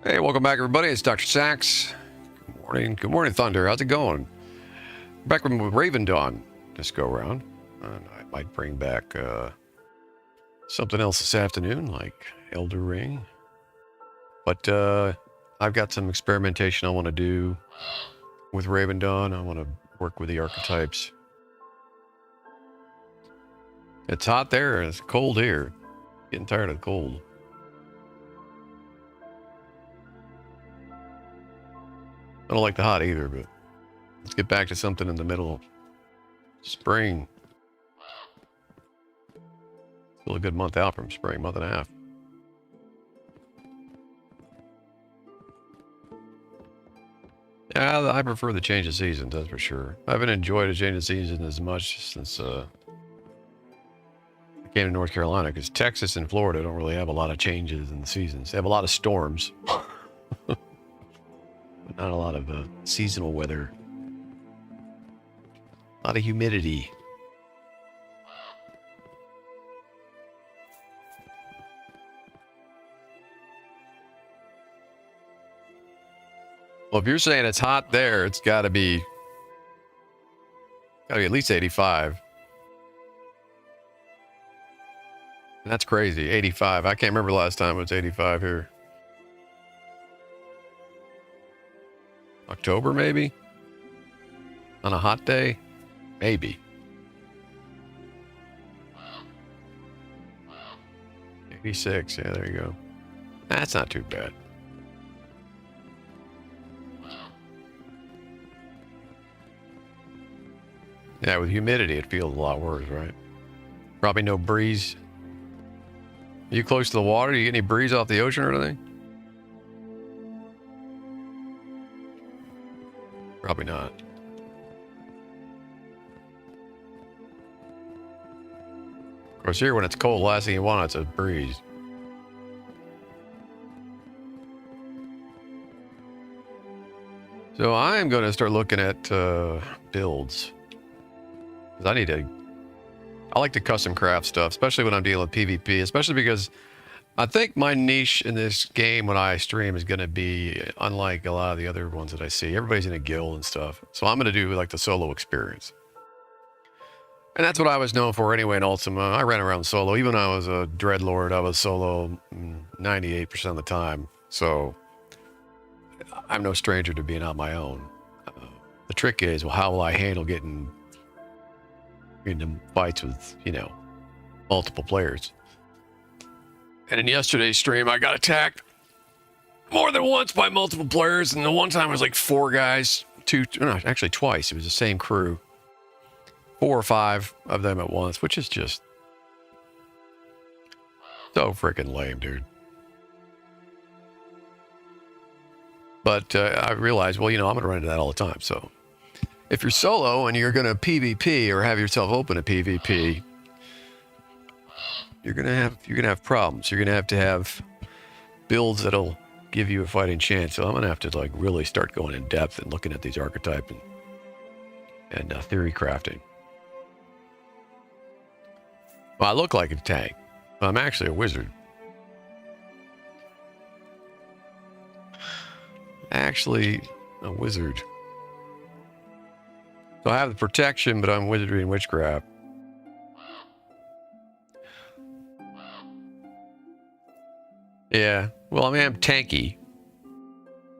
Hey, welcome back, everybody. It's DoctorSax. Good morning. Good morning, Thunder. How's it going? Back with Ravendawn this go around. And I might bring back something else this afternoon, like Elder Ring. But I've got some experimentation I want to do with Ravendawn. I want to work with the archetypes. It's hot there and it's cold here. Getting tired of the cold. I don't like the hot either, but let's get back to something in the middle of spring. Still a good month out from spring, month and a half. Yeah, I prefer the change of seasons, that's for sure. I haven't enjoyed a change of season as much since I came to North Carolina, because Texas and Florida don't really have a lot of changes in the seasons. They have a lot of storms. Not a lot of seasonal weather. A lot of humidity. Well, if you're saying it's hot there, it's got to be at least 85. And that's crazy. 85. I can't remember the last time it was 85 here. October, maybe? On a hot day? Maybe. 86, yeah, there you go. That's not too bad. Yeah, with humidity, it feels a lot worse, right? Probably no breeze. Are you close to the water? Do you get any breeze off the ocean or anything? Probably not. Of course, here when it's cold, the last thing you want is a breeze. So I am going to start looking at builds. I like to custom craft stuff, especially when I'm dealing with PvP, especially because I think my niche in this game when I stream is going to be unlike a lot of the other ones that I see. Everybody's in a guild and stuff. So I'm going to do like the solo experience. And that's what I was known for anyway in Ultima. I ran around solo. Even when I was a Dreadlord, I was solo 98% of the time. So I'm no stranger to being on my own. The trick is, well, how will I handle getting into fights with, you know, multiple players? And in yesterday's stream, I got attacked more than once by multiple players. And the one time it was like 4 guys, actually twice. It was the same crew. 4 or 5 of them at once, which is just so freaking lame, dude. But I realized, well, you know, I'm going to run into that all the time. So if you're solo and you're going to PvP or have yourself open a PvP, you're going to have problems. You're going to have builds that'll give you a fighting chance. So I'm going to have to like really start going in depth and looking at these archetype and theory crafting. Well, I look like a tank, but I'm actually a wizard. Actually, a wizard. So I have the protection, but I'm wizardry and witchcraft. Yeah, well, I mean, I'm tanky,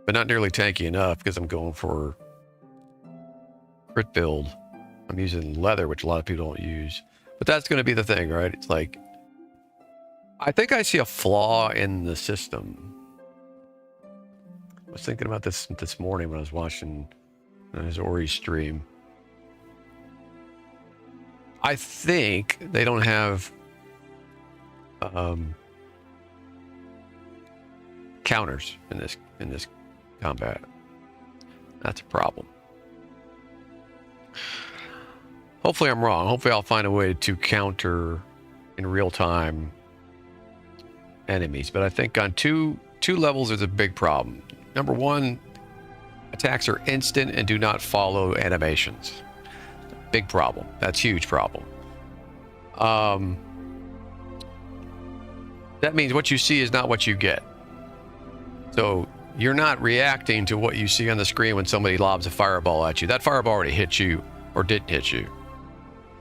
but not nearly tanky enough because I'm going for crit build. I'm using leather, which a lot of people don't use. But that's going to be the thing, right? It's like, I think I see a flaw in the system. I was thinking about this morning when I was watching his Ori stream. I think they don't have counters in this combat. That's a problem. Hopefully I'm wrong. Hopefully I'll find a way to counter in real time enemies. But I think on two levels there's a big problem. Number 1, attacks are instant and do not follow animations. Big problem. That's a huge problem. That means what you see is not what you get. So you're not reacting to what you see on the screen when somebody lobs a fireball at you. That fireball already hit you or didn't hit you.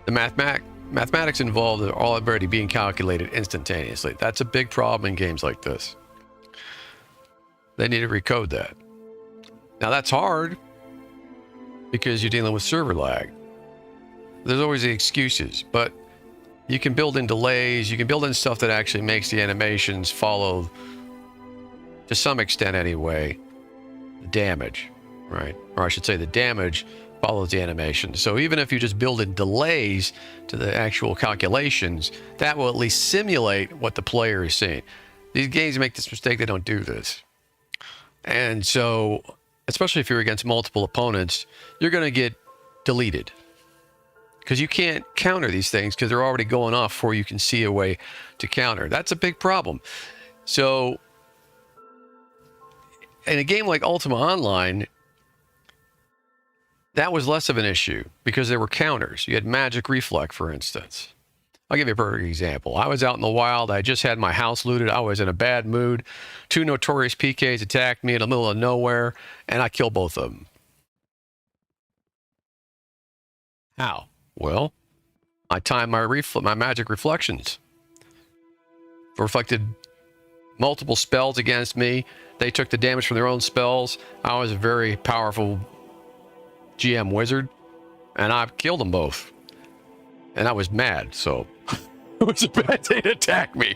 The mathematics involved are already being calculated instantaneously. That's a big problem in games like this. They need to recode that. Now that's hard because you're dealing with server lag. There's always the excuses, but you can build in delays. You can build in stuff that actually makes the animations follow, to some extent anyway, the damage, right? Or I should say the damage follows the animation. So even if you just build in delays to the actual calculations, that will at least simulate what the player is seeing. These games make this mistake. They don't do this. And so, especially if you're against multiple opponents, you're going to get deleted because you can't counter these things because they're already going off before you can see a way to counter. That's a big problem. So in a game like Ultima Online, that was less of an issue because there were counters. You had magic reflect, for instance. I'll give you a perfect example. I was out in the wild. I just had my house looted. I was in a bad mood. 2 notorious PKs attacked me in the middle of nowhere, and I killed both of them. How? Well, I timed my magic reflections. Reflected multiple spells against me. They took the damage from their own spells. I was a very powerful GM wizard, and I killed them both. And I was mad, so It was a bad day to attack me.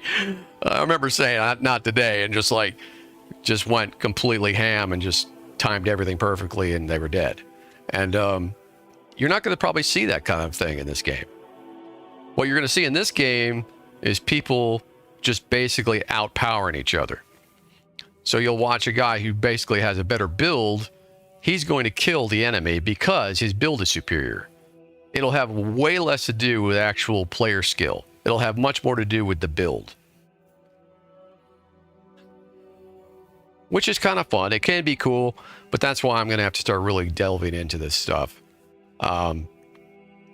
I remember saying, not today, and just went completely ham and just timed everything perfectly, and they were dead. And you're not going to probably see that kind of thing in this game. What you're going to see in this game is people just basically outpowering each other. So you'll watch a guy who basically has a better build. He's going to kill the enemy because his build is superior. It'll have way less to do with actual player skill. It'll have much more to do with the build. Which is kind of fun. It can be cool, but that's why I'm going to have to start really delving into this stuff. Because I'm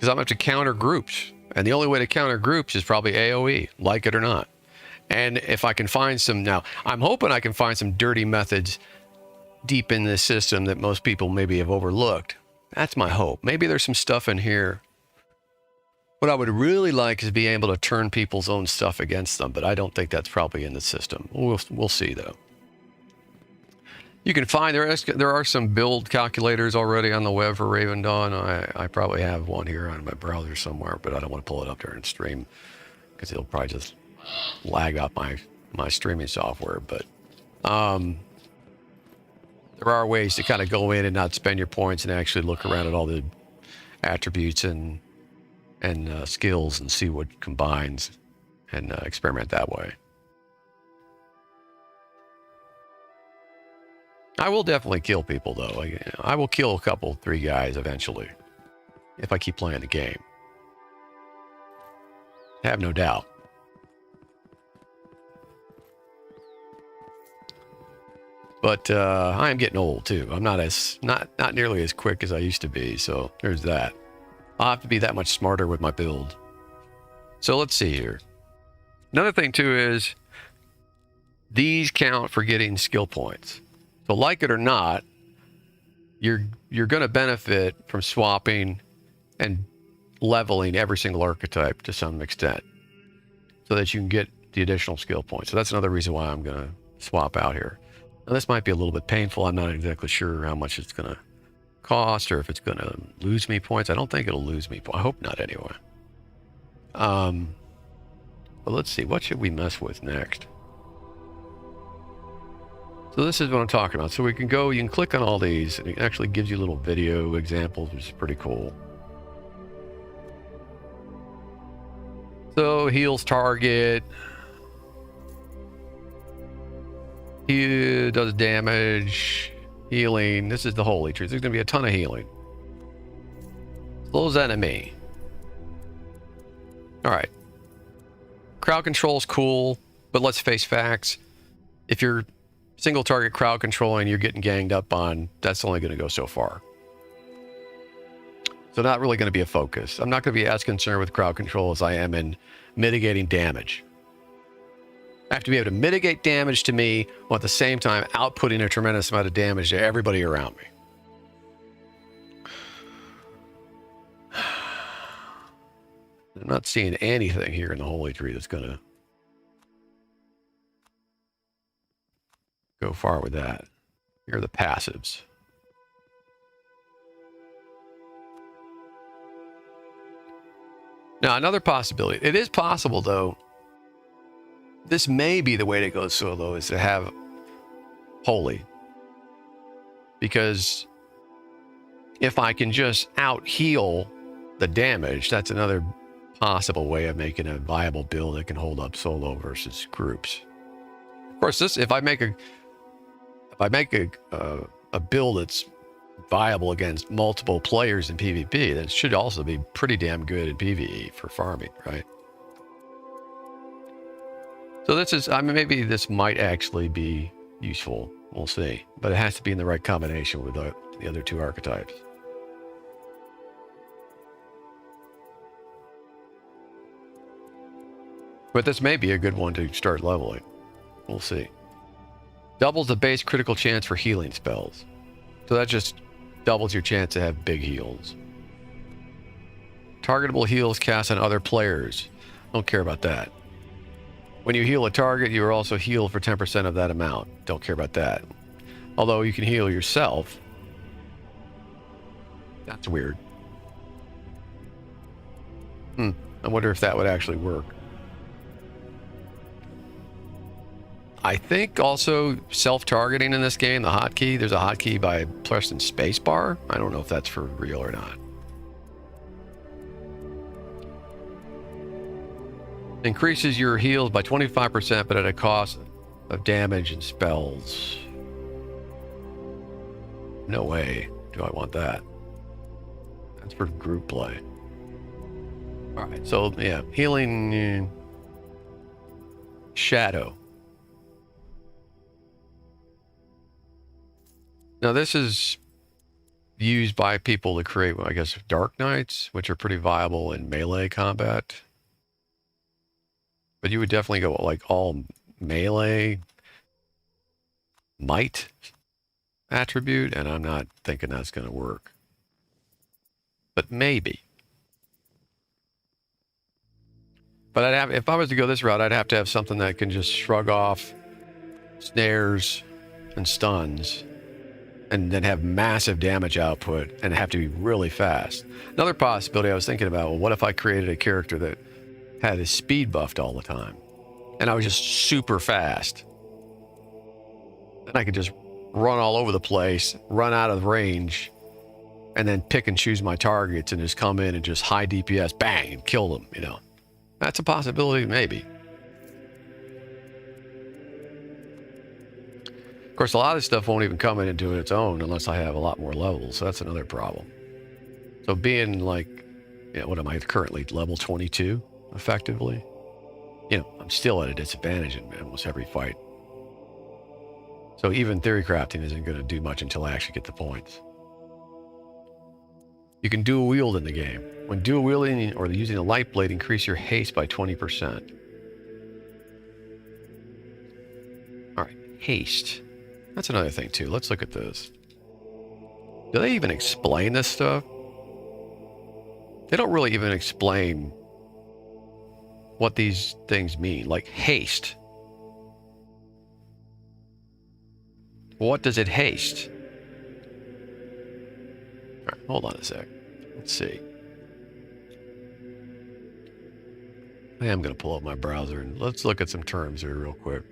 going to have to counter groups. And the only way to counter groups is probably AoE, like it or not. And if I can find some... Now, I'm hoping I can find some dirty methods deep in this system that most people maybe have overlooked. That's my hope. Maybe there's some stuff in here. What I would really like is being able to turn people's own stuff against them, but I don't think that's probably in the system. We'll see, though. You can find there are some build calculators already on the web for Ravendawn. I probably have one here on my browser somewhere, but I don't want to pull it up during stream because it'll probably just lag up my streaming software. But there are ways to kind of go in and not spend your points and actually look around at all the attributes and skills and see what combines and experiment that way. I will definitely kill people, though. I will kill a couple, 3 guys eventually, if I keep playing the game. I have no doubt. But I am getting old too. I'm not nearly as quick as I used to be, so there's that. I'll have to be that much smarter with my build. So let's see here. Another thing too is these count for getting skill points. So like it or not, you're going to benefit from swapping and leveling every single archetype to some extent so that you can get the additional skill points. So that's another reason why I'm going to swap out here. Now this might be a little bit painful. I'm not exactly sure how much it's going to cost or if it's going to lose me points. I don't think it'll lose me. I hope not anyway. But let's see. What should we mess with next? So this is what I'm talking about. So we can go, you can click on all these, and it actually gives you little video examples, which is pretty cool. So heals target. He does damage, healing. This is the holy truth. There's going to be a ton of healing. Slows enemy. All right. Crowd control is cool, but let's face facts. If you're single target crowd controlling, you're getting ganged up on, that's only going to go so far. So not really going to be a focus. I'm not going to be as concerned with crowd control as I am in mitigating damage. I have to be able to mitigate damage to me while at the same time outputting a tremendous amount of damage to everybody around me. I'm not seeing anything here in the Holy Tree that's going to go far with that. Here are the passives. Now, another possibility. It is possible, though. This may be the way to go solo, is to have Holy. Because if I can just out-heal the damage, that's another possible way of making a viable build that can hold up solo versus groups. Of course, this if I make a build that's viable against multiple players in PvP, then it should also be pretty damn good in PvE for farming, right? So this is, I mean, maybe this might actually be useful. We'll see. But it has to be in the right combination with the other 2 archetypes. But this may be a good one to start leveling. We'll see. Doubles the base critical chance for healing spells. So that just doubles your chance to have big heals. Targetable heals cast on other players. Don't care about that. When you heal a target, you are also healed for 10% of that amount. Don't care about that. Although you can heal yourself. That's weird. I wonder if that would actually work. I think also self-targeting in this game, the hotkey, there's a hotkey by pressing spacebar. I don't know if that's for real or not. Increases your heals by 25%, but at a cost of damage and spells. No way do I want that. That's for group play. All right, so yeah, healing shadow. Now this is used by people to create, I guess, Dark Knights, which are pretty viable in melee combat. But you would definitely go like all melee might attribute, and I'm not thinking that's going to work. But maybe. But I'd have, if I was to go this route, I'd have to have something that can just shrug off snares and stuns, and then have massive damage output and have to be really fast. Another possibility I was thinking about, well, what if I created a character that had his speed buffed all the time, and I was just super fast? Then I could just run all over the place, run out of range, and then pick and choose my targets and just come in and just high DPS, bang, and kill them, you know. That's a possibility, maybe. Of course, a lot of this stuff won't even come into its own unless I have a lot more levels, so that's another problem. So being like, you know, what am I currently, level 22, effectively? You know, I'm still at a disadvantage in almost every fight. So even theory crafting isn't going to do much until I actually get the points. You can dual wield in the game. When dual wielding or using a light blade, increase your haste by 20%. All right, haste. That's another thing too. Let's look at this. Do they even explain this stuff? They don't really even explain what these things mean, like haste. What does it haste? All right, hold on a sec. Let's see. I am going to pull up my browser and let's look at some terms here real quick.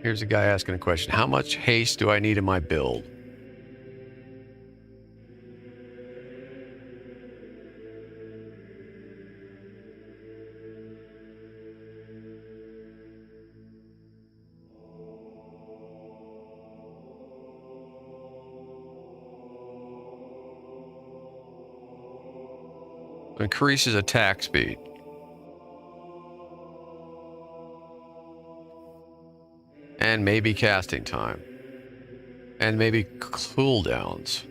Here's a guy asking a question. How much haste do I need in my build? Increases attack speed. And maybe casting time. And maybe cooldowns.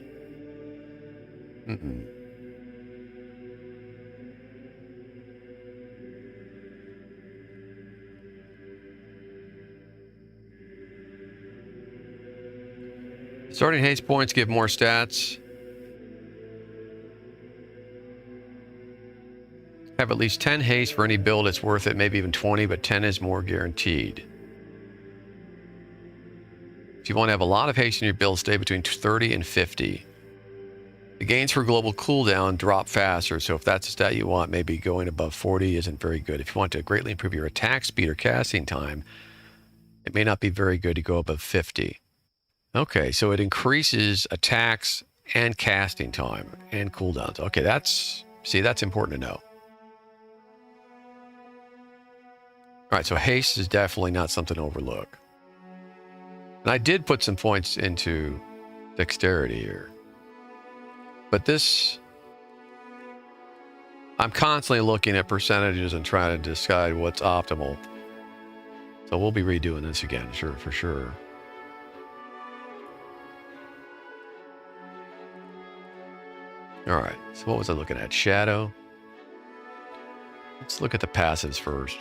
Starting haste points give more stats. Have at least 10 haste for any build. It's worth it. Maybe even 20, but 10 is more guaranteed. If you want to have a lot of haste in your build, stay between 30 and 50. The gains for global cooldown drop faster, so if that's the stat you want, maybe going above 40 isn't very good. If you want to greatly improve your attack speed or casting time, it may not be very good to go above 50. Okay, so it increases attacks and casting time and cooldowns. Okay, that's important to know. All right, so haste is definitely not something to overlook. And I did put some points into dexterity here. But this, I'm constantly looking at percentages and trying to decide what's optimal. So we'll be redoing this again, for sure. All right, so what was I looking at? Shadow. Let's look at the passives first.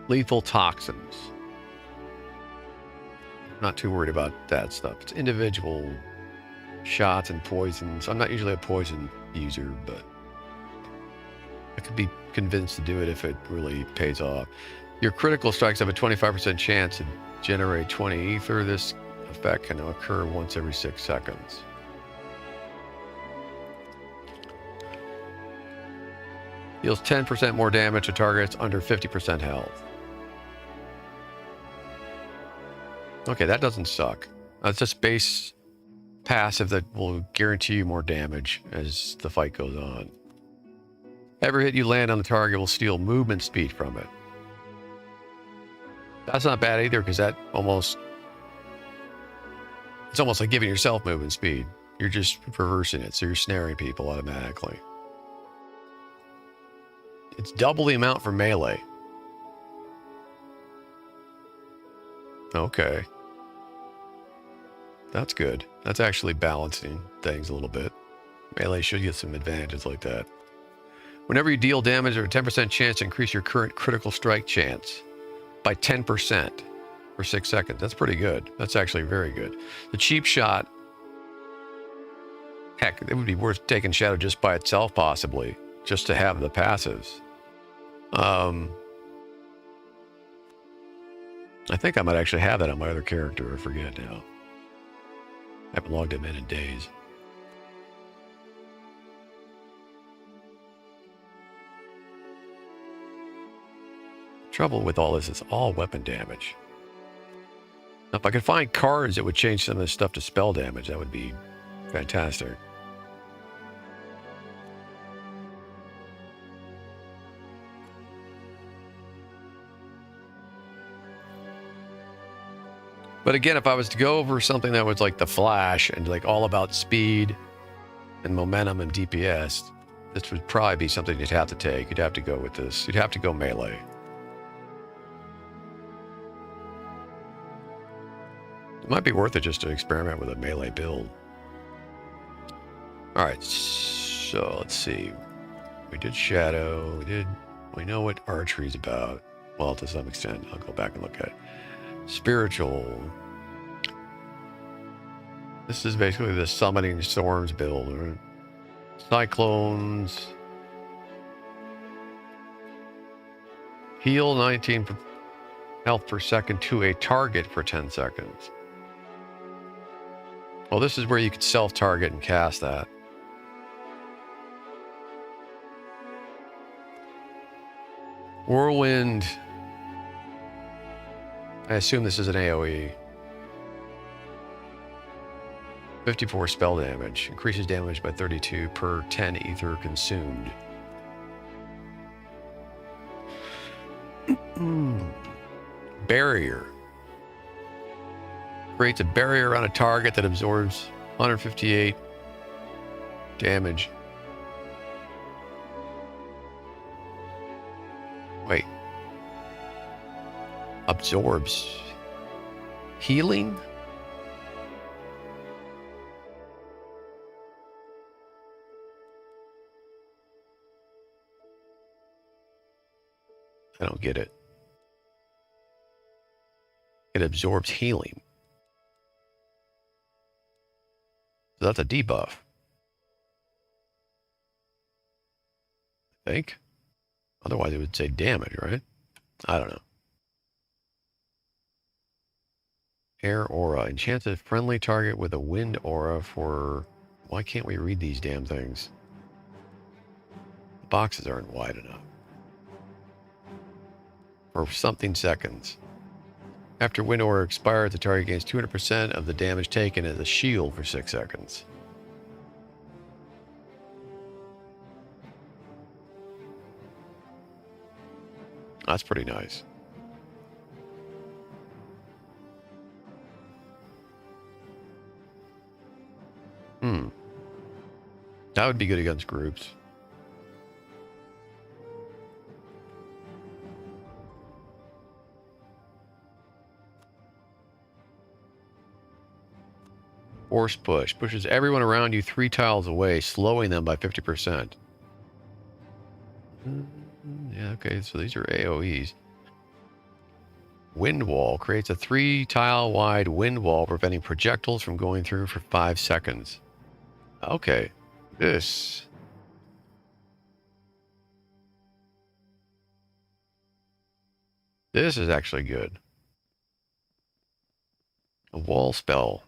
Lethal toxins. not too worried about that stuff. It's individual shots and poisons. I'm not usually a poison user, but I could be convinced to do it if it really pays off. Your critical strikes have a 25% chance to generate 20 ether. This effect can occur once every 6 seconds. Deals 10% more damage to targets under 50% health. Okay, that doesn't suck. That's just base passive that will guarantee you more damage as the fight goes on. Every hit you land on the target will steal movement speed from it. That's not bad either, because it's almost like giving yourself movement speed. You're just reversing it, so you're snaring people automatically. It's double the amount for melee. Okay. That's good. That's actually balancing things a little bit. Melee should get some advantages like that. Whenever you deal damage, there's a 10% chance to increase your current critical strike chance by 10% for 6 seconds. That's pretty good. That's actually very good. The cheap shot, heck, it would be worth taking Shadow just by itself, possibly, just to have the passives. I think I might actually have that on my other character. I forget now. I haven't logged him in days. Trouble with all this is all weapon damage. Now, if I could find cards that would change some of this stuff to spell damage, that would be fantastic. But again, if I was to go over something that was like the Flash and like all about speed and momentum and DPS, this would probably be something you'd have to take. You'd have to go with this. You'd have to go melee. It might be worth it just to experiment with a melee build. All right, so let's see. We did Shadow. We know what archery's about. Well, to some extent. I'll go back and look at it. Spiritual. This is basically the summoning storms build. Right? Cyclones. Heal 19 health per second to a target for 10 seconds. Well, this is where you could self-target and cast that. Whirlwind. I assume this is an AoE. 54 spell damage. Increases damage by 32 per 10 ether consumed. Barrier. Creates a barrier around a target that absorbs 158 damage. Wait. Absorbs healing? I don't get it. It absorbs healing. So that's a debuff. I think. Otherwise it would say damage, right? I don't know. Air aura. Enchants a friendly target with a wind aura for... Why can't we read these damn things? The boxes aren't wide enough. For something seconds. After wind aura expires, the target gains 200% of the damage taken as a shield for 6 seconds. That's pretty nice. That would be good against groups. Force push. Pushes everyone around you 3 tiles away, slowing them by 50%. Yeah, okay, so these are AoEs. Wind wall creates a 3-tile wide wind wall, preventing projectiles from going through for 5 seconds. Okay, this is actually good. A wall spell.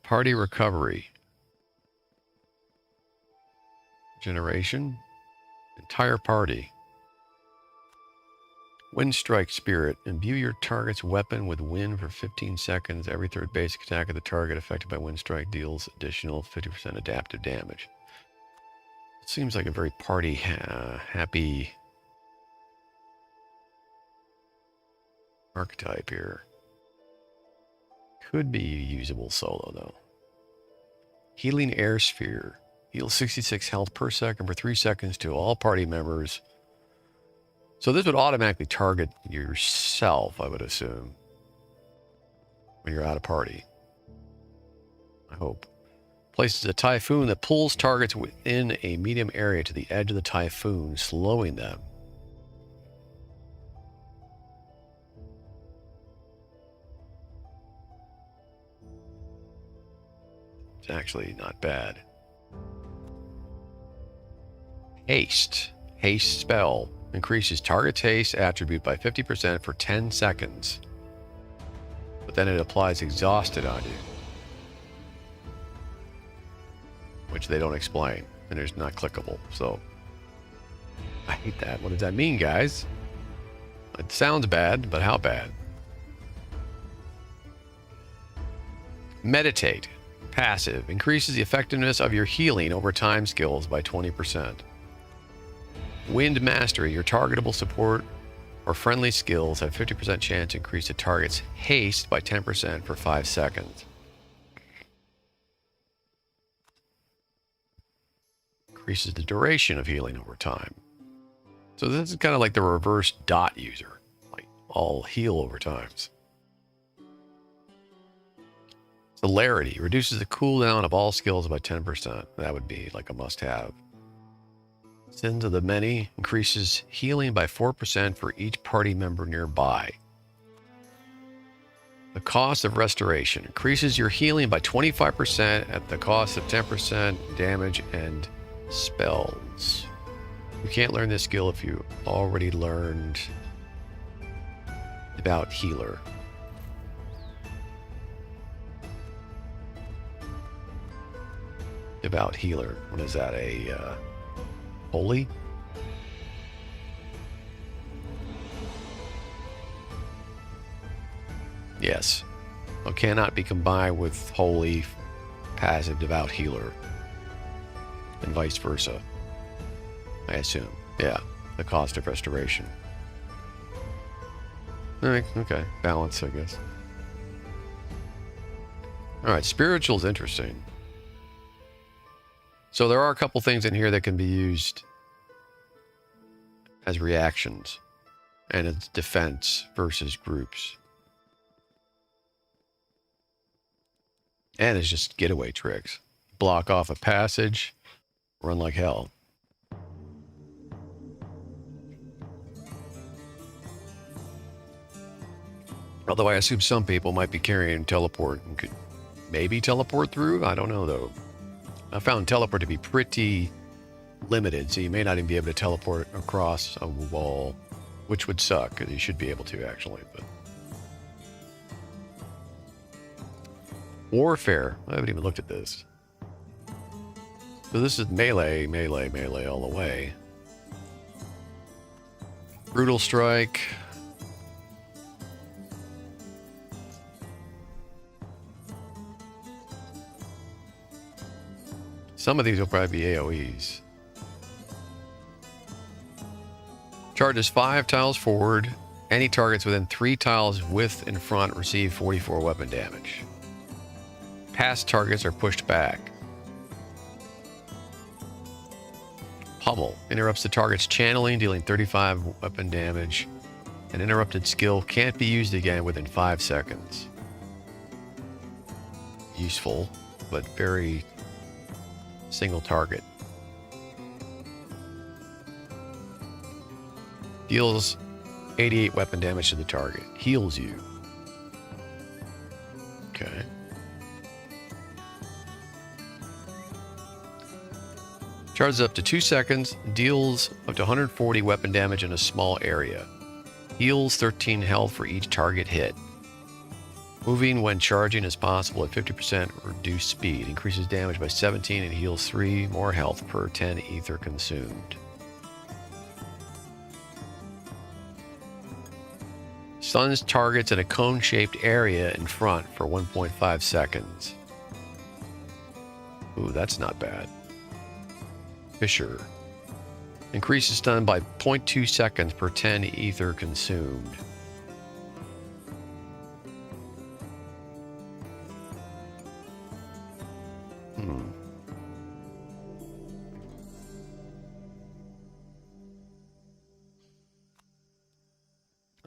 Party recovery. Generation. Entire party. Wind strike spirit. Imbue your target's weapon with wind for 15 seconds. Every third basic attack of the target affected by wind strike deals additional 50% adaptive damage. It seems like a very party happy archetype here. Could be usable solo though. Healing air sphere. Heal 66 health per second for 3 seconds to all party members. So this would automatically target yourself, I would assume, when you're out of party. I hope. Places a typhoon that pulls targets within a medium area to the edge of the typhoon, slowing them. It's actually not bad. Haste. Haste spell. Increases target's haste attribute by 50% for 10 seconds. But then it applies exhausted on you. Which they don't explain. And it's not clickable. So I hate that. What does that mean, guys? It sounds bad, but how bad? Meditate. Passive. Increases the effectiveness of your healing over time skills by 20%. Wind Mastery. Your targetable support or friendly skills have 50% chance to increase the target's haste by 10% for 5 seconds. Increases the duration of healing over time. So this is kind of like the reverse dot user. Like, all heal over times. Celerity. Reduces the cooldown of all skills by 10%. That would be like a must-have. Sins of the Many. Increases healing by 4% for each party member nearby. The cost of restoration. Increases your healing by 25% at the cost of 10% damage and spells. You can't learn this skill if you already learned about healer. About healer. What is that? A holy? Yes. It cannot be combined with holy, passive, devout healer. And vice versa. I assume. Yeah. The cost of restoration. Alright, okay. Balance, I guess. Alright, spiritual's interesting. So there are a couple things in here that can be used as reactions. And it's defense versus groups. And it's just getaway tricks. Block off a passage. Run like hell. Although I assume some people might be carrying teleport and could maybe teleport through. I don't know, though. I found teleport to be pretty limited, so you may not even be able to teleport across a wall, which would suck, because you should be able to, actually. But Warfare. I haven't even looked at this. So this is melee, melee, melee all the way. Brutal Strike. Some of these will probably be AoEs. Charges 5 tiles forward. Any targets within 3 tiles width in front receive 44 weapon damage. Past targets are pushed back. Pummel. Interrupts the target's channeling, dealing 35 weapon damage. An interrupted skill can't be used again within 5 seconds. Useful, but very single target. Deals 88 weapon damage to the target. Heals you. Okay. Charges up to 2 seconds. Deals up to 140 weapon damage in a small area. Heals 13 health for each target hit. Moving when charging is possible at 50% reduced speed. Increases damage by 17 and heals 3 more health per 10 ether consumed. Stuns targets in a cone-shaped area in front for 1.5 seconds. Ooh, that's not bad. Fisher. Increases stun by 0.2 seconds per 10 ether consumed.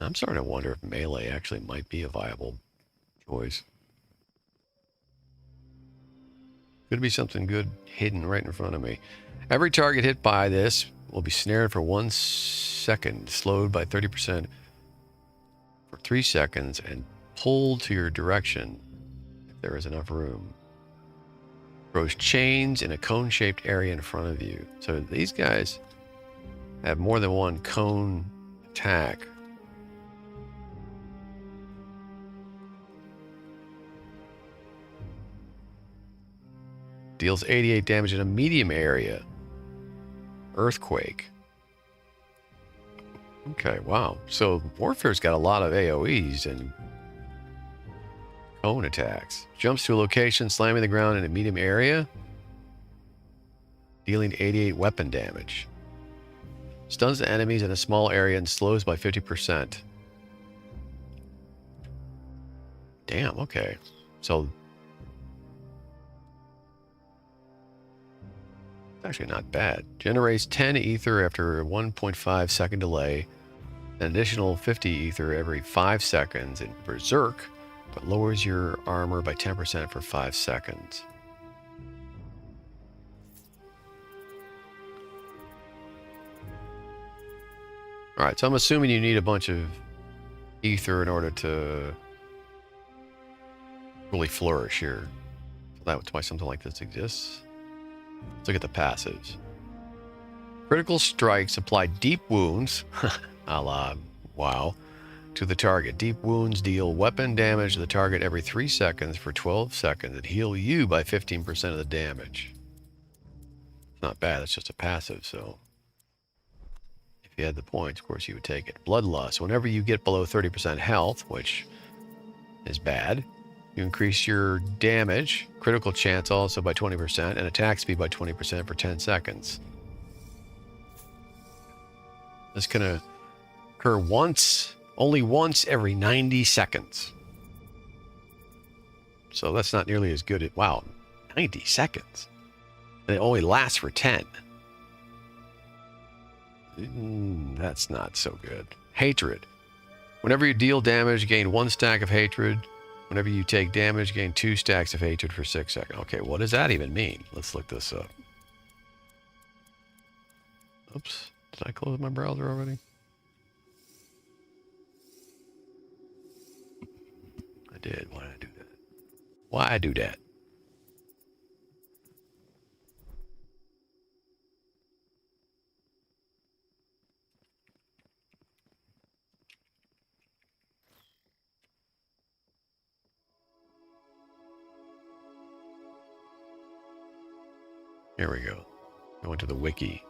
I'm starting to wonder if melee actually might be a viable choice. Could be something good hidden right in front of me. Every target hit by this will be snared for 1 second, slowed by 30% for 3 seconds, and pulled to your direction if there is enough room. Throws chains in a cone-shaped area in front of you. So these guys have more than one cone attack. Deals 88 damage in a medium area. Earthquake. Okay, wow. So Warfare's got a lot of AoEs and cone attacks. Jumps to a location, slamming the ground in a medium area. Dealing 88 weapon damage. Stuns the enemies in a small area and slows by 50%. Damn, okay. So actually not bad. Generates 10 ether after a 1.5 second delay. An additional 50 ether every 5 seconds in Berserk, but lowers your armor by 10% for 5 seconds. Alright, so I'm assuming you need a bunch of ether in order to really flourish here. So that's why something like this exists. Let's look at the passives. Critical strikes apply deep wounds, a la WoW, to the target. Deep wounds deal weapon damage to the target every 3 seconds for 12 seconds and heal you by 15% of the damage. Not bad, it's just a passive, so if you had the points, of course you would take it. Bloodlust. Whenever you get below 30% health, which is bad, you increase your damage, critical chance also by 20%, and attack speed by 20% for 10 seconds. This can occur only once every 90 seconds. So that's not nearly as good at, wow, 90 seconds. And it only lasts for 10. That's not so good. Hatred. Whenever you deal damage, gain 1 stack of hatred. Whenever you take damage, gain 2 stacks of hatred for 6 seconds. Okay, what does that even mean? Let's look this up. Oops. Did I close my browser already? I did. Why did I do that? Why I do that? Here we go. I went to the wiki.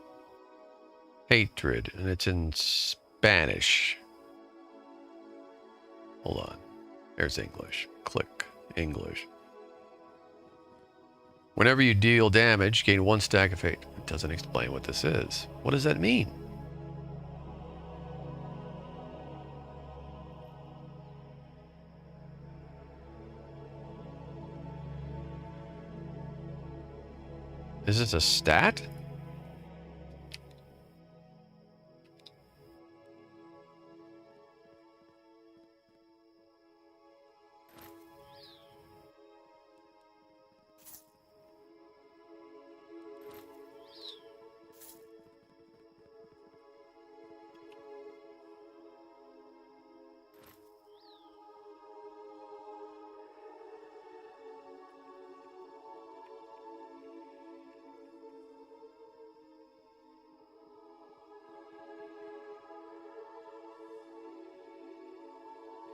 Hatred, and it's in Spanish. Hold on. There's English. Click English. Whenever you deal damage, gain 1 stack of hate. It doesn't explain what this is. What does that mean? Is this a stat?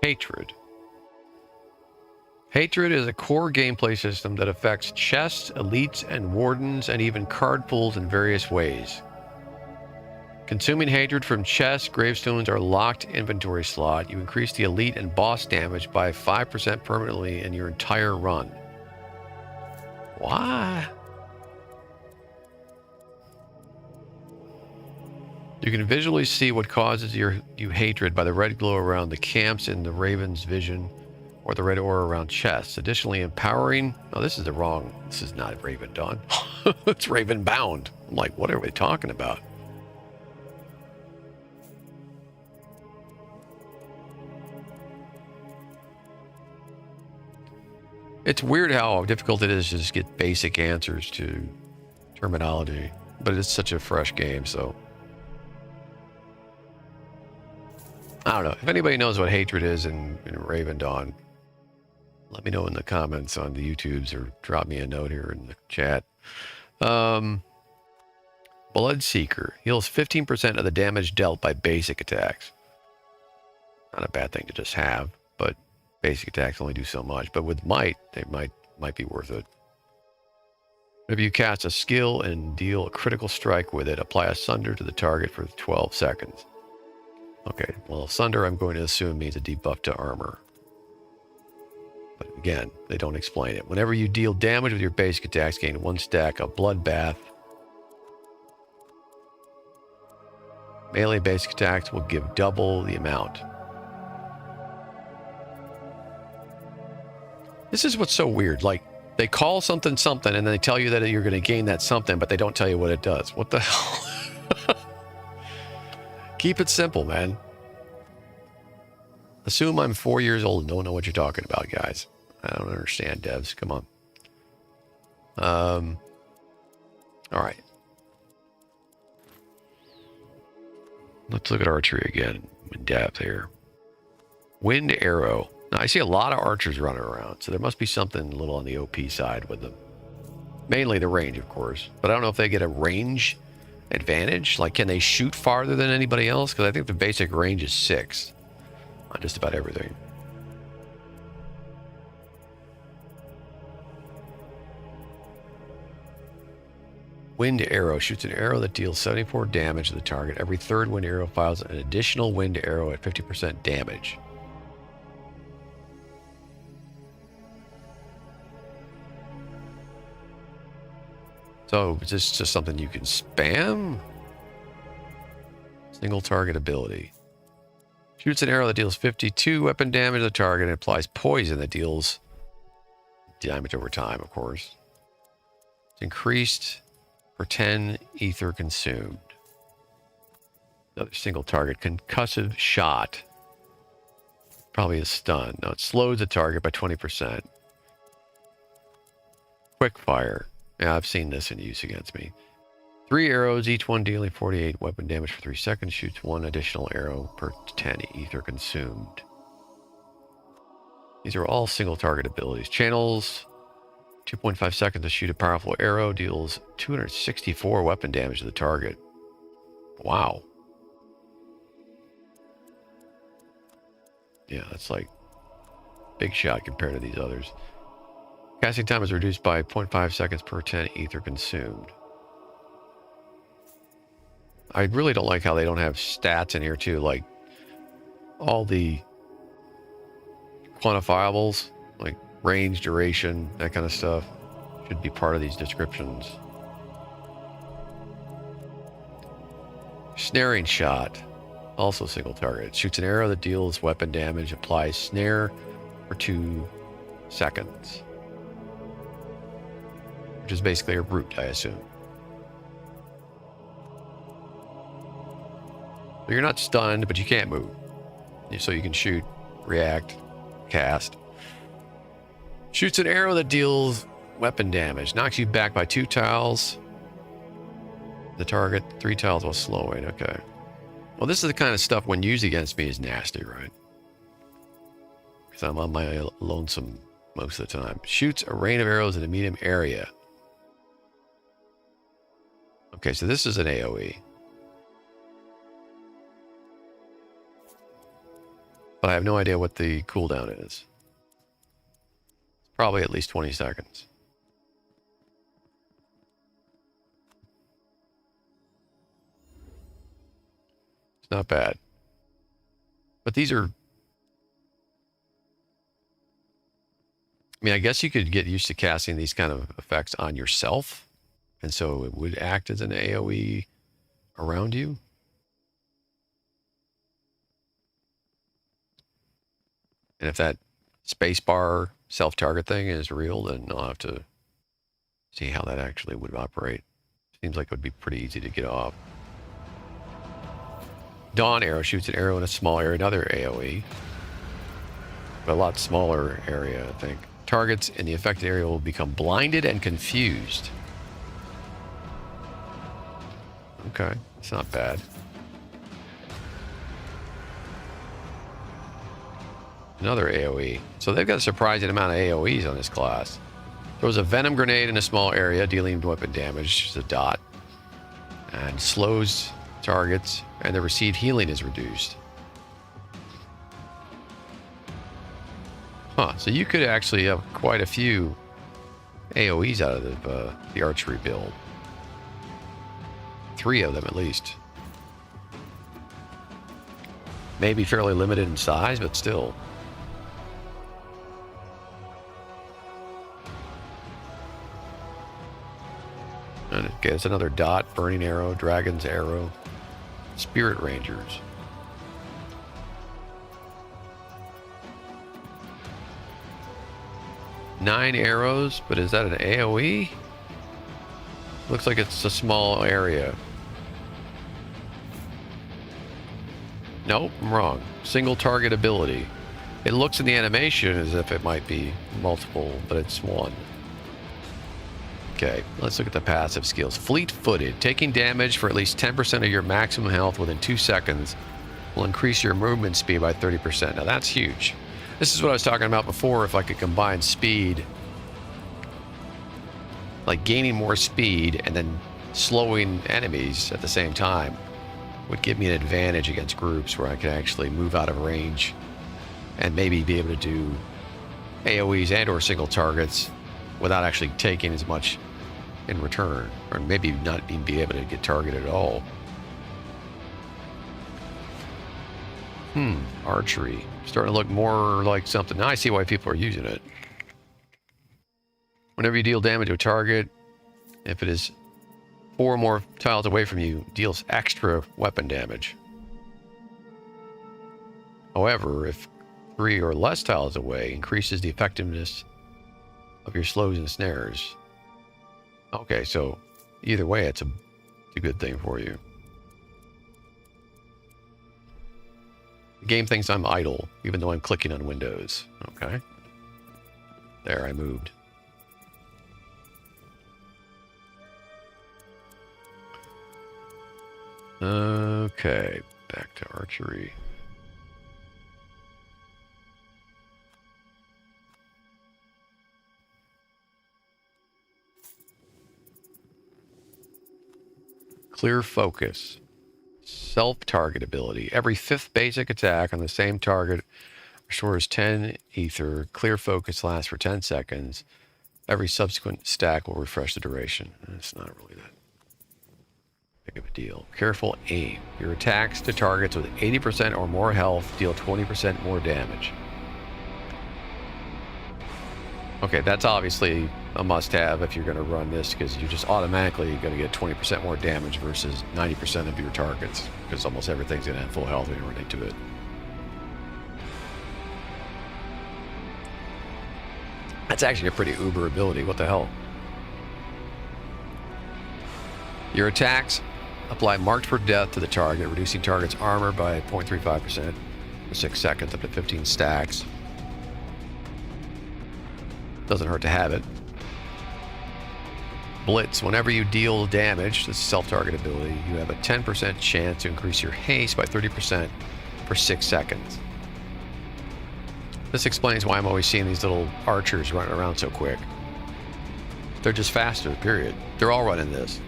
Hatred. Hatred is a core gameplay system that affects chests, elites, and wardens, and even card pools in various ways. Consuming hatred from chests, gravestones, or locked inventory slot, you increase the elite and boss damage by 5% permanently in your entire run. Why? You can visually see what causes you hatred by the red glow around the camps in the Raven's vision, or the red aura around chests. Additionally, empowering... Oh, this is the wrong... This is not Ravendawn. It's Ravenbound. I'm like, what are we talking about? It's weird how difficult it is to just get basic answers to terminology, but it's such a fresh game, so... I don't know. If anybody knows what hatred is in Ravendawn, let me know in the comments on the YouTubes or drop me a note here in the chat. Bloodseeker heals 15% of the damage dealt by basic attacks. Not a bad thing to just have, but basic attacks only do so much. But with might, they might be worth it. If you cast a skill and deal a critical strike with it, apply a sunder to the target for 12 seconds. Okay, well, sunder I'm going to assume means a debuff to armor. But again, they don't explain it. Whenever you deal damage with your basic attacks, gain 1 stack of bloodbath. Melee basic attacks will give double the amount. This is what's so weird. Like, they call something something, and then they tell you that you're going to gain that something, but they don't tell you what it does. What the hell? Keep it simple, man. Assume I'm 4 years old and don't know what you're talking about, guys. I don't understand, devs. Come on. All right. Let's look at archery again in depth here. Wind arrow. Now, I see a lot of archers running around, so there must be something a little on the OP side with them. Mainly the range, of course. But I don't know if they get a range advantage. Like, can they shoot farther than anybody else? Because I think the basic range is 6 on just about everything. Wind arrow shoots an arrow that deals 74 damage to the target. Every third wind arrow fires an additional wind arrow at 50% damage. So, is this just something you can spam? Single target ability. Shoots an arrow that deals 52 weapon damage to the target and applies poison that deals damage over time, of course. It's increased for 10 ether consumed. Another single target. Concussive shot. Probably a stun. No, it slows the target by 20%. Quick fire. Yeah, I've seen this in use against me. 3 arrows, each one dealing 48 weapon damage for 3 seconds. Shoots 1 additional arrow per 10 ether consumed. These are all single target abilities. Channels, 2.5 seconds to shoot a powerful arrow. Deals 264 weapon damage to the target. Wow. Yeah, that's like big shot compared to these others. Casting time is reduced by 0.5 seconds per 10 ether consumed. I really don't like how they don't have stats in here too, like all the quantifiables, like range, duration, that kind of stuff, should be part of these descriptions. Snaring shot, also single target. Shoots an arrow that deals weapon damage, applies snare for 2 seconds. Which is basically a root, I assume. So you're not stunned, but you can't move. So you can shoot, react, cast. Shoots an arrow that deals weapon damage. Knocks you back by 2 tiles. The target, 3 tiles while slowing. Okay. Well, this is the kind of stuff when used against me is nasty, right? Because I'm on my lonesome most of the time. Shoots a rain of arrows in a medium area. Okay, so this is an AoE. But I have no idea what the cooldown is. It's probably at least 20 seconds. It's not bad. But these are... I mean, I guess you could get used to casting these kind of effects on yourself. And so it would act as an AoE around you. And if that spacebar self-target thing is real, then I'll have to see how that actually would operate. Seems like it would be pretty easy to get off. Dawn arrow shoots an arrow in a small area, another AoE. But a lot smaller area, I think. Targets in the affected area will become blinded and confused. Okay, it's not bad. Another AoE. So they've got a surprising amount of AoEs on this class. Throws a venom grenade in a small area, dealing weapon damage, just a dot. And slows targets, and the received healing is reduced. Huh, so you could actually have quite a few AoEs out of the archery build. 3 of them at least. Maybe fairly limited in size, but still. Okay, it's another dot, burning arrow, dragon's arrow, spirit rangers. Nine arrows, but is that an AoE? Looks like it's a small area. Nope, I'm wrong. Single target ability. It looks in the animation as if it might be multiple, but it's one. Okay, let's look at the passive skills. Fleet-footed. Taking damage for at least 10% of your maximum health within 2 seconds will increase your movement speed by 30%. Now that's huge. This is what I was talking about before. If I could combine speed, like gaining more speed and then slowing enemies at the same time, would give me an advantage against groups where I could actually move out of range and maybe be able to do AoEs and or single targets without actually taking as much in return, or maybe not even be able to get targeted at all. Archery. Starting to look more like something. Now I see why people are using it. Whenever you deal damage to a target, if it is 4 or more tiles away from you, deals extra weapon damage. However, if 3 or less tiles away, increases the effectiveness of your slows and snares. Okay, so either way, it's a good thing for you. The game thinks I'm idle, even though I'm clicking on windows. Okay. There, I moved. Okay, back to archery. Clear focus. Self-target ability. Every 5th basic attack on the same target restores 10 ether. Clear focus lasts for 10 seconds. Every subsequent stack will refresh the duration. It's not really that big of a deal. Careful aim. Your attacks to targets with 80% or more health deal 20% more damage. Okay, that's obviously a must-have if you're going to run this, because you're just automatically going to get 20% more damage versus 90% of your targets, because almost everything's going to have full health when you run into it. That's actually a pretty uber ability. What the hell? Your attacks apply marked for death to the target, reducing target's armor by 0.35% for 6 seconds, up to 15 stacks. Doesn't hurt to have it. Blitz. Whenever you deal damage, this is self-target ability, you have a 10% chance to increase your haste by 30% for 6 seconds. This explains why I'm always seeing these little archers running around so quick. They're just faster, period. They're all running this.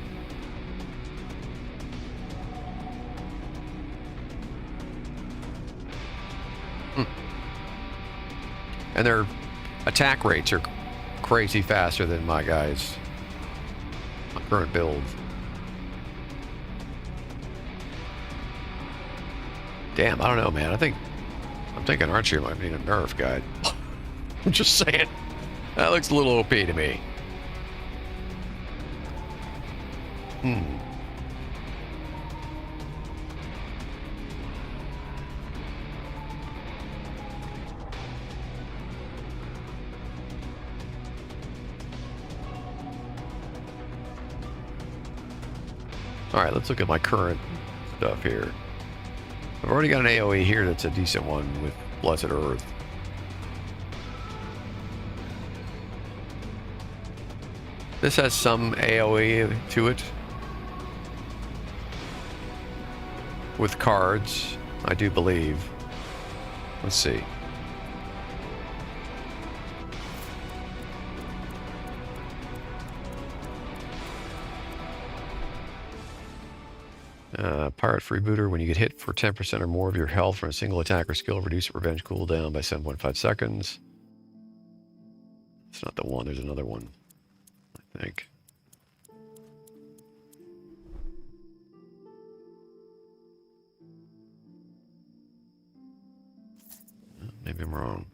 And their attack rates are crazy faster than my guys. My current build. Damn, I don't know, man. I'm thinking Archer might need a nerf guide. I'm just saying. That looks a little OP to me. Alright, let's look at my current stuff here. I've already got an AoE here that's a decent one with Blessed Earth. This has some AoE to it. With cards, I do believe. Let's see. Pirate Freebooter, when you get hit for 10% or more of your health from a single attack or skill, reduce revenge cooldown by 7.5 seconds. It's not the one, there's another one, I think. Maybe I'm wrong.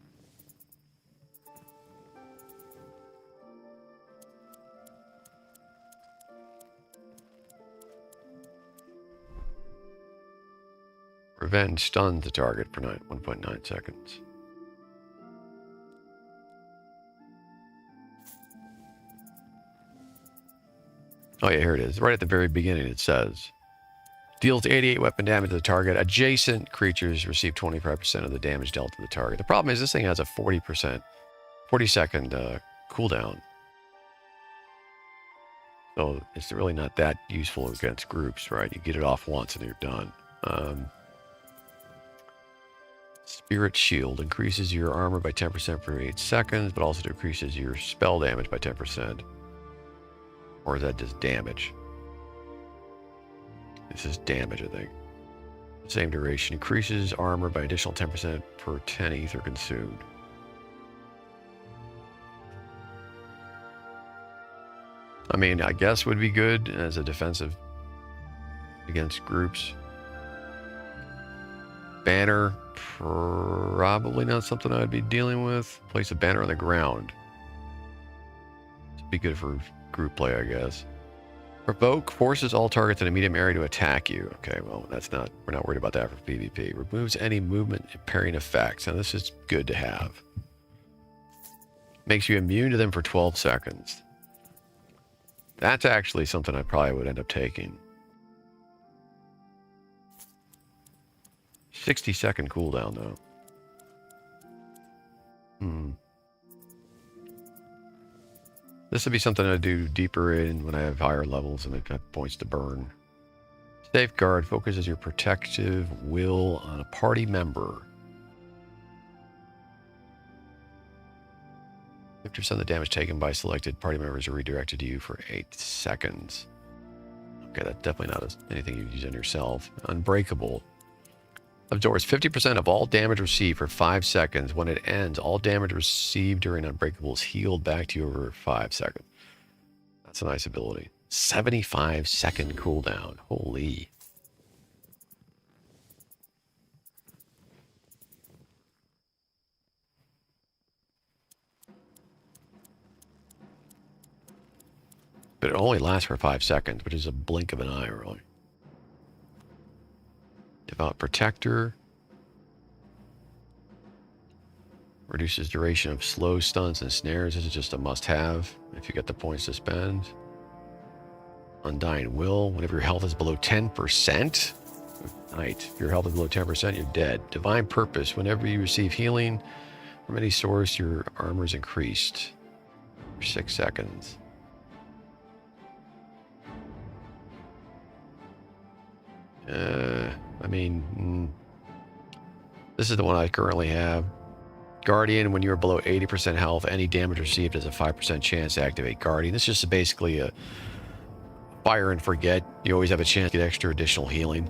Revenge stuns the target for 1.9 seconds. Oh yeah, here it is. Right at the very beginning it says, deals 88 weapon damage to the target. Adjacent creatures receive 25% of the damage dealt to the target. The problem is this thing has a 40 second cooldown. So it's really not that useful against groups, right? You get it off once and you're done. Spirit Shield increases your armor by 10% for 8 seconds, but also decreases your spell damage by 10%. Or is that just damage? This is damage, I think. Same duration. Increases armor by additional 10% per 10 ether consumed. I mean, I guess would be good as a defensive against groups. Banner, probably not something I'd be dealing with. Place a banner on the ground. It'd be good for group play, I guess. Provoke forces all targets in a medium area to attack you. Okay, well, we're not worried about that for PvP. Removes any movement impairing effects. Now, this is good to have. Makes you immune to them for 12 seconds. That's actually something I probably would end up taking. 60-second cooldown, though. This would be something I do deeper in when I have higher levels and I have points to burn. Safeguard focuses your protective will on a party member. 50% of the damage taken by selected party members are redirected to you for 8 seconds. Okay, that's definitely not anything you use on yourself. Unbreakable. Absorbs 50% of all damage received for 5 seconds. When it ends, all damage received during Unbreakable is healed back to you over 5 seconds. That's a nice ability. 75-second cooldown. Holy. But it only lasts for 5 seconds, which is a blink of an eye, really. Devout Protector. Reduces duration of slow stuns and snares. This is just a must-have if you get the points to spend. Undying Will. Whenever your health is below 10%. Right. If your health is below 10%, you're dead. Divine Purpose. Whenever you receive healing from any source, your armor is increased for 6 seconds. I mean, this is the one I currently have. Guardian, when you're below 80% health, any damage received has a 5% chance to activate Guardian. This is just basically a fire and forget. You always have a chance to get extra additional healing.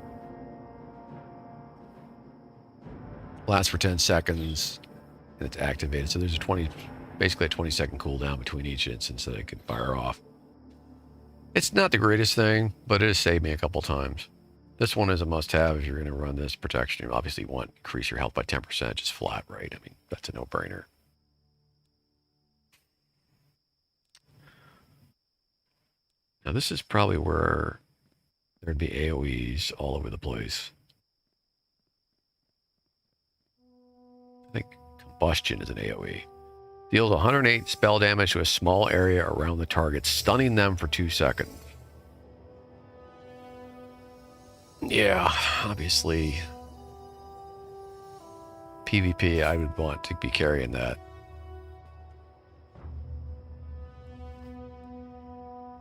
Lasts for 10 seconds, and it's activated. So there's basically a 20-second cooldown between each instance that it can fire off. It's not the greatest thing, but it has saved me a couple times. This one is a must-have if you're going to run this protection. You obviously want to increase your health by 10%, just flat, right? I mean, that's a no-brainer. Now, this is probably where there'd be AoEs all over the place. I think Combustion is an AoE. Deals 108 spell damage to a small area around the target, stunning them for 2 seconds. Yeah, obviously. PvP, I would want to be carrying that.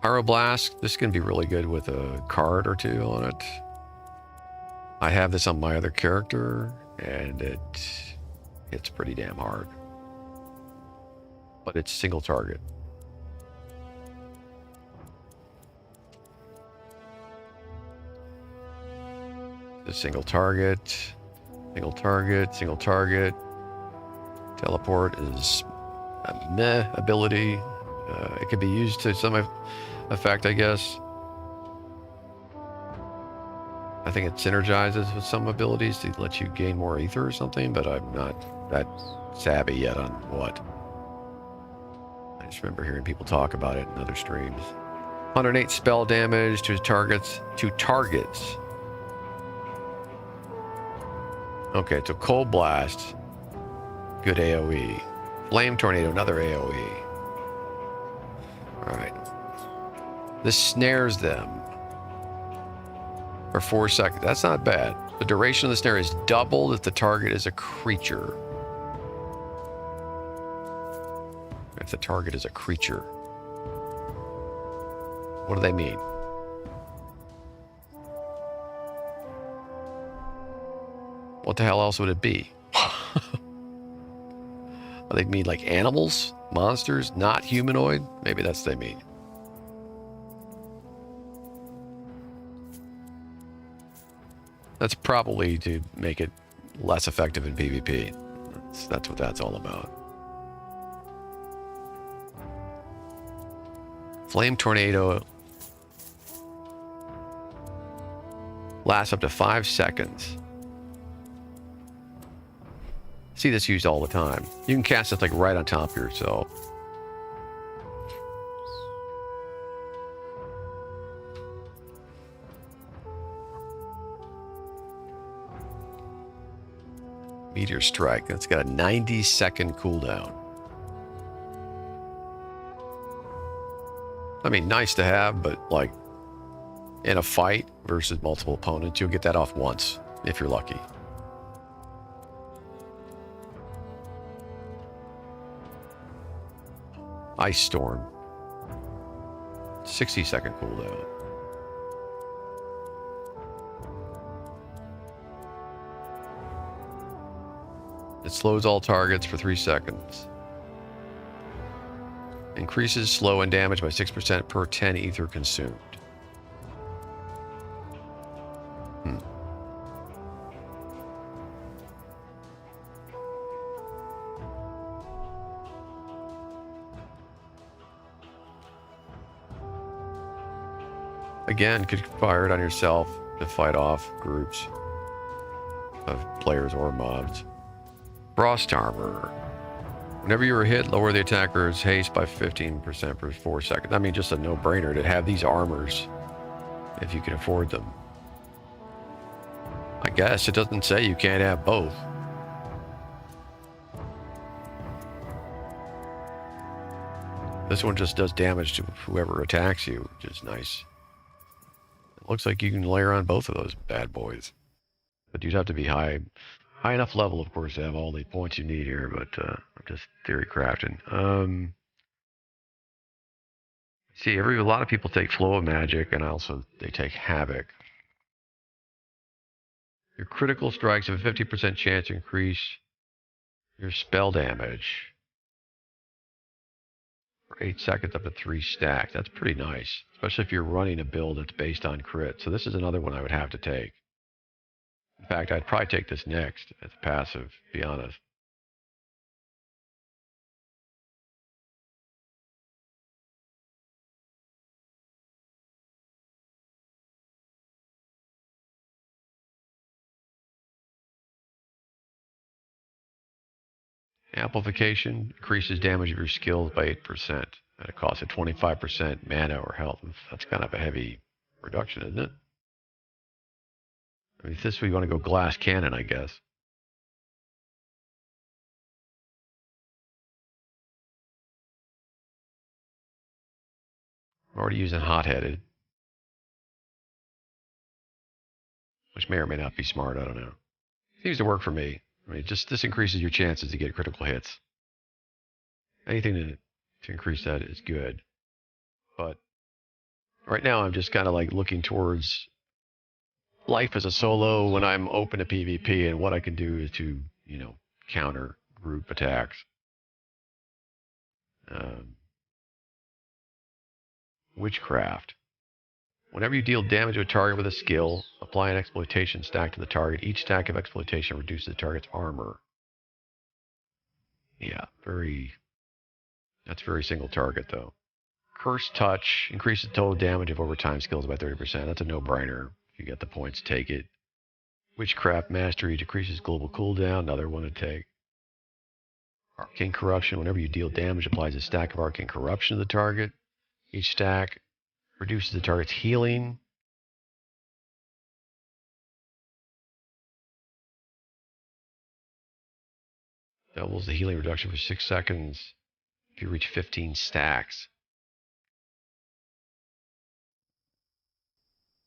Pyroblast, this is going to be really good with a card or two on it. I have this on my other character, and it hits pretty damn hard. But it's single target. A single target, single target, single target. Teleport is a meh ability. It can be used to some effect, I guess. I think it synergizes with some abilities to let you gain more ether or something, but I'm not that savvy yet on what. I just remember hearing people talk about it in other streams. 108 spell damage to targets. Okay, so Cold Blast, good AoE. Flame Tornado, another AoE. Alright. This snares them for 4 seconds. That's not bad. The duration of the snare is doubled if the target is a creature. If the target is a creature. What do they mean? What the hell else would it be? They mean like animals, monsters, not humanoid? Maybe that's what they mean. That's probably to make it less effective in PvP. That's what that's all about. Flame Tornado lasts up to 5 seconds. See this used all the time. You can cast it like right on top of yourself. Meteor Strike. That's got a 90-second cooldown. I mean, nice to have, but like in a fight versus multiple opponents, you'll get that off once if you're lucky. Ice Storm. 60-second cooldown. It slows all targets for 3 seconds. Increases slow and damage by 6% per 10 ether consumed. Again, could fire it on yourself to fight off groups of players or mobs. Frost Armor. Whenever you are hit, lower the attacker's haste by 15% per 4 seconds. I mean, just a no-brainer to have these armors if you can afford them. I guess it doesn't say you can't have both. This one just does damage to whoever attacks you, which is nice. It looks like you can layer on both of those bad boys. But you'd have to be high enough level, of course, to have all the points you need here, but I'm just theory crafting. See, a lot of people take Flow of Magic, and also they take Havoc. Your critical strikes have a 50% chance to increase your spell damage for 8 seconds up to 3 stacks. That's pretty nice, especially if you're running a build that's based on crit. So this is another one I would have to take. In fact, I'd probably take this next as passive, to be honest. Amplification increases damage of your skills by 8% at a cost of 25% mana or health. That's kind of a heavy reduction, isn't it? I mean, if this we want to go glass cannon, I guess. I'm already using hot-headed, which may or may not be smart. I don't know. Seems to work for me. I mean, just this increases your chances to get critical hits. Anything to increase that is good. But right now, I'm just kind of like looking towards life as a solo when I'm open to PvP and what I can do is to, counter group attacks. Witchcraft. Whenever you deal damage to a target with a skill, apply an exploitation stack to the target. Each stack of exploitation reduces the target's armor. Yeah, that's very single target though. Curse Touch increases total damage of overtime skills by 30%. That's a no-brainer. If you get the points, take it. Witchcraft Mastery decreases global cooldown. Another one to take. Arcane Corruption. Whenever you deal damage, applies a stack of Arcane Corruption to the target. Each stack reduces the target's healing. Doubles the healing reduction for 6 seconds if you reach 15 stacks.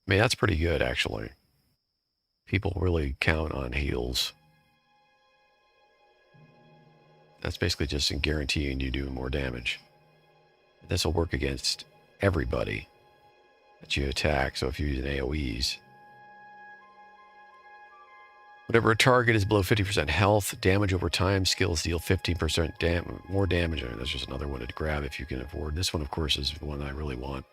I mean, that's pretty good, actually. People really count on heals. That's basically just in guaranteeing you do more damage. This will work against everybody that you attack, so if you're using AoEs. Whenever a target is below 50% health, damage over time, skills deal 15% more damage. I mean, that's just another one to grab if you can afford. This one, of course, is the one I really want.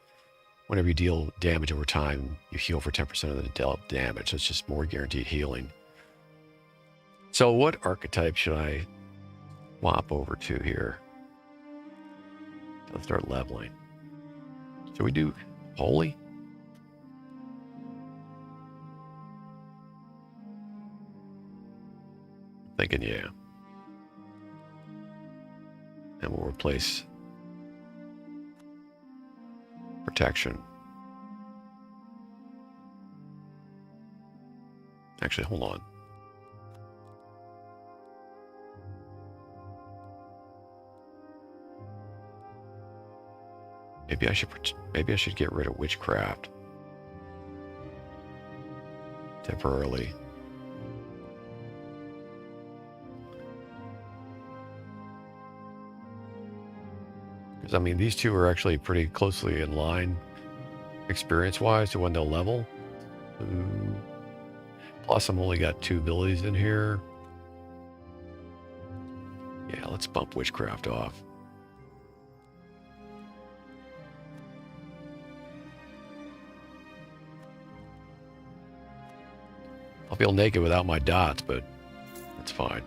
Whenever you deal damage over time, you heal for 10% of the dealt damage. So it's just more guaranteed healing. So what archetype should I swap over to here? Let's start leveling. Should we do Holy? Thinking, yeah. And we'll replace Protection. Actually, hold on. Maybe I should get rid of Witchcraft temporarily. Because, I mean, these two are actually pretty closely in line experience-wise to when they'll level. Plus, I'm only got 2 abilities in here. Yeah, let's bump Witchcraft off. I'll feel naked without my dots, but that's fine.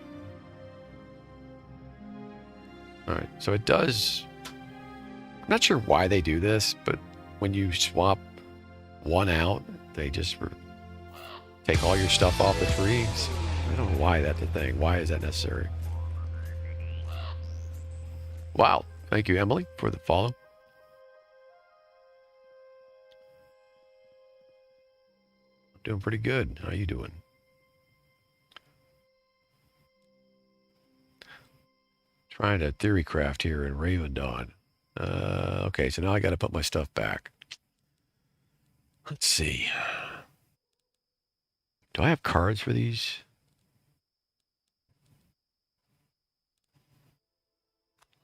All right, so it does... I'm not sure why they do this, but when you swap one out, they just take all your stuff off the trees. I don't know why that's a thing. Why is that necessary? Wow. Thank you, Emily, for the follow. I'm doing pretty good. How you doing? Trying to theory craft here in Ravendawn. Okay, so now I got to put my stuff back. Let's see. Do I have cards for these?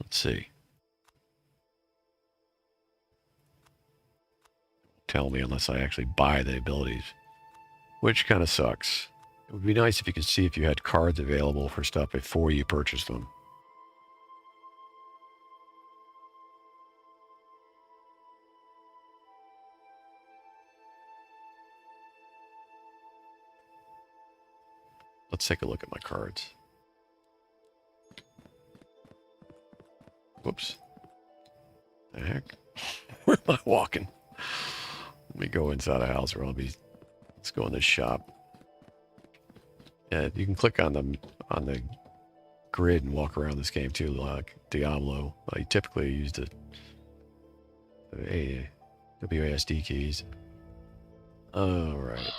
Let's see. Tell me unless I actually buy the abilities, which kind of sucks. It would be nice if you could see if you had cards available for stuff before you purchase them. Let's take a look at my cards. Whoops. The heck? Where am I walking? Let me go inside a house, or I'll be... Let's go in this shop. Yeah, you can click on the grid and walk around this game too, like Diablo. I typically use the WASD keys. Alright.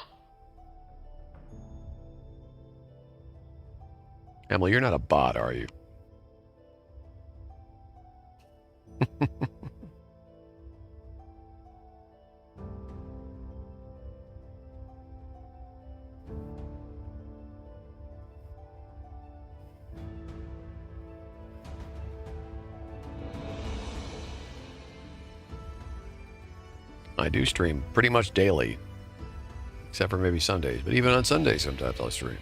Emily, you're not a bot, are you? I do stream pretty much daily, except for maybe Sundays. But even on Sundays, sometimes I'll stream.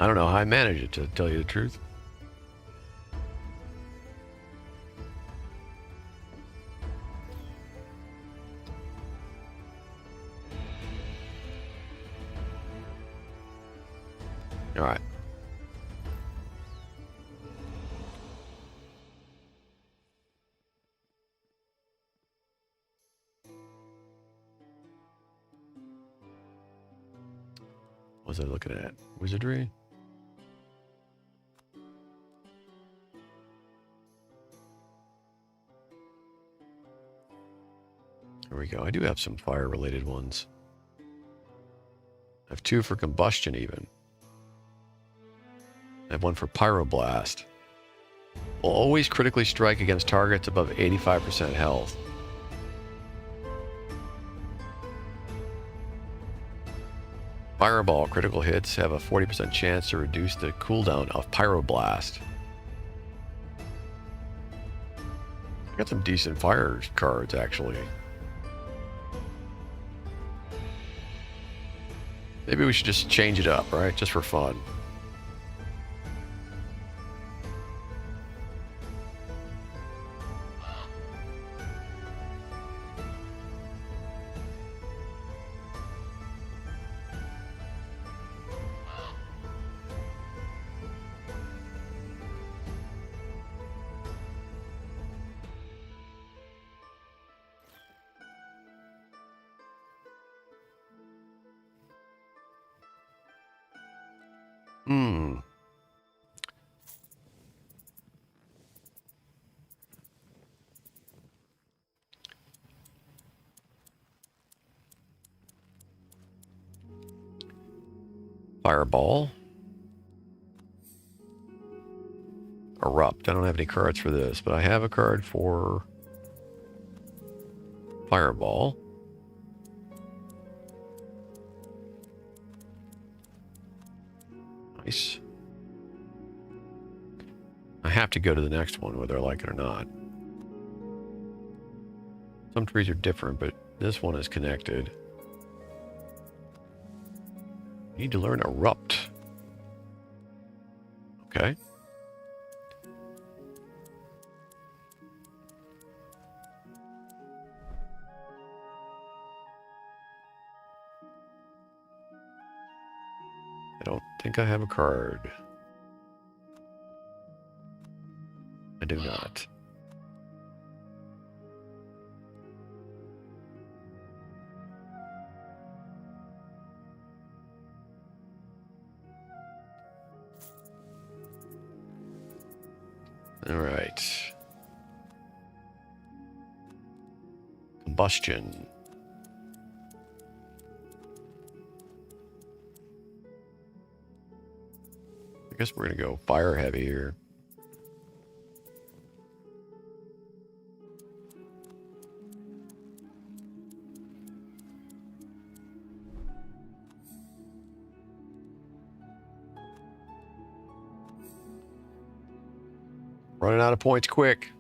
I don't know how I manage it, to tell you the truth. All right. What was I looking at? Wizardry? There we go. I do have some fire-related ones. I have 2 for combustion, even. I have 1 for pyroblast. Will always critically strike against targets above 85% health. Fireball critical hits have a 40% chance to reduce the cooldown of pyroblast. I got some decent fire cards, actually. Maybe we should just change it up, right? Just for fun. Fireball. Erupt. I don't have any cards for this, but I have a card for Fireball. Nice. I have to go to the next one, whether I like it or not. Some trees are different, but this one is connected. Need to learn Erupt. Okay. I don't think I have a card. I do not. All right. Combustion. I guess we're going to go fire heavy here. Running out of points quick.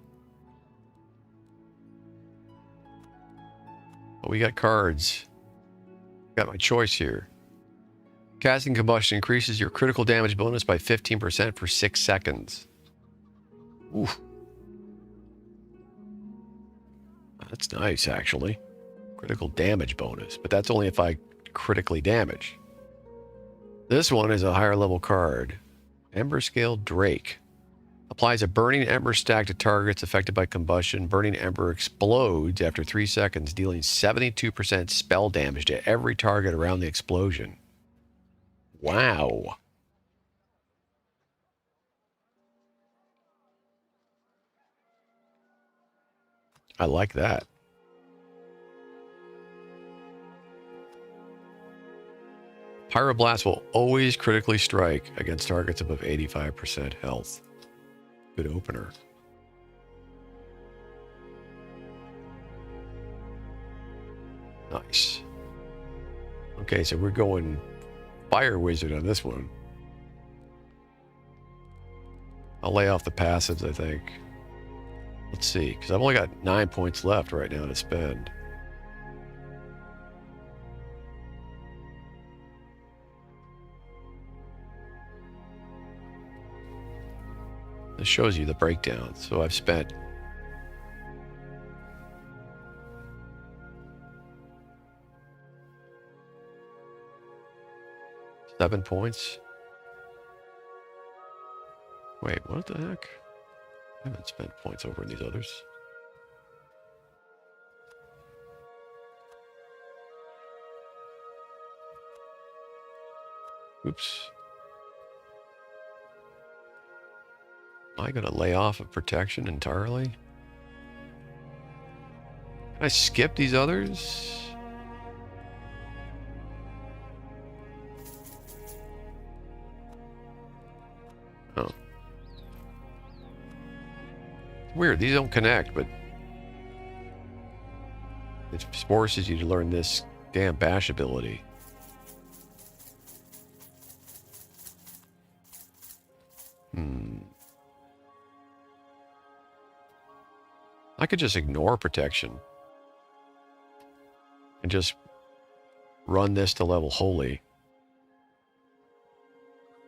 But we got cards. Got my choice here. Casting Combustion increases your critical damage bonus by 15% for 6 seconds. Oof. That's nice, actually. Critical damage bonus. But that's only if I critically damage. This one is a higher level card. Ember Scale Drake. Applies a burning ember stack to targets affected by combustion. Burning ember explodes after 3 seconds, dealing 72% spell damage to every target around the explosion. Wow. I like that. Pyroblast will always critically strike against targets above 85% health. Good opener. Nice. Okay, so we're going Fire Wizard on this one. I'll lay off the passives, I think. Let's see, because I've only got 9 points left right now to spend. This shows you the breakdown. So I've spent $7 points. Wait, what the heck? I haven't spent points over in these others. Oops. Am I going to lay off of protection entirely? Can I skip these others? Oh. Weird, these don't connect, but it forces you to learn this damn bash ability. I could just ignore protection and just run this to level holy.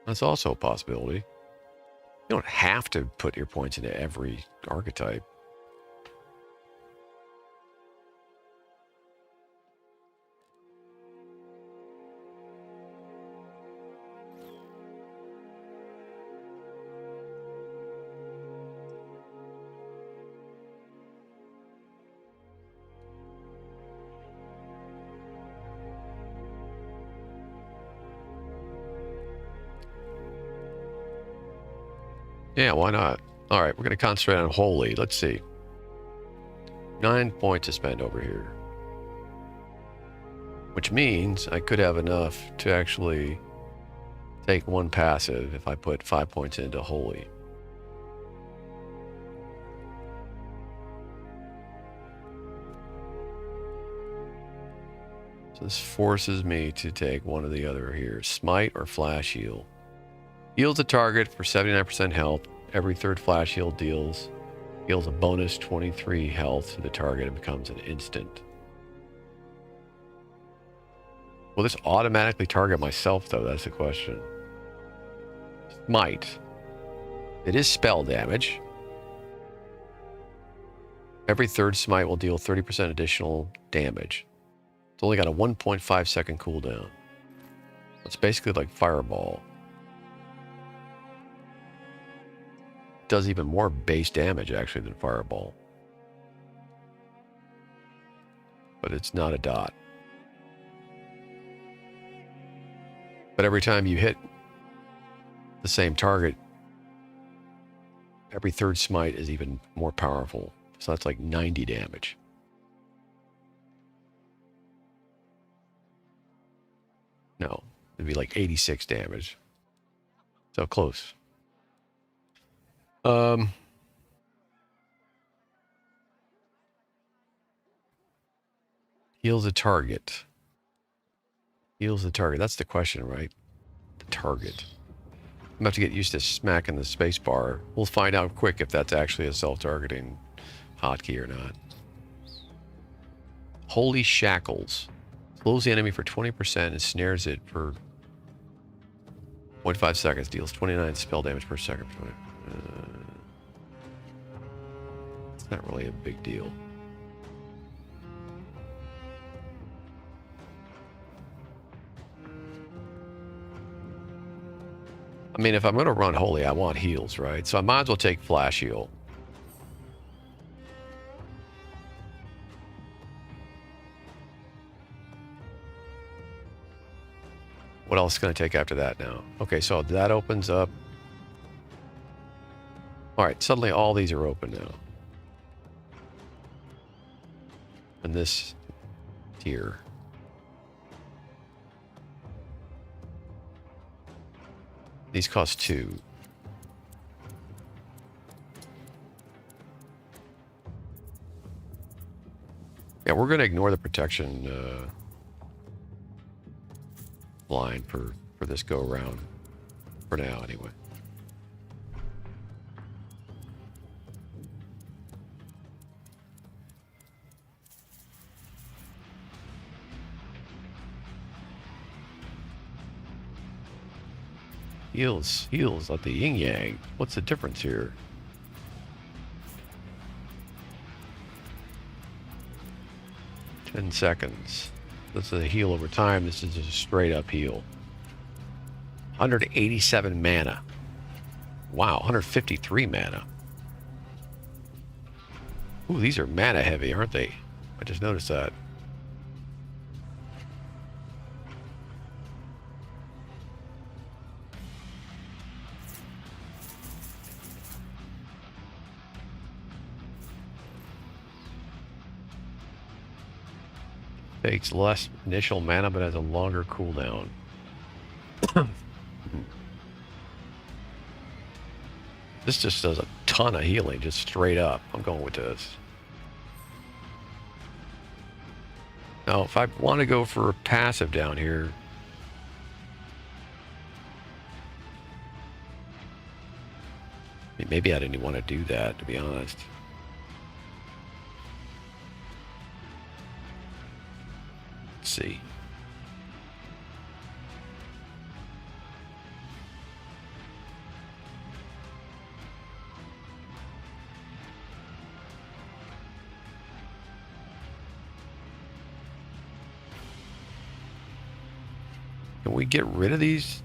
That's also a possibility. You don't have to put your points into every archetype. Yeah, why not? All right, we're going to concentrate on holy. Let's see. 9 points to spend over here. Which means I could have enough to actually take one passive if I put 5 points into holy. So this forces me to take one or the other here. Smite or Flash Heal. Heals a target for 79% health. Every third Flash Heal deals a bonus 23 health to the target and becomes an instant. Will this automatically target myself, though? That's the question. Smite. It is spell damage. Every third smite will deal 30% additional damage. It's only got a 1.5 second cooldown. It's basically like Fireball. Does even more base damage actually than Fireball. But it's not a dot. But every time you hit the same target, every third smite is even more powerful. So that's like 90 damage. No, it'd be like 86 damage. So close. Heals a target. Heals the target. That's the question, right? The target. I'm going to have to get used to smacking the space bar. We'll find out quick if that's actually a self-targeting hotkey or not. Holy Shackles. Slows the enemy for 20% and snares it for 0.5 seconds. Deals 29 spell damage per second. It's not really a big deal. I mean, if I'm going to run holy, I want heals, right? So I might as well take flash heal. What else is going to take after that now? Okay, so that opens up. All right, suddenly all these are open now. And this tier. These cost 2. Yeah, we're going to ignore the protection line for this go around. For now, anyway. Heals like the yin yang. What's the difference here? $10. This is a heal over time. This is a straight up heal. 187 mana. Wow, 153 mana. Ooh, these are mana heavy, aren't they? I just noticed that. Takes less initial mana, but has a longer cooldown. This just does a ton of healing, just straight up. I'm going with this. Now, if I want to go for a passive down here, maybe I didn't even want to do that, to be honest. Let's see. Can we get rid of these?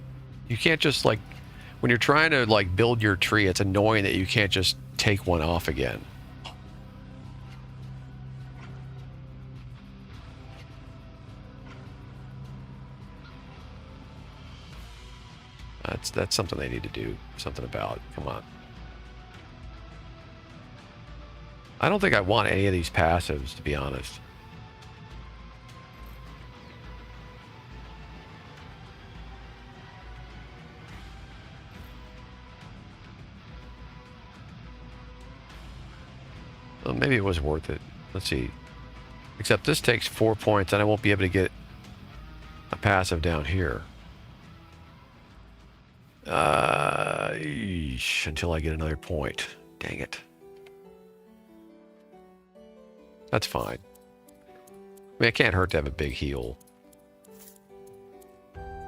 You can't just, like, when you're trying to, like, build your tree, it's annoying that you can't just take one off again. That's something they need to do something about. Come on. I don't think I want any of these passives, to be honest. Well, maybe it was worth it. Let's see. Except this takes 4 points, and I won't be able to get a passive down here. Until I get another point. Dang it. That's fine. I mean, it can't hurt to have a big heal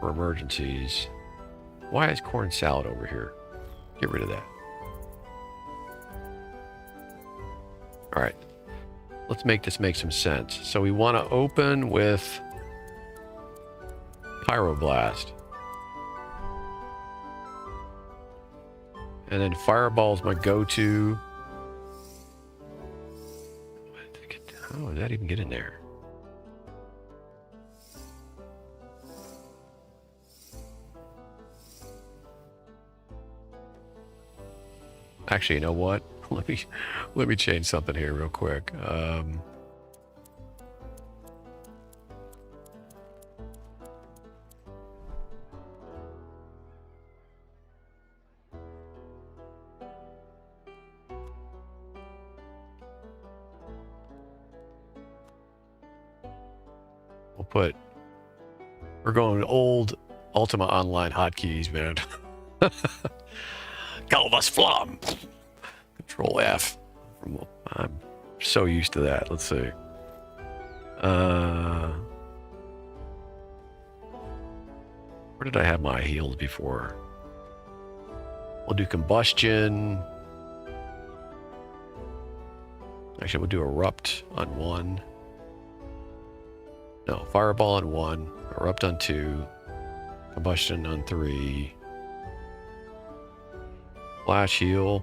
for emergencies. Why is corn salad over here? Get rid of that. All right. Let's make this make some sense. So we want to open with Pyroblast. And then Fireball's my go-to. How did that even get in there? Actually, you know what? Let me change something here real quick. We're going old Ultima Online hotkeys, man. Galvas Flom. Control F. I'm so used to that. Let's see. Where did I have my heals before? We'll do combustion. Actually, we'll do erupt on 1. No, fireball on 1, erupt on 2, combustion on 3. Flash heal.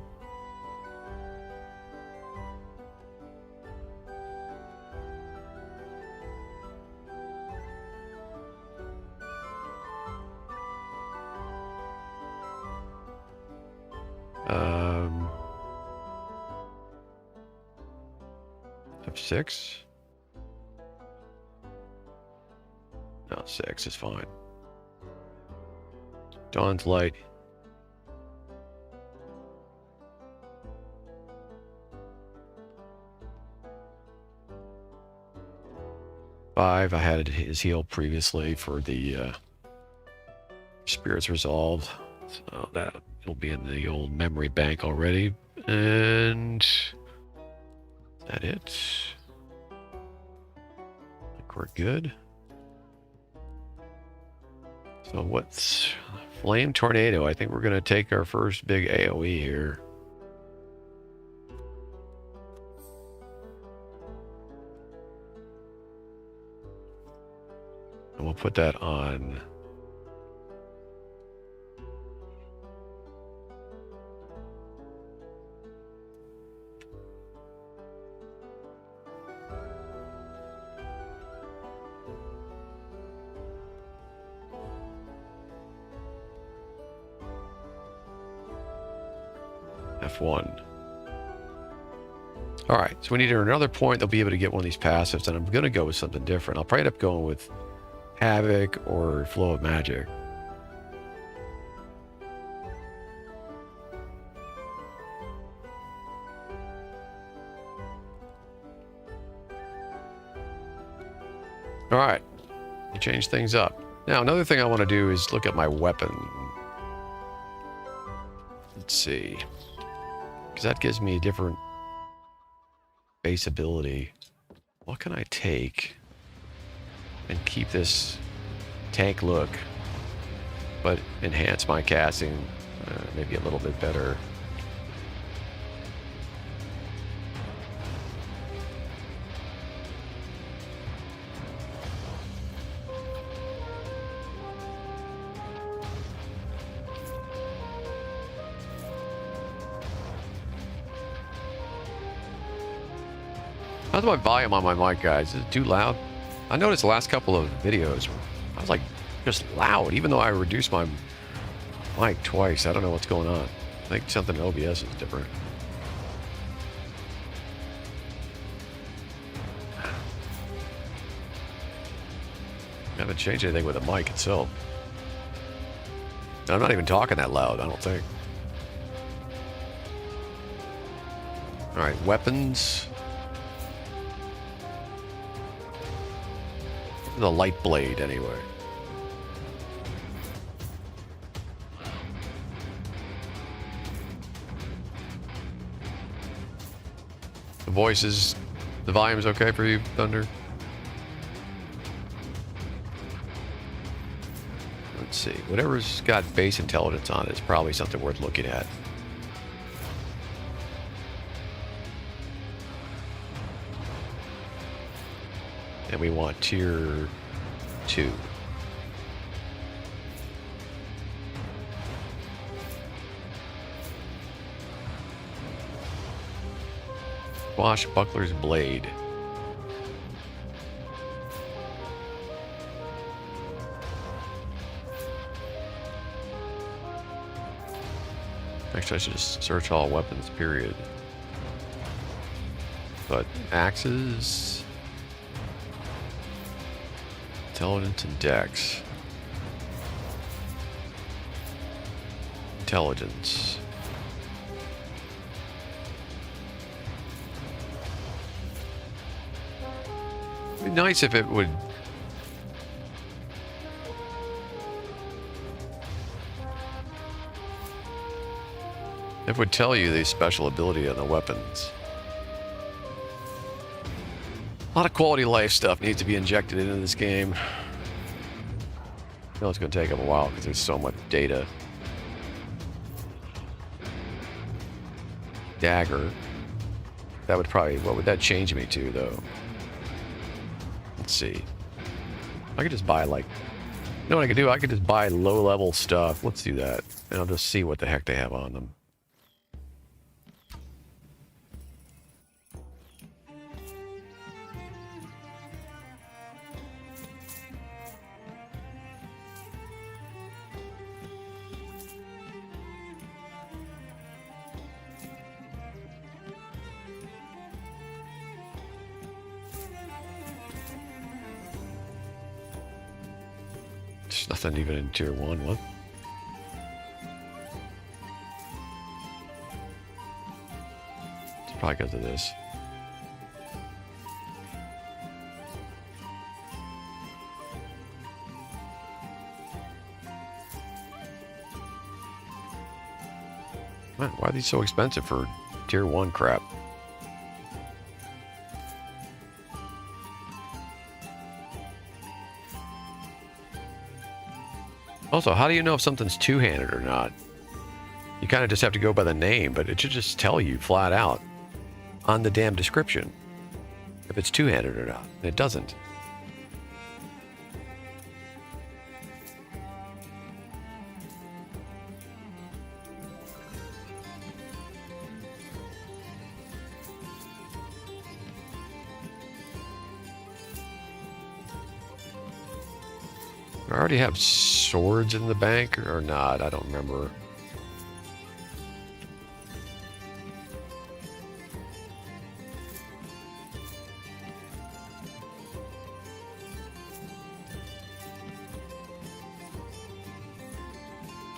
F6? No, 6 is fine. Dawn's light. Five, I had his heal previously for the Spirits Resolved. So that it'll be in the old memory bank already. And is that it? I think we're good. So what's Flame Tornado? I think we're going to take our first big AoE here. And we'll put that on F1. All right, so we need another point. They'll be able to get one of these passives, and I'm going to go with something different. I'll probably end up going with Havoc or Flow of Magic. All right, change things up. Now, another thing I want to do is look at my weapon. Let's see, because that gives me a different base ability. What can I take and keep this tank look, but enhance my casting maybe a little bit better? How's my volume on my mic, guys? Is it too loud? I noticed the last couple of videos, I was like just loud, even though I reduced my mic twice. I don't know what's going on. I think something in OBS is different. I haven't changed anything with the mic itself. I'm not even talking that loud, I don't think. All right, weapons. The light blade, anyway. The voices, the volume's okay for you, Thunder? Let's see. Whatever's got base intelligence on it is probably something worth looking at. And we want tier 2. Swashbuckler's Blade. Actually, I should just search all weapons, period. But axes... Intelligence and Dex. Intelligence. It'd be nice if it would... It would tell you the special ability on the weapons. A lot of quality of life stuff needs to be injected into this game. I know it's going to take them a while because there's so much data. Dagger. That would probably... What would that change me to, though? Let's see. I could just buy, like... You know what I could do? I could just buy low-level stuff. Let's do that. And I'll just see what the heck they have on them. There's nothing even in tier 1. What? It's probably because of this. Man, why are these so expensive for tier 1 crap? Also, how do you know if something's two-handed or not? You kind of just have to go by the name, but it should just tell you flat out on the damn description if it's two-handed or not. And it doesn't. I already have swords in the bank or not? I don't remember.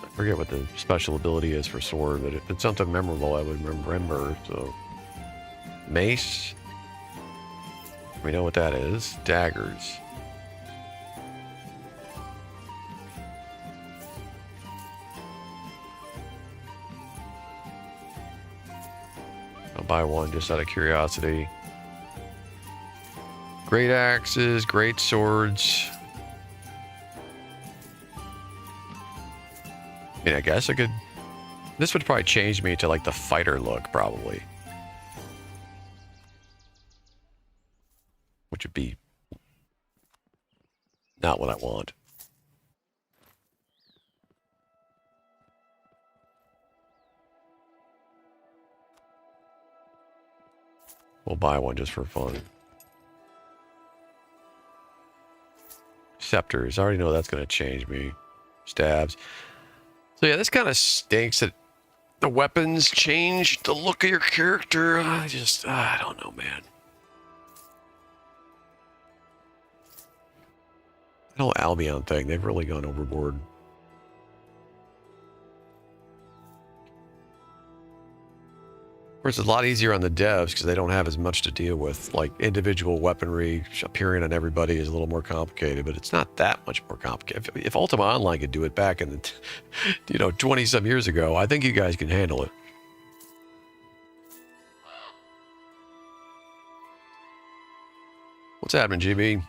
I forget what the special ability is for sword, but if it's something memorable, I would remember. So, mace. We know what that is. Daggers. Buy one just out of curiosity. Great axes, great swords. I mean, I guess I could... This would probably change me to like the fighter look, probably. Which would be not what I want. We'll buy one just for fun. Scepters. I already know that's going to change me. Stabs. So yeah, this kind of stinks that the weapons change the look of your character. I don't know, man. That whole Albion thing, they've really gone overboard. Of course, it's a lot easier on the devs because they don't have as much to deal with. Like, individual weaponry appearing on everybody is a little more complicated, but it's not that much more complicated. If Ultima Online could do it back in the, 20-some years ago, I think you guys can handle it. What's happening, GB?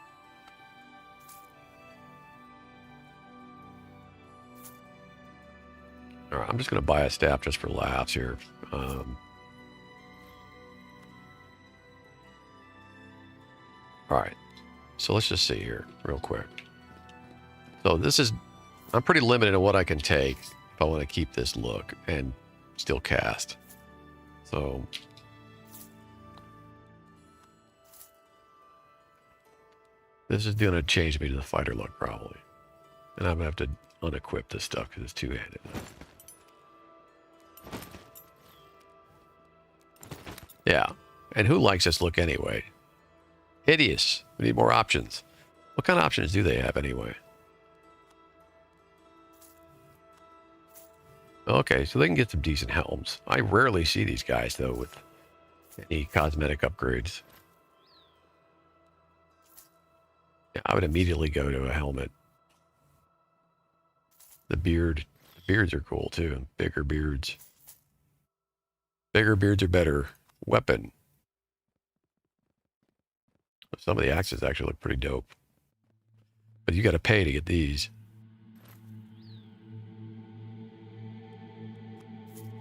All right, I'm just going to buy a staff just for laughs here. All right, so let's just see here real quick. So I'm pretty limited in what I can take if I want to keep this look and still cast. So this is going to change me to the fighter look probably. And I'm going to have to unequip this stuff because it's two-handed. Yeah, and who likes this look anyway? Hideous. We need more options. What kind of options do they have anyway? Okay, so they can get some decent helms. I rarely see these guys, though, with any cosmetic upgrades. Yeah, I would immediately go to a helmet. The beards are cool, too. Bigger beards. Bigger beards are better. Weapon. Some of the axes actually look pretty dope. But you got to pay to get these.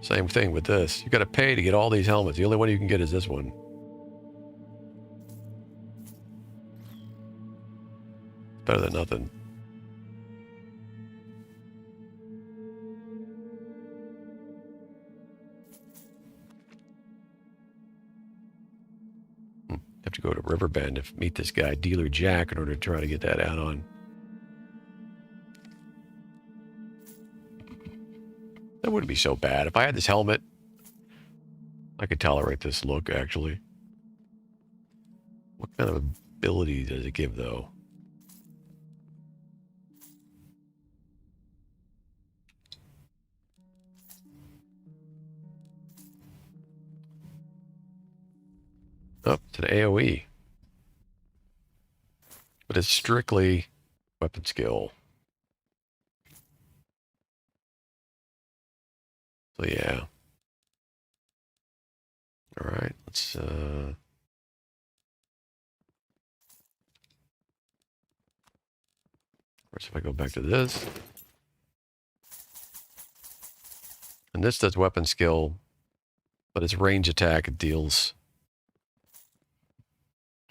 Same thing with this. You got to pay to get all these helmets. The only one you can get is this one. Better than nothing. Have to go to Riverbend to meet this guy, Dealer Jack, in order to try to get that add-on. That wouldn't be so bad. If I had this helmet, I could tolerate this look, actually. What kind of ability does it give, though? Oh, it's an AoE. But it's strictly weapon skill. So yeah. All right, let's first if I go back to this. And this does weapon skill, but it's range attack. It deals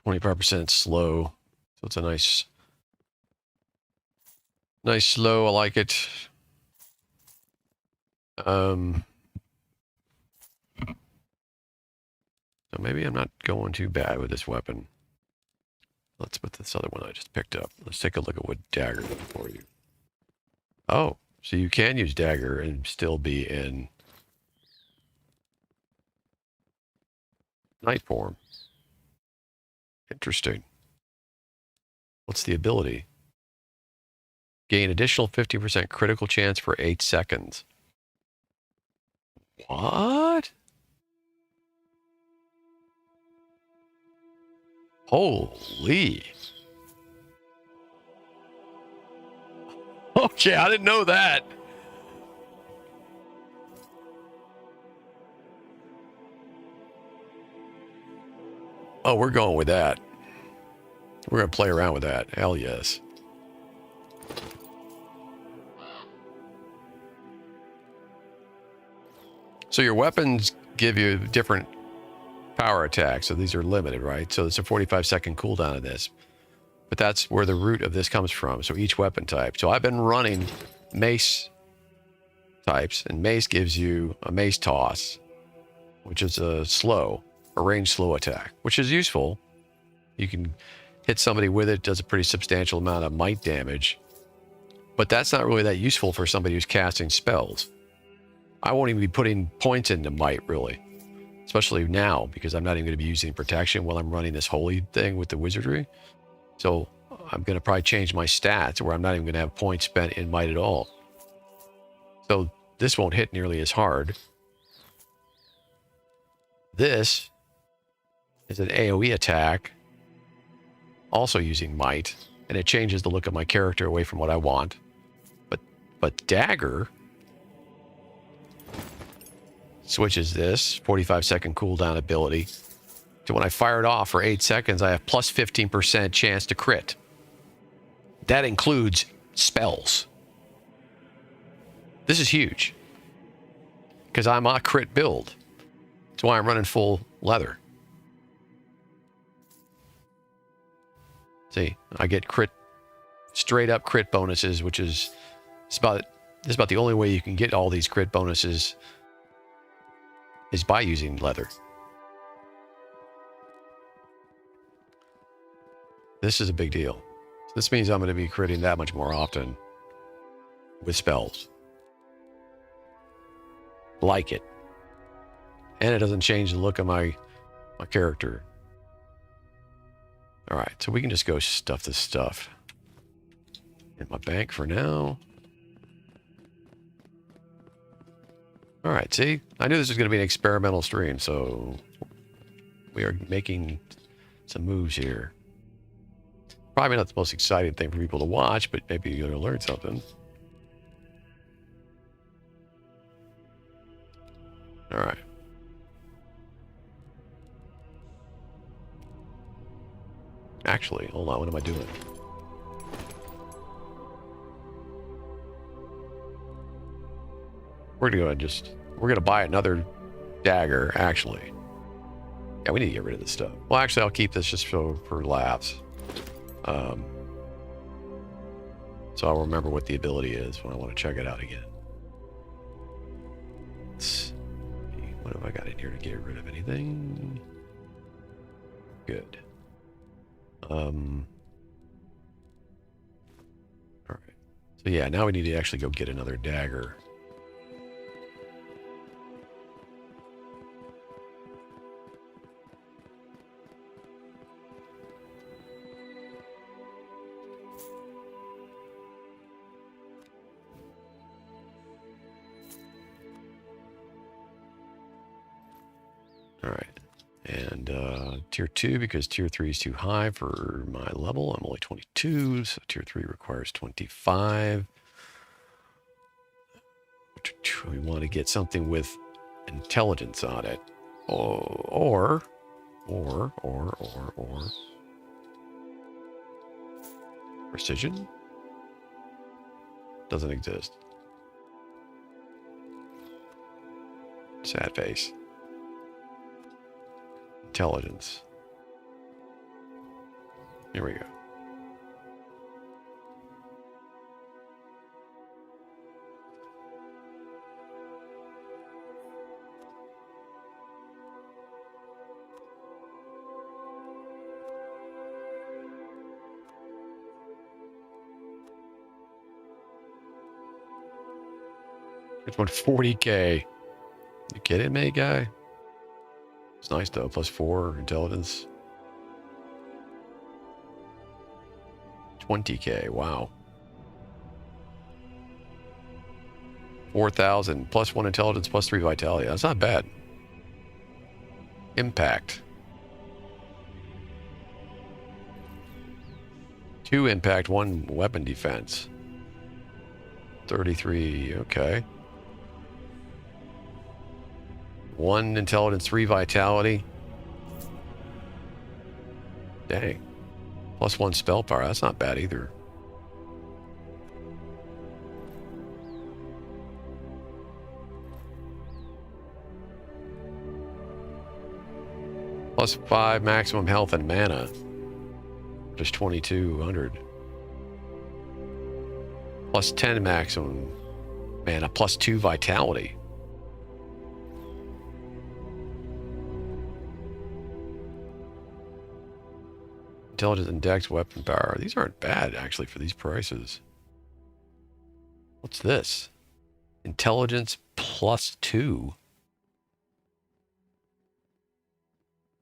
25% slow. So it's a nice slow. I like it. So maybe I'm not going too bad with this weapon. Let's put this other one I just picked up. Let's take a look at what dagger does for you. Oh, so you can use dagger and still be in night form. Interesting. What's the ability? Gain additional 50% critical chance for 8 seconds. What? Holy. Okay, I didn't know that. Oh, we're going with that. We're going to play around with that. Hell yes. So your weapons give you different power attacks. So these are limited, right? So it's a 45-second cooldown of this. But that's where the root of this comes from. So each weapon type. So I've been running mace types, and mace gives you a mace toss, which is a range slow attack, which is useful. You can hit somebody with it, does a pretty substantial amount of might damage. But that's not really that useful for somebody who's casting spells. I won't even be putting points into might, really. Especially now, because I'm not even going to be using protection while I'm running this holy thing with the wizardry. So I'm going to probably change my stats where I'm not even going to have points spent in might at all. So this won't hit nearly as hard. This is an AoE attack, also using might, and it changes the look of my character away from what I want. But dagger switches this 45-second cooldown ability to when I fire it off for 8 seconds, I have plus 15% chance to crit. That includes spells. This is huge because I'm a crit build. That's why I'm running full leather. See, I get straight up crit bonuses, which is about the only way you can get all these crit bonuses is by using leather. This is a big deal. This means I'm going to be critting that much more often with spells. Like it. And it doesn't change the look of my character. All right, so we can just go stuff this stuff in my bank for now. All right, see? I knew this was going to be an experimental stream, so we are making some moves here. Probably not the most exciting thing for people to watch, but maybe you're going to learn something. All right. Actually, hold on, what am I doing? We're going to buy another dagger, actually. Yeah, we need to get rid of this stuff. Well, actually, I'll keep this just for laughs. So I'll remember what the ability is when I want to check it out again. Let's see. What have I got in here to get rid of anything? Good. All right. So yeah, now we need to actually go get another dagger. All right. And tier 2, because tier 3 is too high for my level. I'm only 22, so tier 3 requires 25. We want to get something with intelligence on it. Or precision? Doesn't exist. Sad face. Intelligence. Here we go. It's 140K. You kidding me, guy? It's nice though. +4 intelligence. 20K. Wow. 4,000 +1 intelligence, +3 vitality. That's not bad. Impact. 2 impact, 1 weapon defense. 33. Okay. 1 intelligence, 3 vitality. Dang. +1 spell power. That's not bad either. +5 maximum health and mana. Just 2,200. +10 maximum mana. +2 vitality. Intelligence and dex weapon power. These aren't bad, actually, for these prices. What's this? Intelligence +2.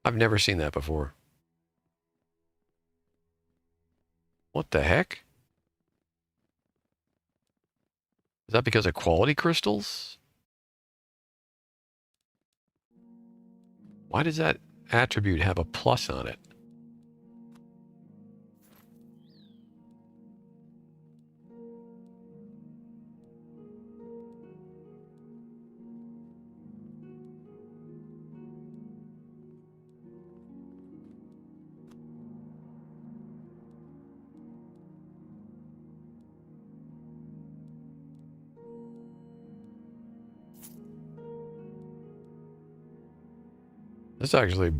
I've never seen that before. What the heck? Is that because of quality crystals? Why does that attribute have a plus on it? This is actually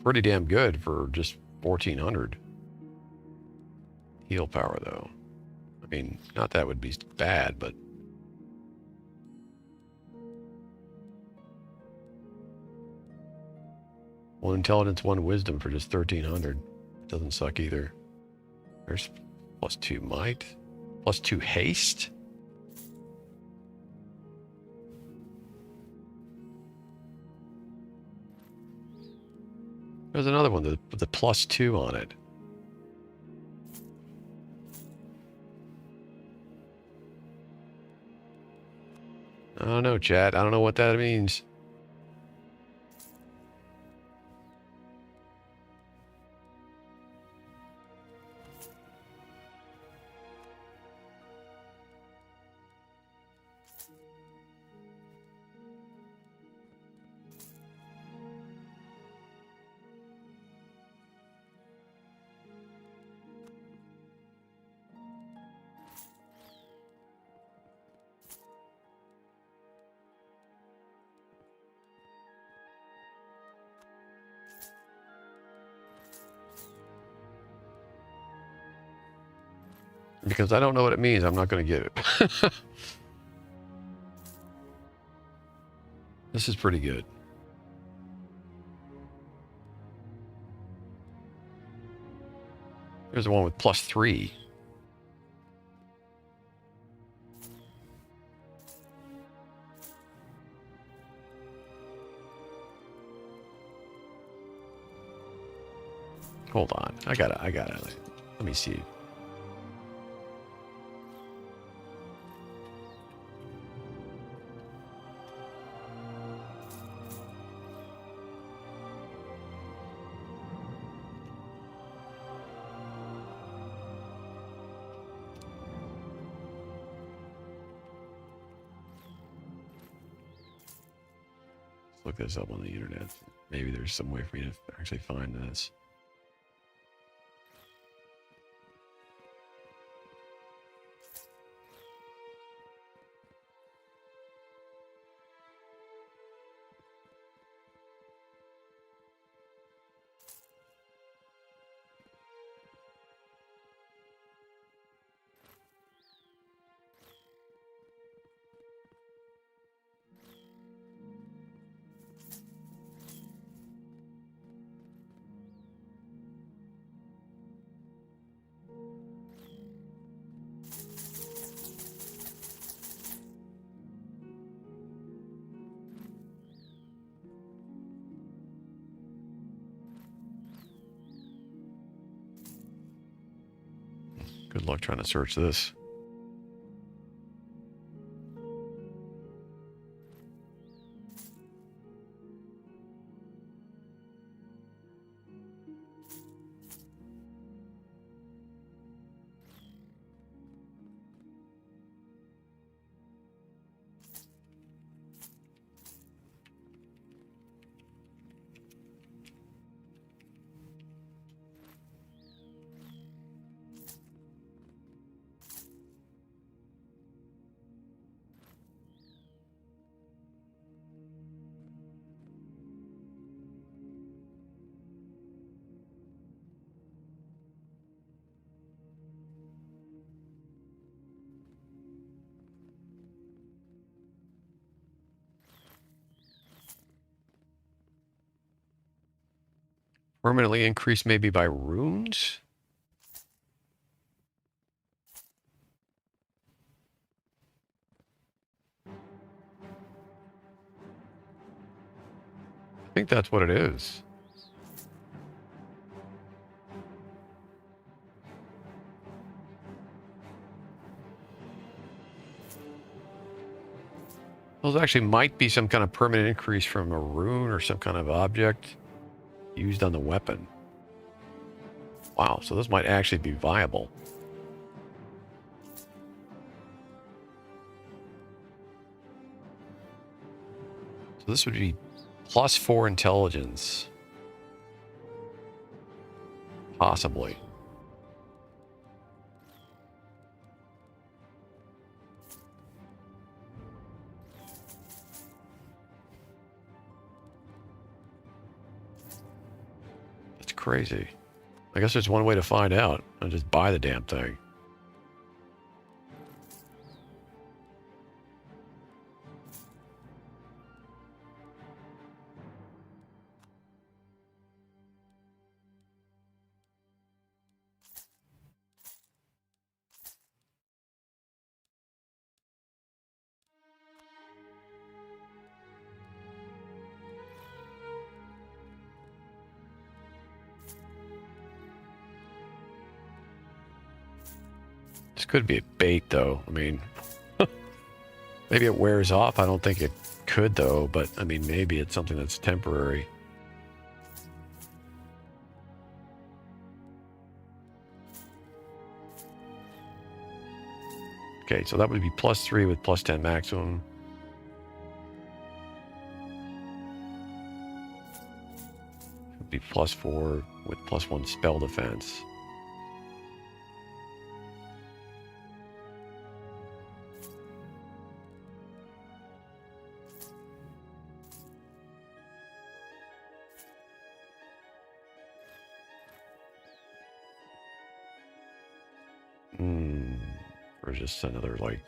pretty damn good for just 1,400. Heal power, though. I mean, not that would be bad, but... One intelligence, 1 wisdom for just 1,300. Doesn't suck either. There's +2 might. +2 haste. There's another one with the +2 on it. I don't know, chat. I don't know what that means. Because I don't know what it means, I'm not going to get it. This is pretty good. There's the one with +3. Hold on. I gotta. Let me see. Let's look this up on the internet. Maybe there's some way for me to actually find this. Good luck trying to search this. Permanently increased maybe by runes? I think that's what it is. Those actually might be some kind of permanent increase from a rune or some kind of object used on the weapon. Wow, so this might actually be viable. So this would be +4 intelligence. Possibly. That's crazy. I guess there's one way to find out. I'll just buy the damn thing. This could be a bait, though. I mean, maybe it wears off. I don't think it could, though. But, I mean, maybe it's something that's temporary. Okay, so that would be +3 with +10 maximum. It would be +4 with +1 spell defense. Or just another, like,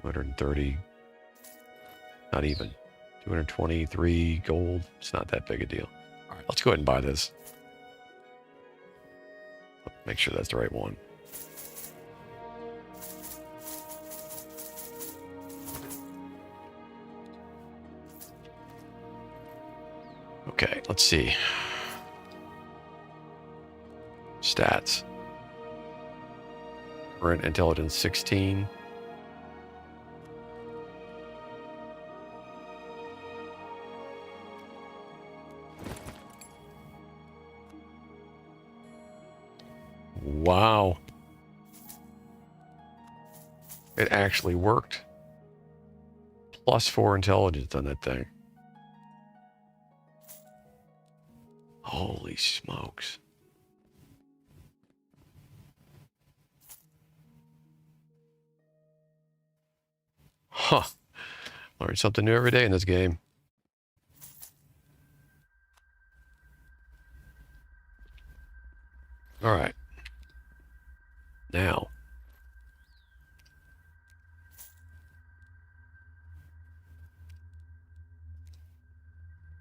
230, not even, 223 gold. It's not that big a deal. All right, let's go ahead and buy this. Make sure that's the right one. Okay, let's see. Stats. Current intelligence 16. Wow. It actually worked. +4 intelligence on that thing. Holy smokes. Huh. Learn something new every day in this game. All right. Now.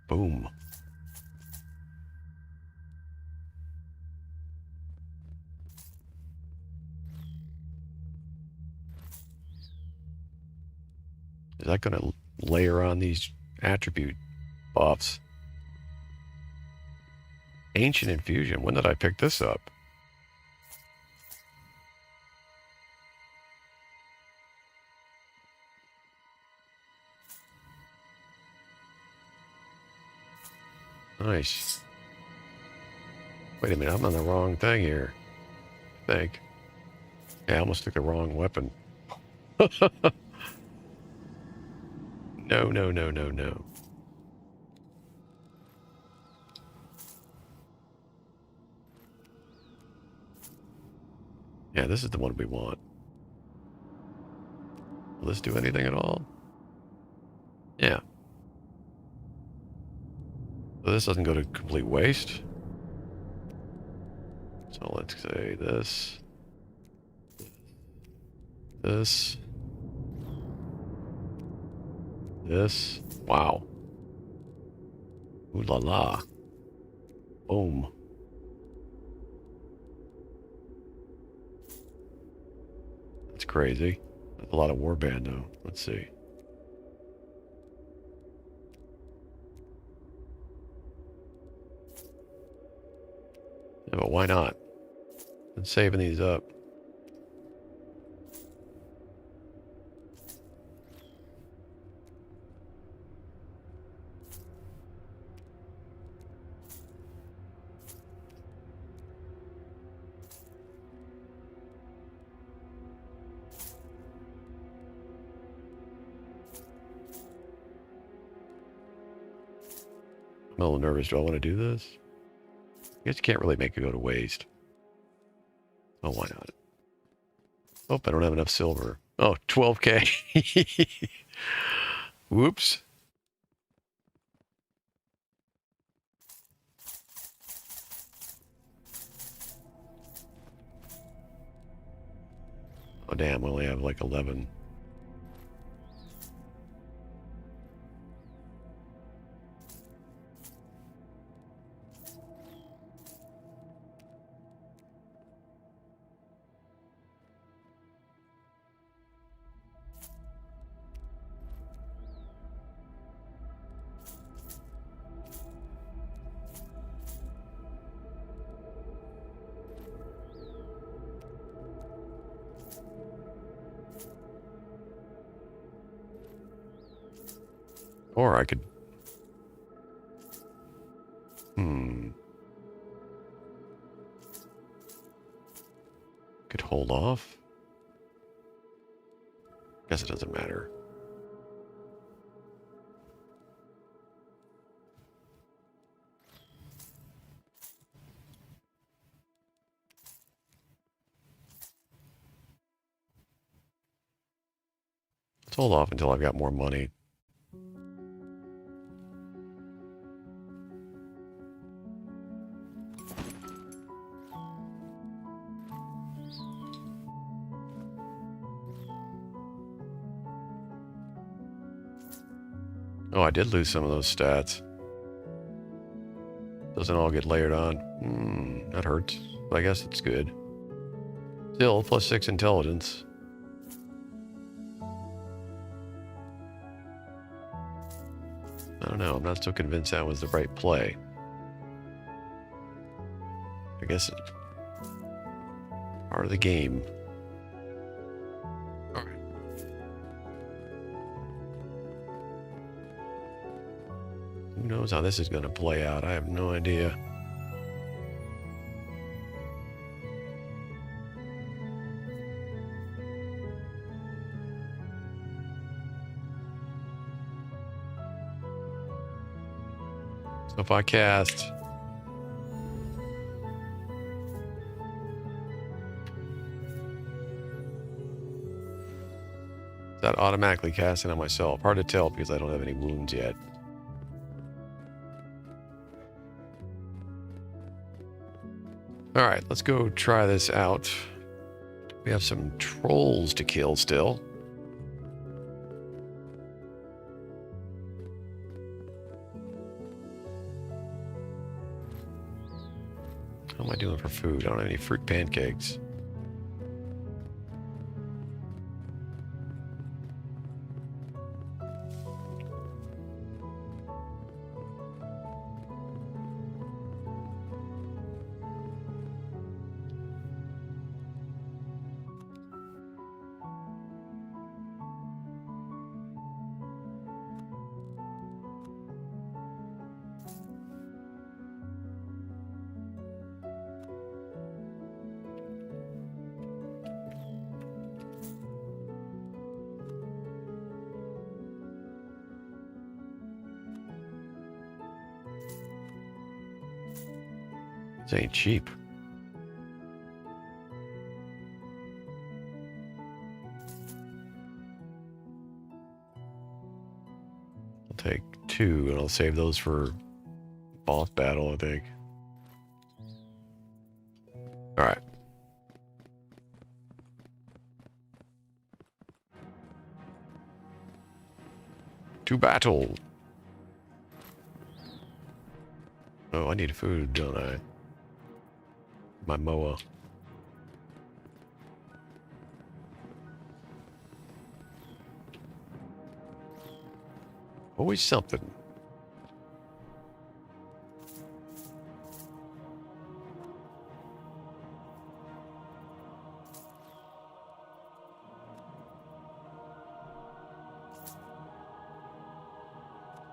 Boom. Is that going to layer on these attribute buffs? Ancient Infusion. When did I pick this up? Nice. Wait a minute, I'm on the wrong thing here. I think. Yeah, I almost took the wrong weapon. No, no, no, no, no. Yeah, this is the one we want. Will this do anything at all? Yeah. So this doesn't go to complete waste. So let's say this. This. This. Wow. Ooh la la. Boom. That's crazy. That's a lot of warband though. Let's see. Yeah, but why not? I'm saving these up. I'm a little nervous. Do I want to do this? I guess you can't really make it go to waste. Oh, why not? Oh, I don't have enough silver. Oh, 12K. Whoops. Oh, damn. I only have like 11. Or I could... Could hold off. Guess it doesn't matter. Let's hold off until I've got more money. Oh, I did lose some of those stats. Doesn't all get layered on. That hurts. But I guess it's good. Still, +6 intelligence. I don't know. I'm not so convinced that was the right play. I guess it's part of the game. All right. Who knows how this is going to play out? I have no idea. So if I cast... Is that automatically casting on myself? Hard to tell because I don't have any wounds yet. Alright, let's go try this out. We have some trolls to kill still. How am I doing for food? I don't have any fruit pancakes. This ain't cheap. I'll take 2 and I'll save those for boss battle, I think. Alright. To battle. Oh, I need food, don't I? My moa. Always something.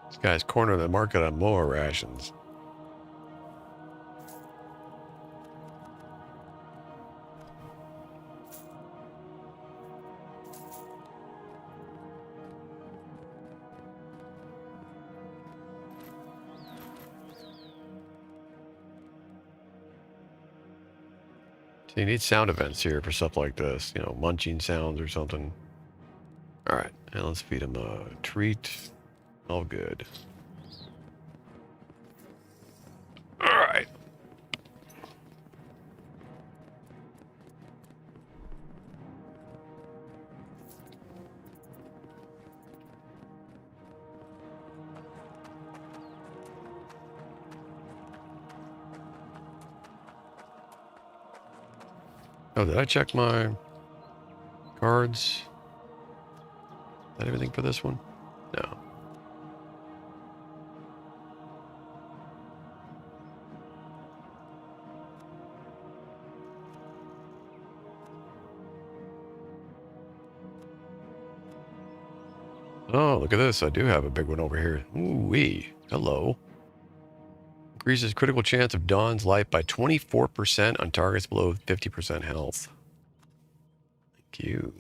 This guy's cornering the market on moa rations. So you need sound events here for stuff like this, you know, munching sounds or something. All right, now let's feed him a treat. All good. All right. Oh, did I check my cards? Is that everything for this one? No. Oh, look at this. I do have a big one over here. Ooh-wee. Hello. Increases critical chance of Dawn's life by 24% on targets below 50% health. Thank you.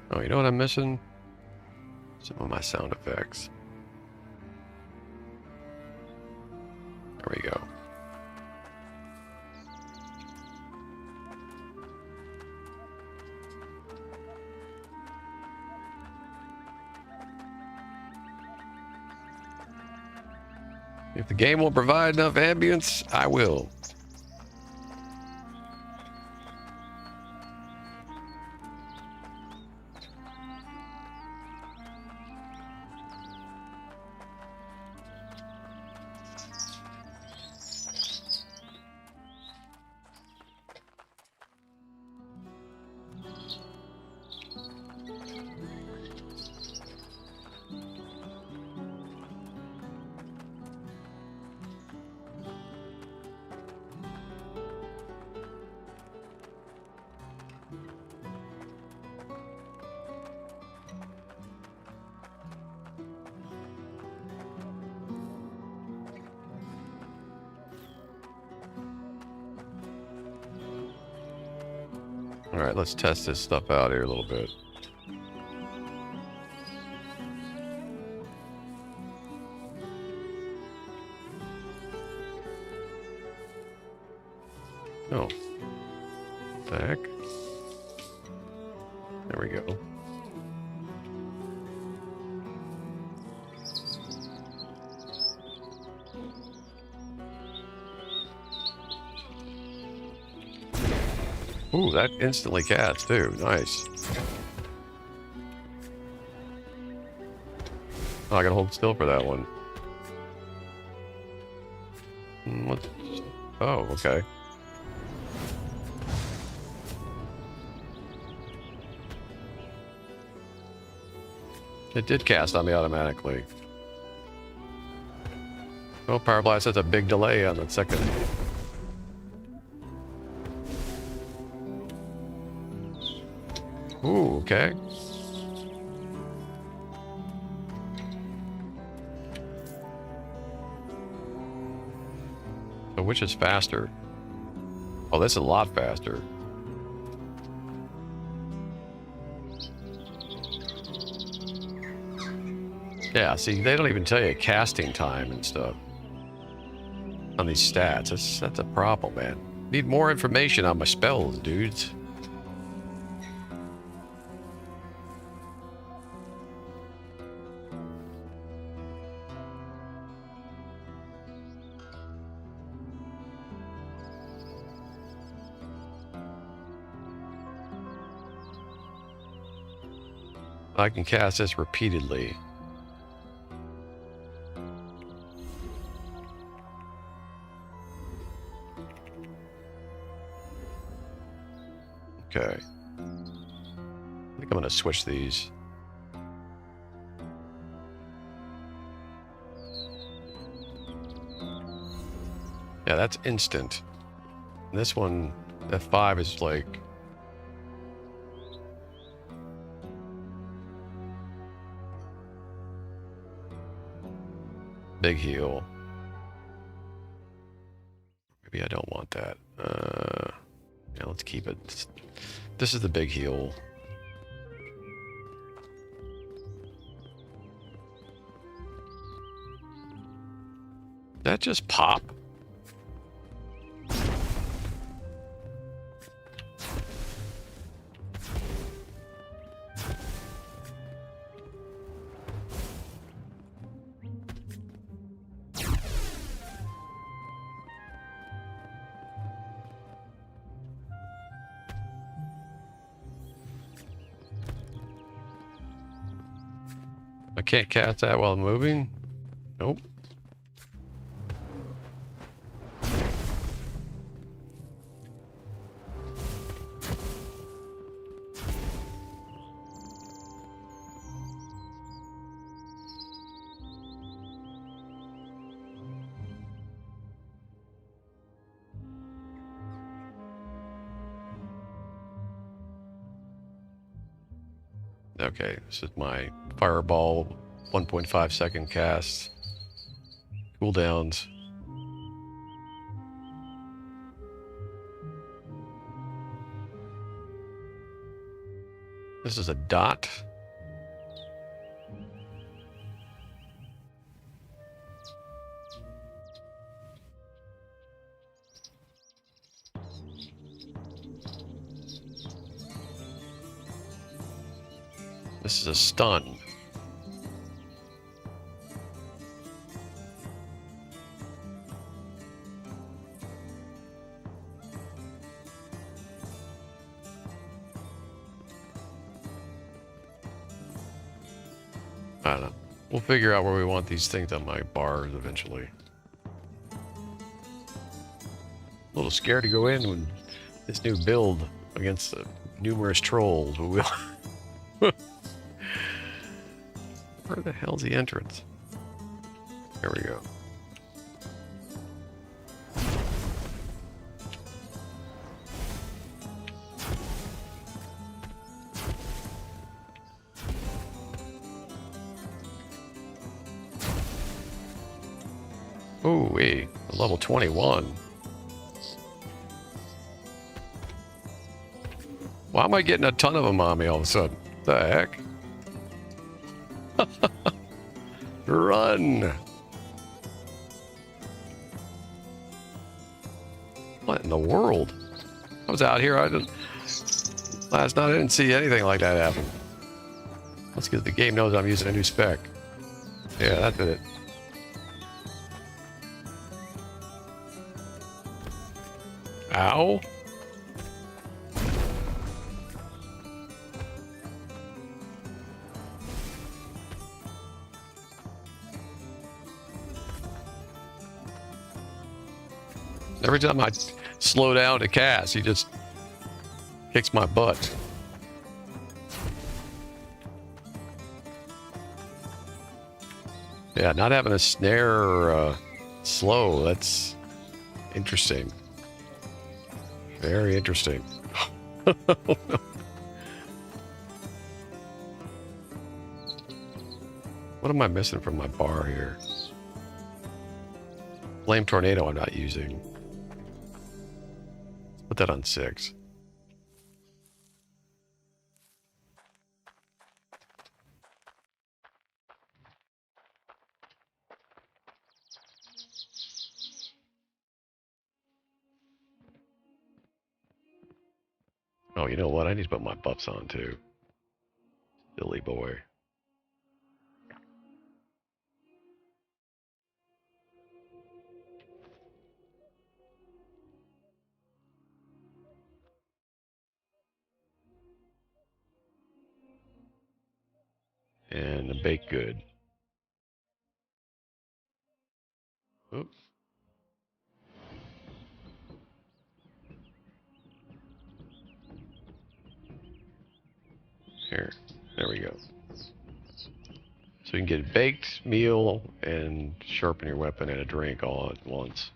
Oh, you know what I'm missing? Some of my sound effects. There we go. If the game won't provide enough ambience, I will. All right, let's test this stuff out here a little bit. Oh. What the heck? There we go. Ooh, that instantly casts too. Nice. Oh, I gotta hold still for that one. What? Oh, okay. It did cast on me automatically. Oh, Power Blast has a big delay on the second. Ooh, okay. So which is faster? Oh, this is a lot faster. Yeah, see, they don't even tell you casting time and stuff on these stats. That's a problem, man. Need more information on my spells, dudes. I can cast this repeatedly. Okay. I think I'm gonna switch these. Yeah, that's instant. This one, F5 is like... big heal. Maybe I don't want that. Yeah, let's keep it. This is the big heal. That just pop? I can't cast that while moving? Nope. Okay, this is my fireball 1.5 second cast. Cooldowns. This is a dot. This is a stun. I don't know. We'll figure out where we want these things on my bars eventually. A little scared to go in with this new build against the numerous trolls. But we'll... Where the hell's the entrance? There we go. Ooh, wait, level 21. Why am I getting a ton of them on me all of a sudden? What the heck? Run! What in the world? I was out here. Last night I didn't see anything like that happen. That's because the game knows I'm using a new spec. Yeah, that did it. Ow. Every time I slow down to cast, he just kicks my butt. Yeah, not having a snare slow, that's interesting. Very interesting. What am I missing from my bar here? Flame Tornado I'm not using. Put that on 6. Oh, you know what? I need to put my buffs on too. Silly boy. And the baked good. Oops. Here. There we go. So you can get baked, meal, and sharpen your weapon and a drink all at once.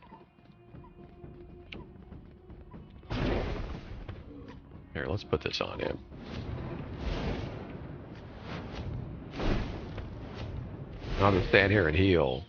Here, let's put this on him. I'll just stand here and heal.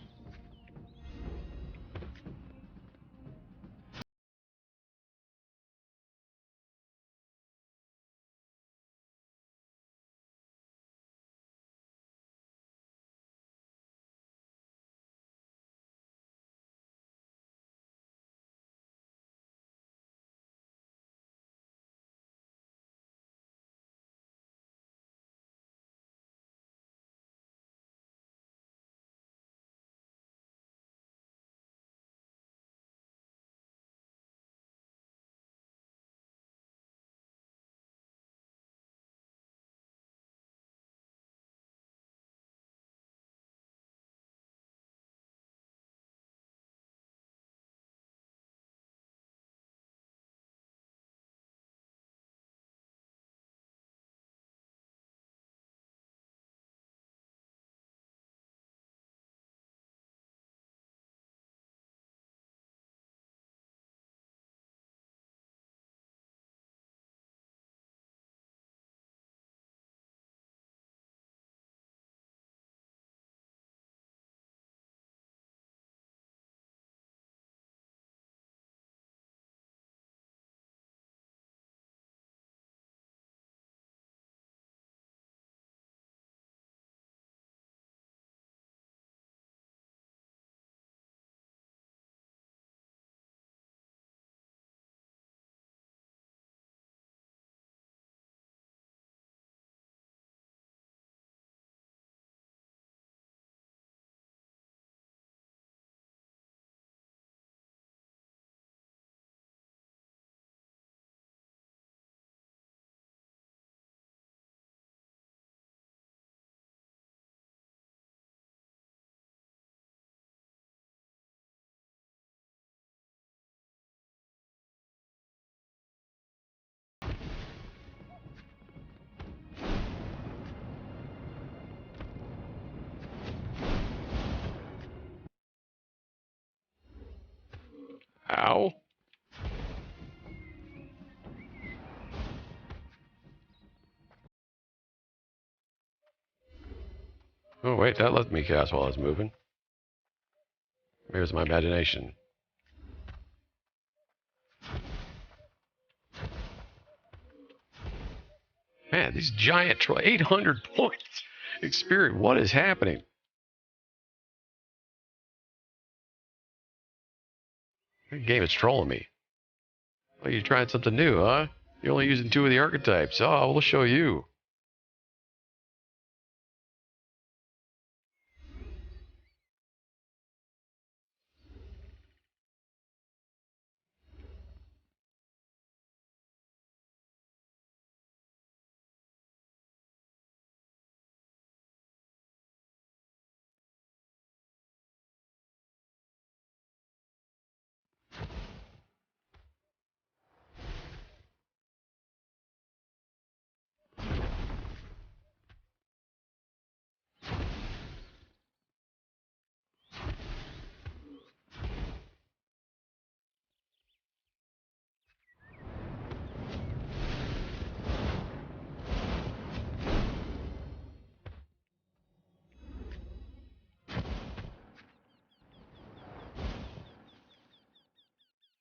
Ow. Oh, wait, that let me cast while I was moving. Here's my imagination. Man, these giant 800 points experience. What is happening? The game is trolling me. Oh, you're trying something new, huh? You're only using 2 of the archetypes. Oh, we'll show you.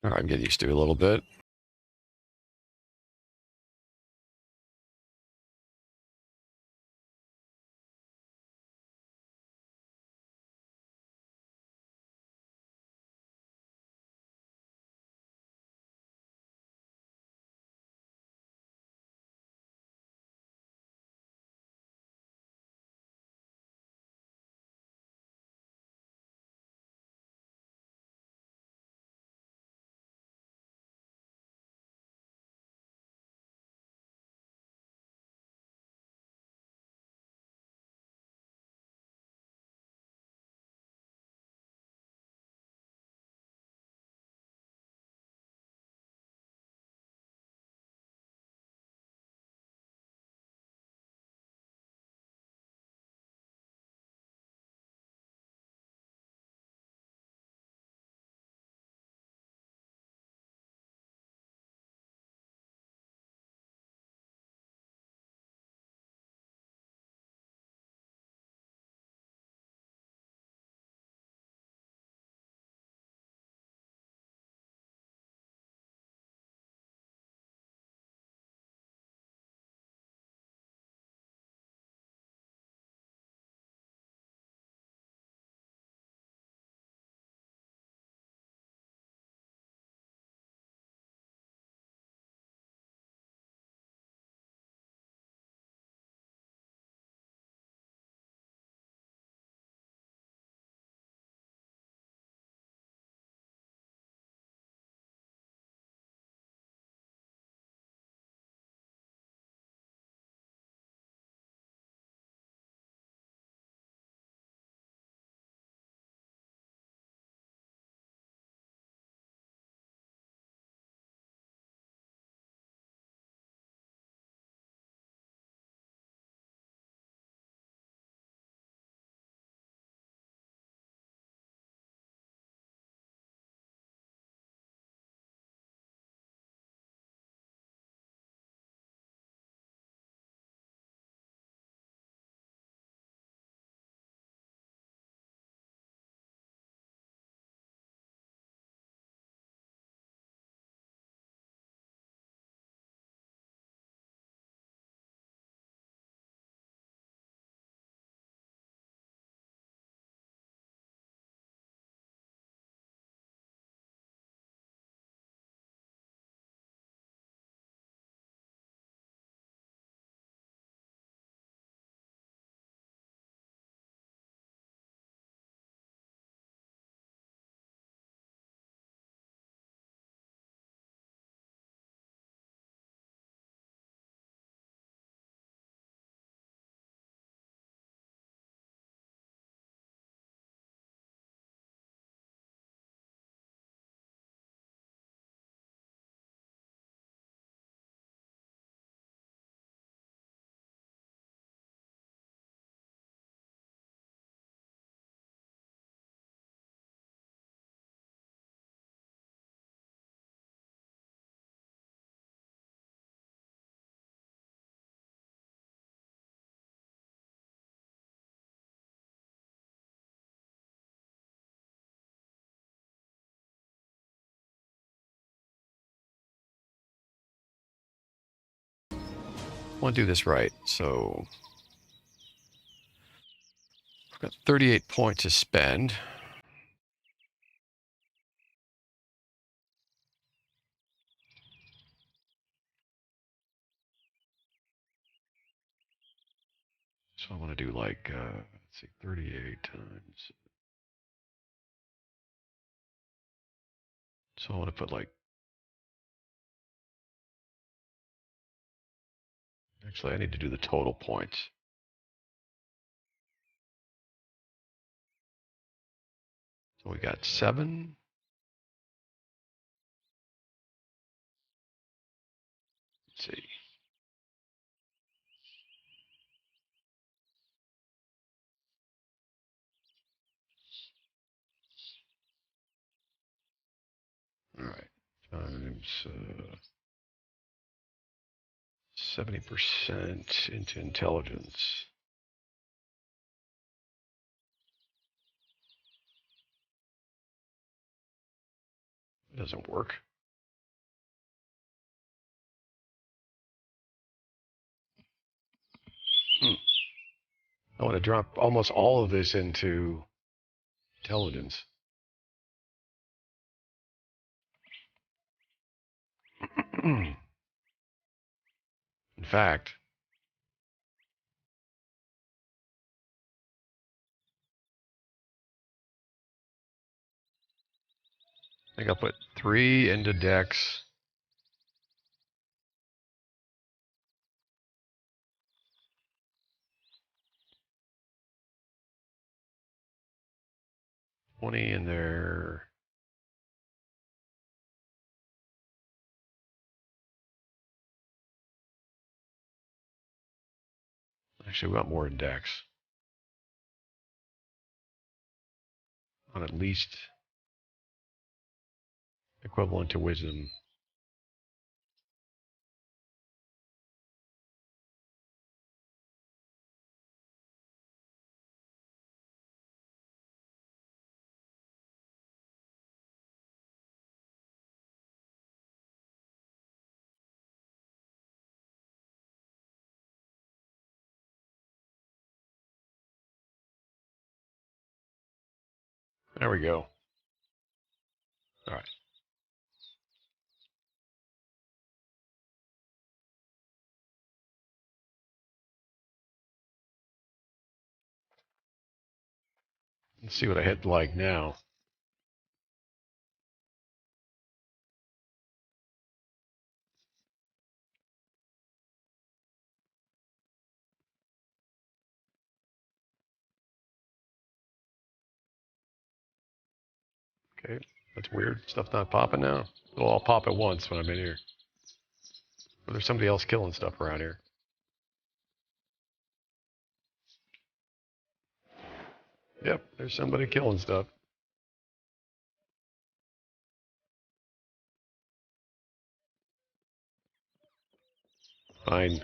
All right, I'm getting used to it a little bit. want to do this right. So I've got 38 points to spend. So I want to do like, let's see, 38 times. So I want to put like, actually I need to do the total points. So we got 7. Let's see. All right, times 70% into intelligence. It doesn't work. I want to drop almost all of this into intelligence. In fact, I think I'll put 3 into Dex. $20 in there. Actually, we want more in Dex. On at least equivalent to Wisdom. There we go. All right. Let's see what I hit like now. Okay, that's weird. Stuff not popping now. It'll all pop at once when I'm in here. Or there's somebody else killing stuff around here. Yep, there's somebody killing stuff. Fine.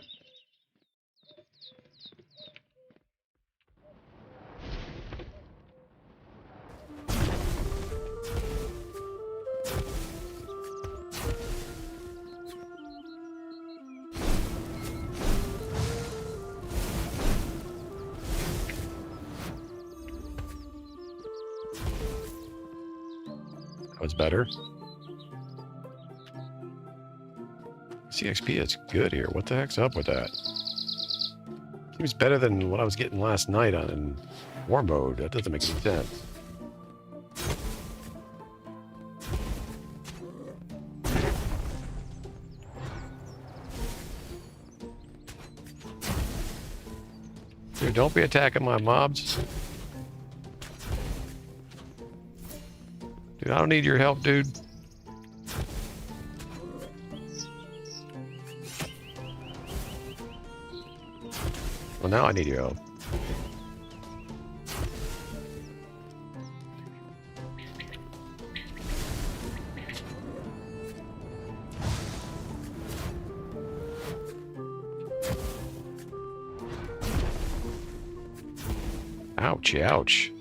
That was better. CXP is good here. What the heck's up with that? Seems better than what I was getting last night on in war mode. That doesn't make any sense. Dude, don't be attacking my mobs. Dude, I don't need your help, dude. Well, now I need your help. Ouch, ouch.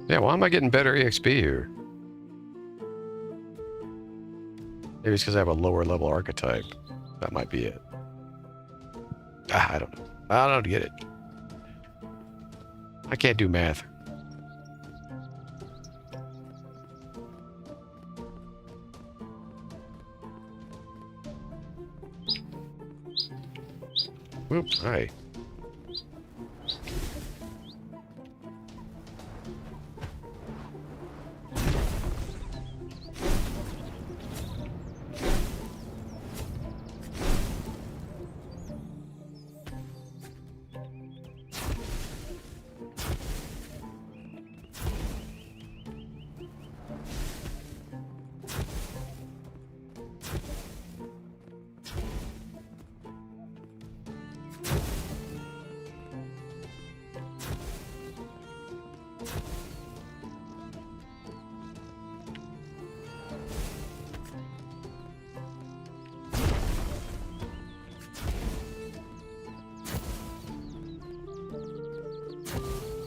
Yeah, why am I getting better EXP here? Maybe it's because I have a lower level archetype. That might be it. I don't know. I don't get it. I can't do math. Whoop, hi.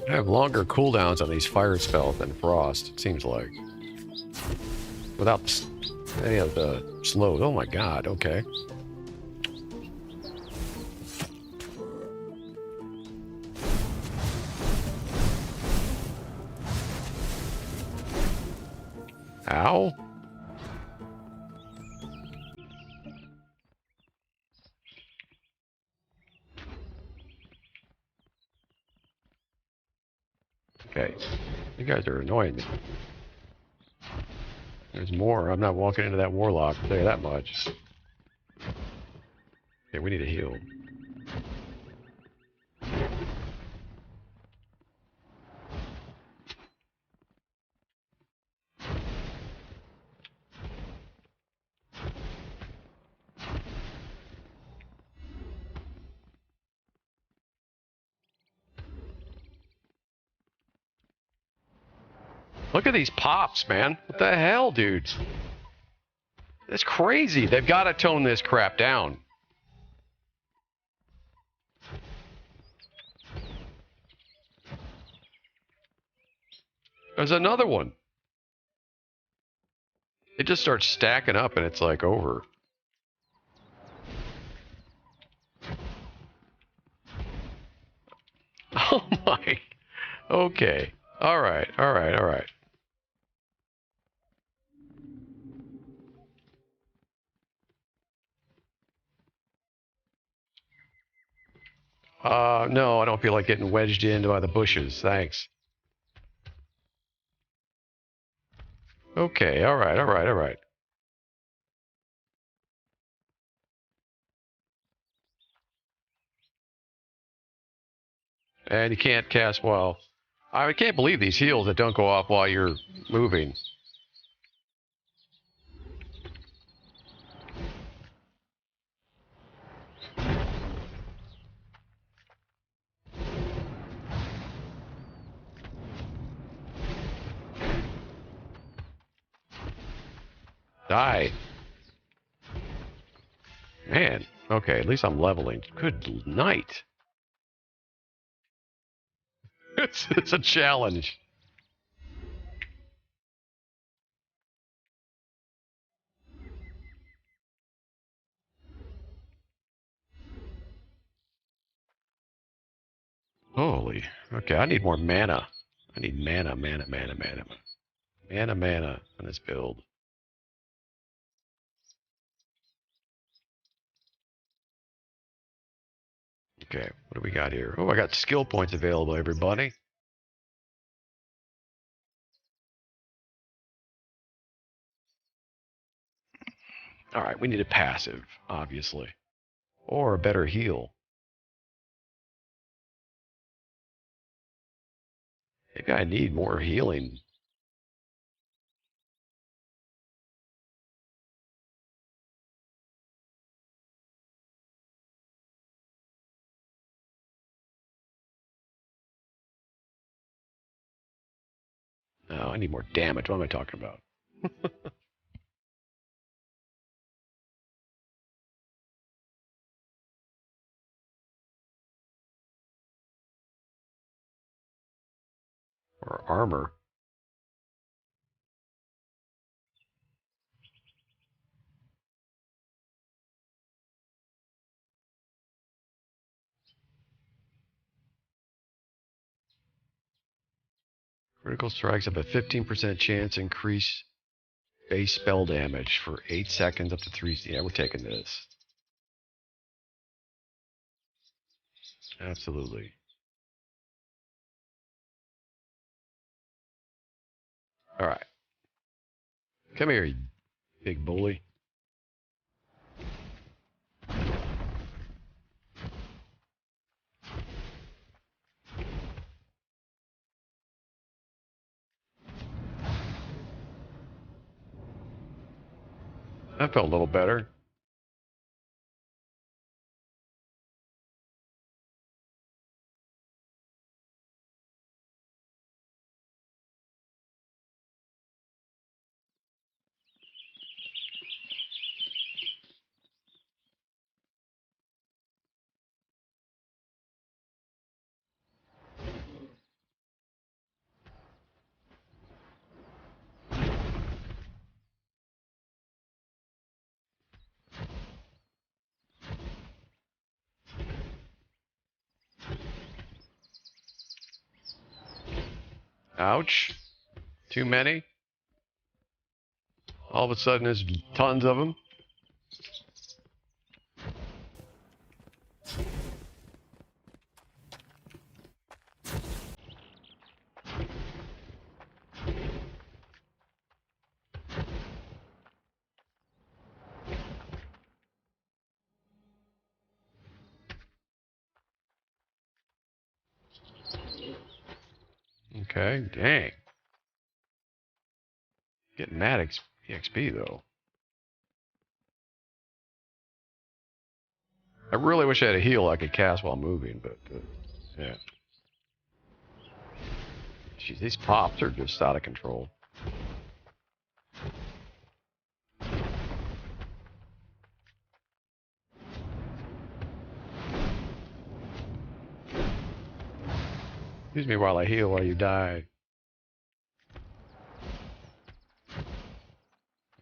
I have longer cooldowns on these fire spells than frost, it seems like. Without any of the slows. Oh my god, okay. Ow. Okay. You guys are annoying me. There's more. I'm not walking into that warlock, I'll tell you that much. Okay, we need a heal. Look at these pops, man. What the hell, dude? That's crazy. They've got to tone this crap down. There's another one. It just starts stacking up and it's like over. Oh my. Okay. All right. All right. All right. No, I don't feel like getting wedged into by the bushes. Thanks. Okay. All right. All right. All right. And you can't cast while... I can't believe these heals that don't go off while you're moving. Die. Man. Okay, at least I'm leveling. Good night. It's a challenge. Holy. Okay, I need more mana. I need mana, mana, mana, mana. Mana, mana on this build. Okay, what do we got here? Oh, I got skill points available, everybody. All right, we need a passive, obviously. Or a better heal. Maybe I need more healing. No, I need more damage. What am I talking about? Or armor. Critical strikes have a 15% chance increase base spell damage for 8 seconds up to 3. Yeah, we're taking this. Absolutely. All right. Come here, you big bully. That felt a little better. Ouch. Too many. All of a sudden, there's tons of them. Okay, dang. Getting mad XP, though. I really wish I had a heal I could cast while moving, but, yeah. Jeez, these pops are just out of control. Excuse me while I heal while you die. There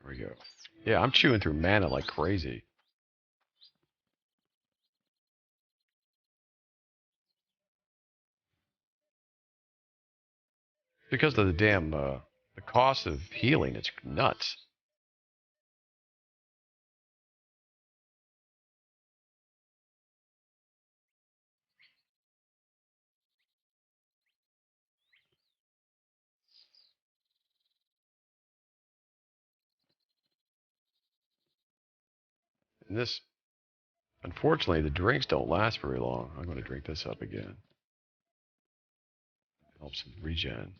we go. Yeah, I'm chewing through mana like crazy. Because of the damn, the cost of healing, it's nuts. And this, unfortunately, the drinks don't last very long. I'm going to drink this up again. Helps regen.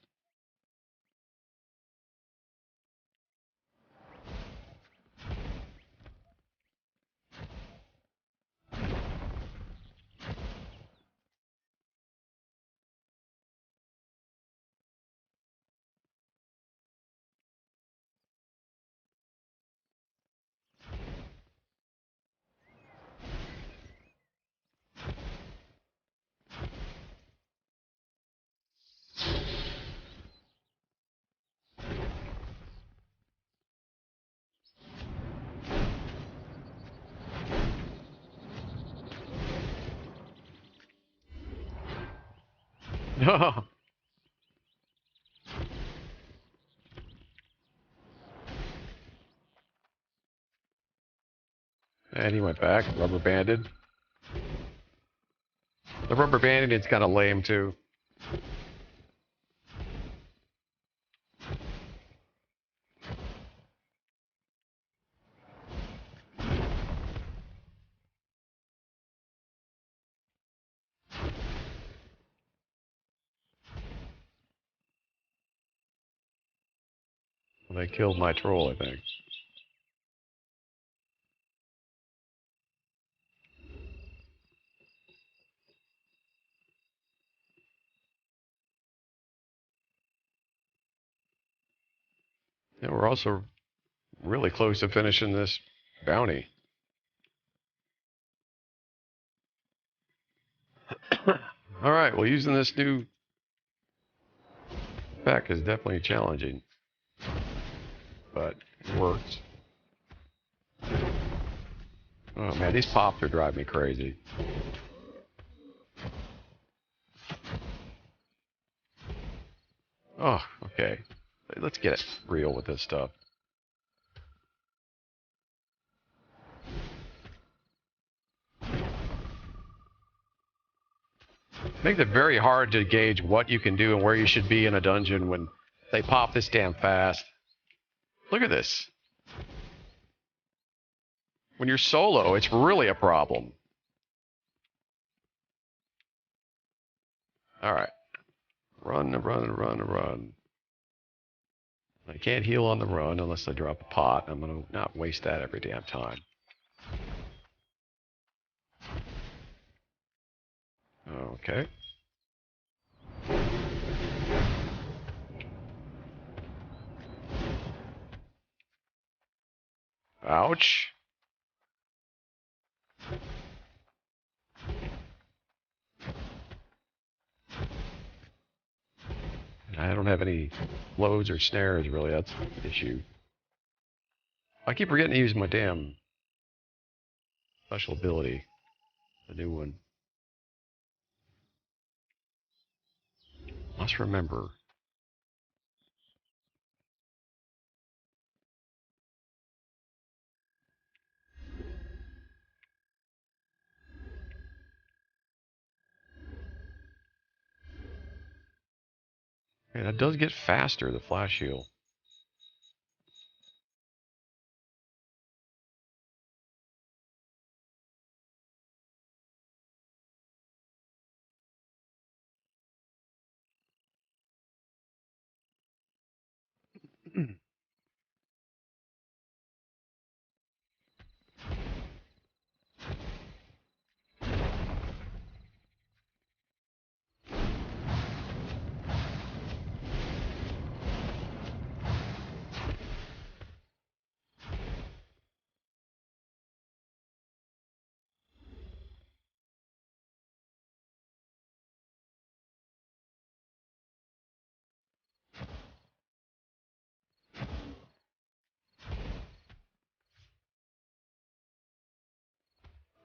No. And he went back, rubber banded. The rubber banded is kind of lame too. Well, they killed my troll, I think. Yeah, we're also really close to finishing this bounty. All right, well, using this new pack is definitely challenging, but it works. Oh man, these pops are driving me crazy. Oh, okay. Let's get it real with this stuff. Makes it very hard to gauge what you can do and where you should be in a dungeon when they pop this damn fast. Look at this. When you're solo, it's really a problem. All right. Run. I can't heal on the run unless I drop a pot. I'm going to not waste that every damn time. Okay. Ouch. I don't have any loads or snares, really. That's the issue. I keep forgetting to use my damn special ability. The new one. Must remember. Yeah, that does get faster, the flash heal.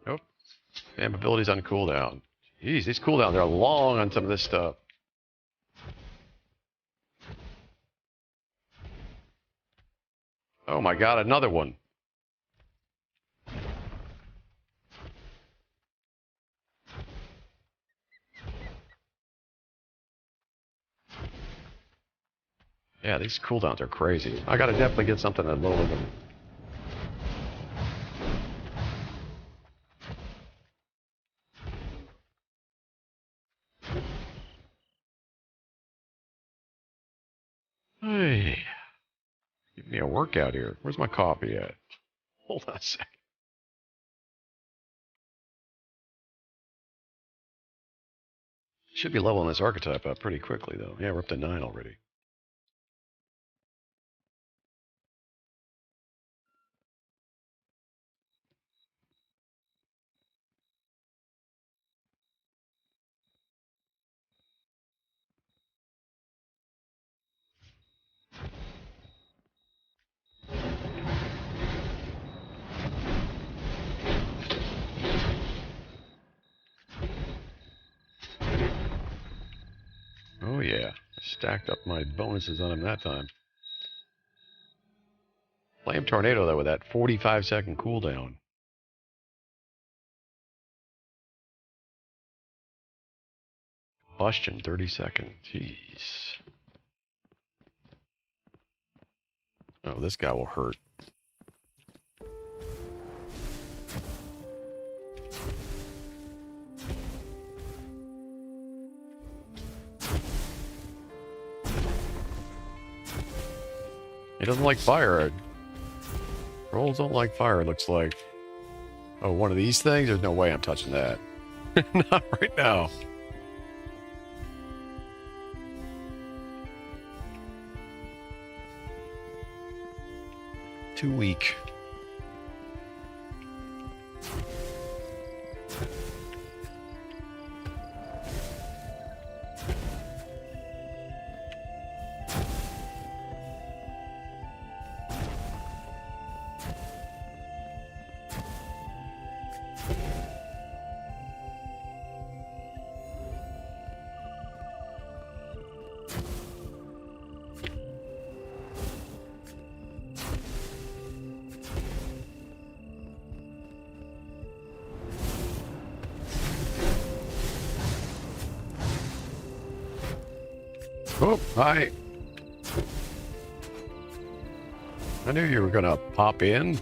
Nope. Damn, abilities on cooldown. Jeez, these cooldowns are long on some of this stuff. Oh my god, another one. Yeah, these cooldowns are crazy. I gotta definitely get something to lower them. Hey, give me a workout here. Where's my coffee at? Hold on a sec. Should be leveling this archetype up pretty quickly, though. Yeah, we're up to 9 already. Oh yeah, I stacked up my bonuses on him that time. Flame Tornado, though, with that 45-second cooldown. Combustion, 30 seconds. Jeez. Oh, this guy will hurt. He doesn't like fire. Trolls don't like fire, it looks like. Oh, one of these things? There's no way I'm touching that. Not right now. Too weak. Oh, hi. I knew you were gonna pop in.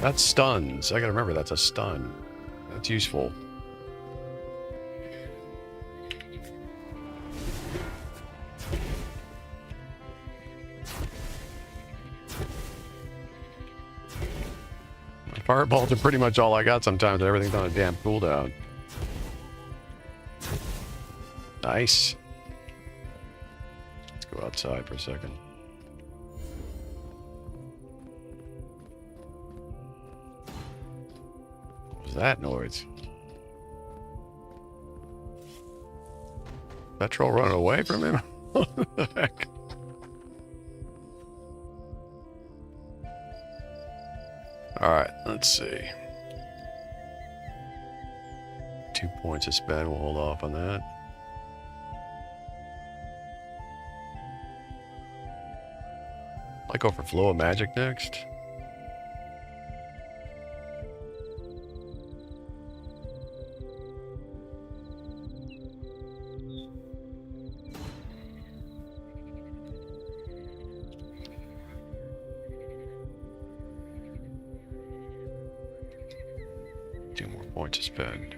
That's stuns. I gotta remember that's a stun. That's useful. Fireballs are pretty much all I got sometimes. Everything's on a damn cooldown. Nice. Let's go outside for a second. What was that noise? That troll running away from him? What the heck? Alright, let's see. 2 points to spend. We'll hold off on that. Might go for Flow of Magic next. To spend.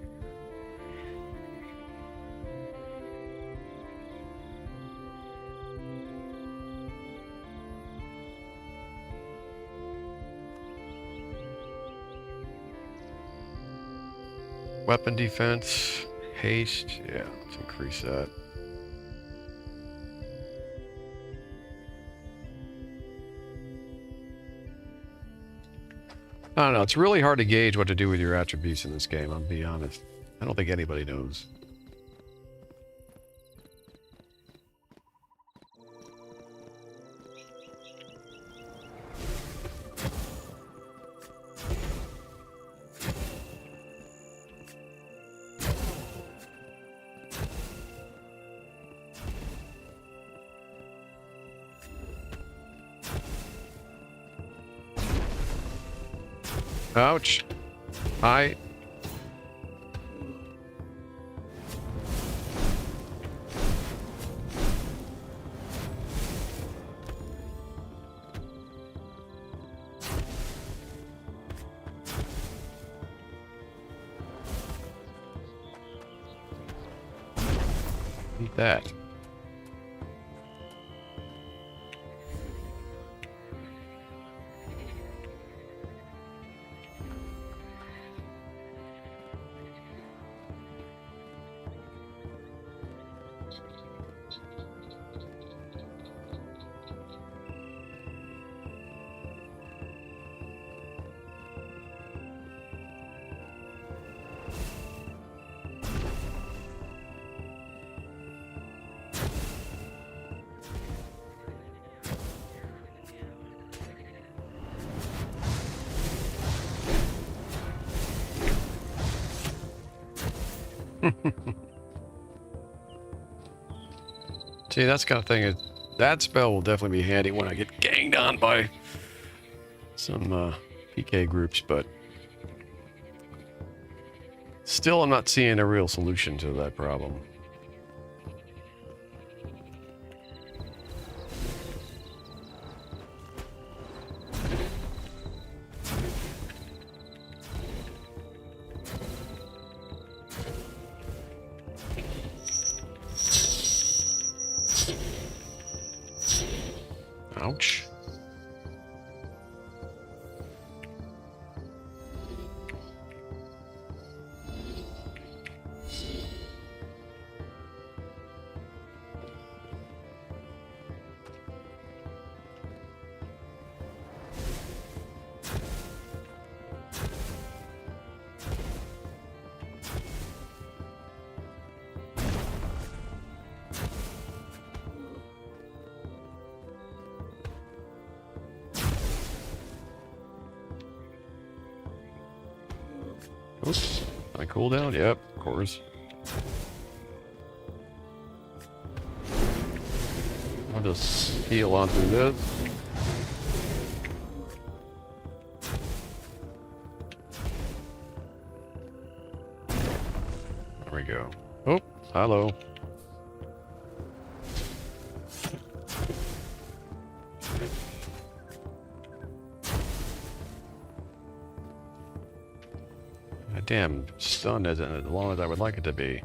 Weapon defense, haste, yeah, let's increase that. I don't know, it's really hard to gauge what to do with your attributes in this game, I'll be honest. I don't think anybody knows. Ouch. Hi. Eat that. See, that's the kind of thing. That spell will definitely be handy when I get ganged on by some PK groups, but still I'm not seeing a real solution to that problem. Ouch. Oops. Can I cool down? Yep, of course. I'll just heal on through this. Hello. Damn, stun isn't as long as I would like it to be.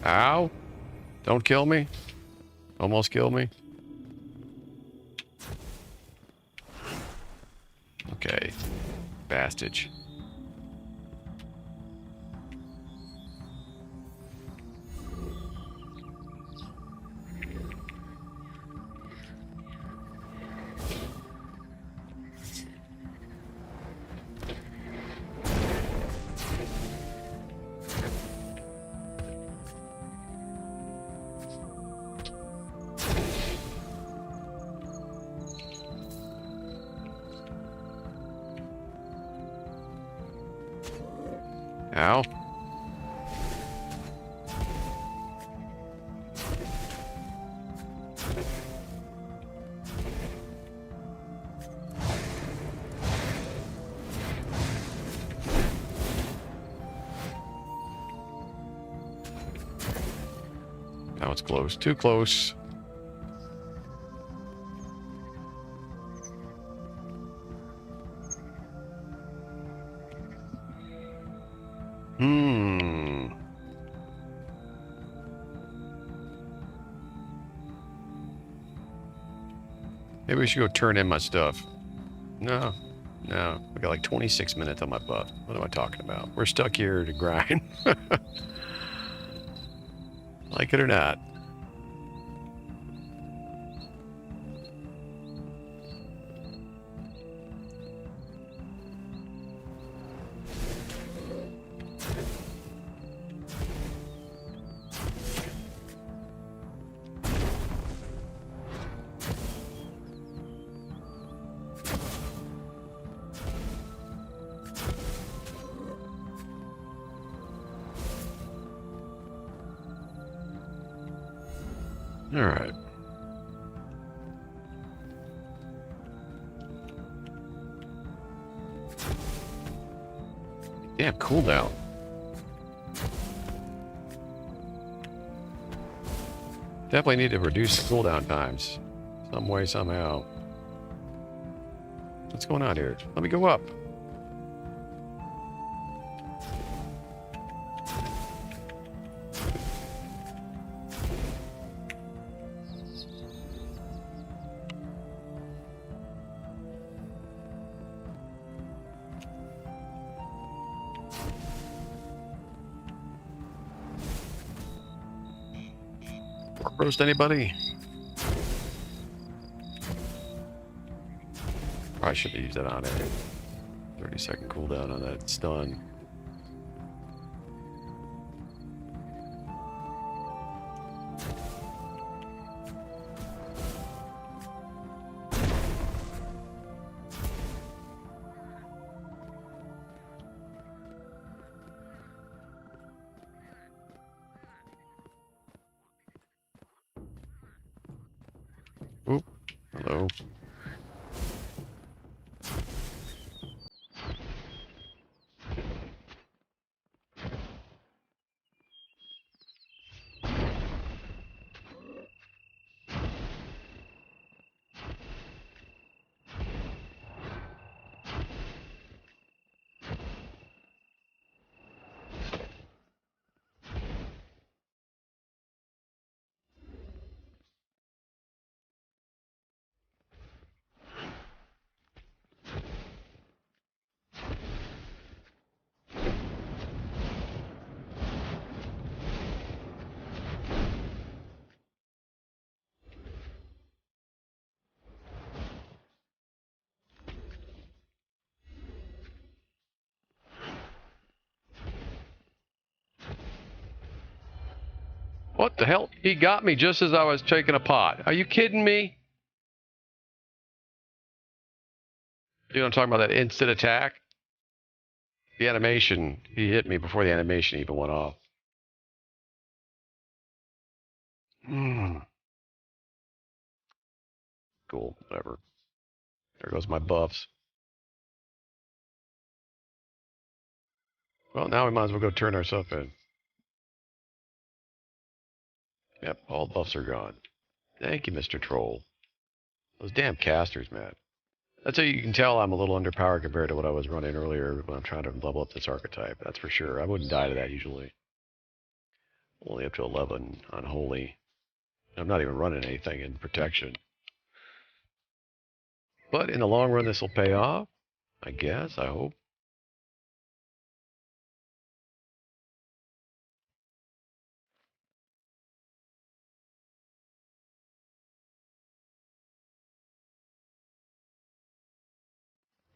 Ow! Don't kill me. Almost killed me. Okay. Bastage. Ow. Now it's close. Too close. Maybe we should go turn in my stuff. No. No. I got like 26 minutes on my buff. What am I talking about? We're stuck here to grind. Like it or not. All right. Damn, cooldown. Definitely need to reduce the cooldown times. Some way, somehow. What's going on here? Let me go up. Roast anybody? Probably should have used that on it. 30-second cooldown on that stun. Oop. Hello. What the hell? He got me just as I was taking a pot. Are you kidding me? You know what I'm talking about, that instant attack? The animation, he hit me before the animation even went off. Cool, whatever. There goes my buffs. Well, now we might as well go turn ourselves in. Yep, all buffs are gone. Thank you, Mr. Troll. Those damn casters, man. That's how you can tell I'm a little underpowered compared to what I was running earlier when I'm trying to level up this archetype. That's for sure. I wouldn't die to that usually. Only up to 11 unholy. I'm not even running anything in protection. But in the long run, this will pay off. I guess. I hope.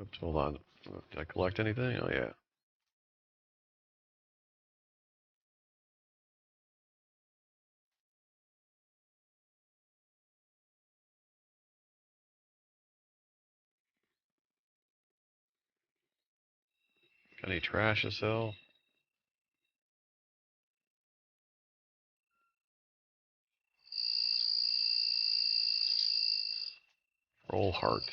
Oops, hold on. Did I collect anything? Oh, yeah. Got any trash to sell? Roll heart.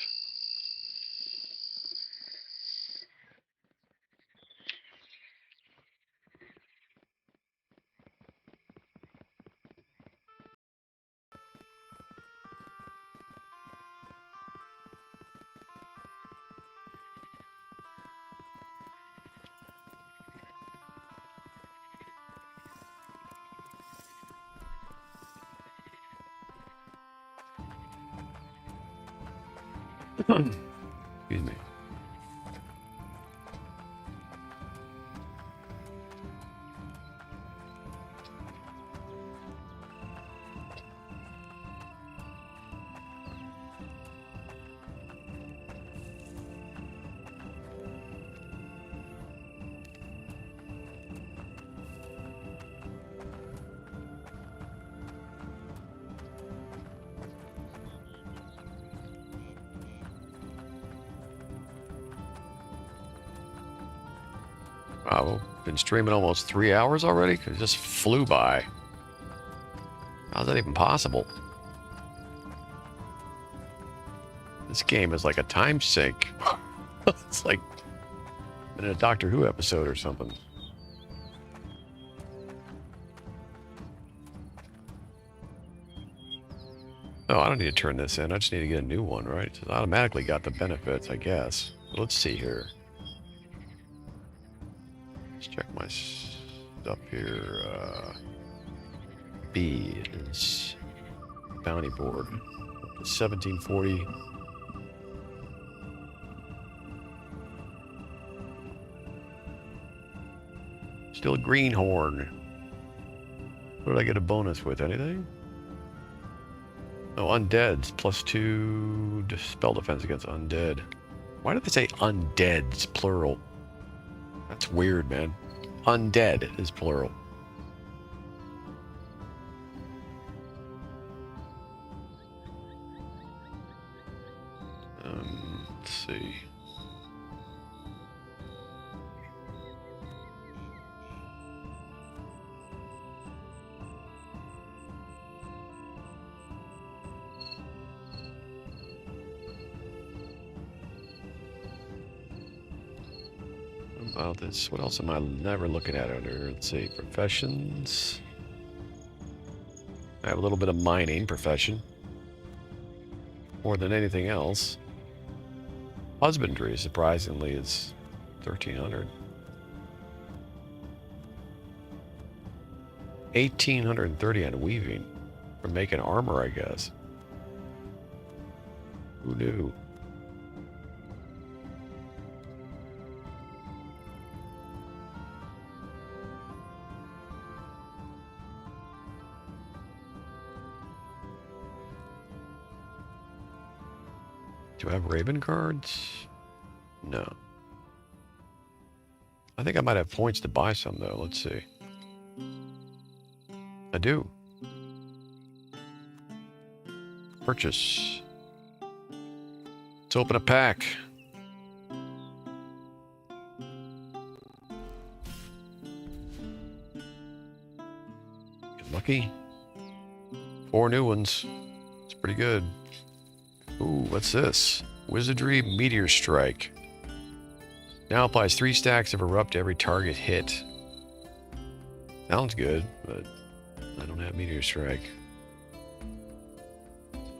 Excuse me. Wow, we've been streaming almost 3 hours already? It just flew by. How's that even possible? This game is like a time sink. It's like in a Doctor Who episode or something. Oh, I don't need to turn this in. I just need to get a new one, right? It's automatically got the benefits, I guess. Let's see here. Let's check my stuff here. B is bounty board. 1740. Still a greenhorn. What did I get a bonus with? Anything? Oh, undeads. +2 spell defense against undead. Why did they say undeads, plural? That's weird, man. Undead is plural. Let's see. About this, what else am I never looking at under? Let's see, professions. I have a little bit of mining profession. More than anything else. Husbandry, surprisingly, is 1,300. 1,830 on weaving. For making armor, I guess. Who knew? Do I have Raven cards? No. I think I might have points to buy some, though. Let's see. I do. Purchase. Let's open a pack. Get lucky. 4 new ones. It's pretty good. Ooh, what's this? Wizardry Meteor Strike. Now applies 3 stacks of Erupt to every target hit. Sounds good, but I don't have Meteor Strike.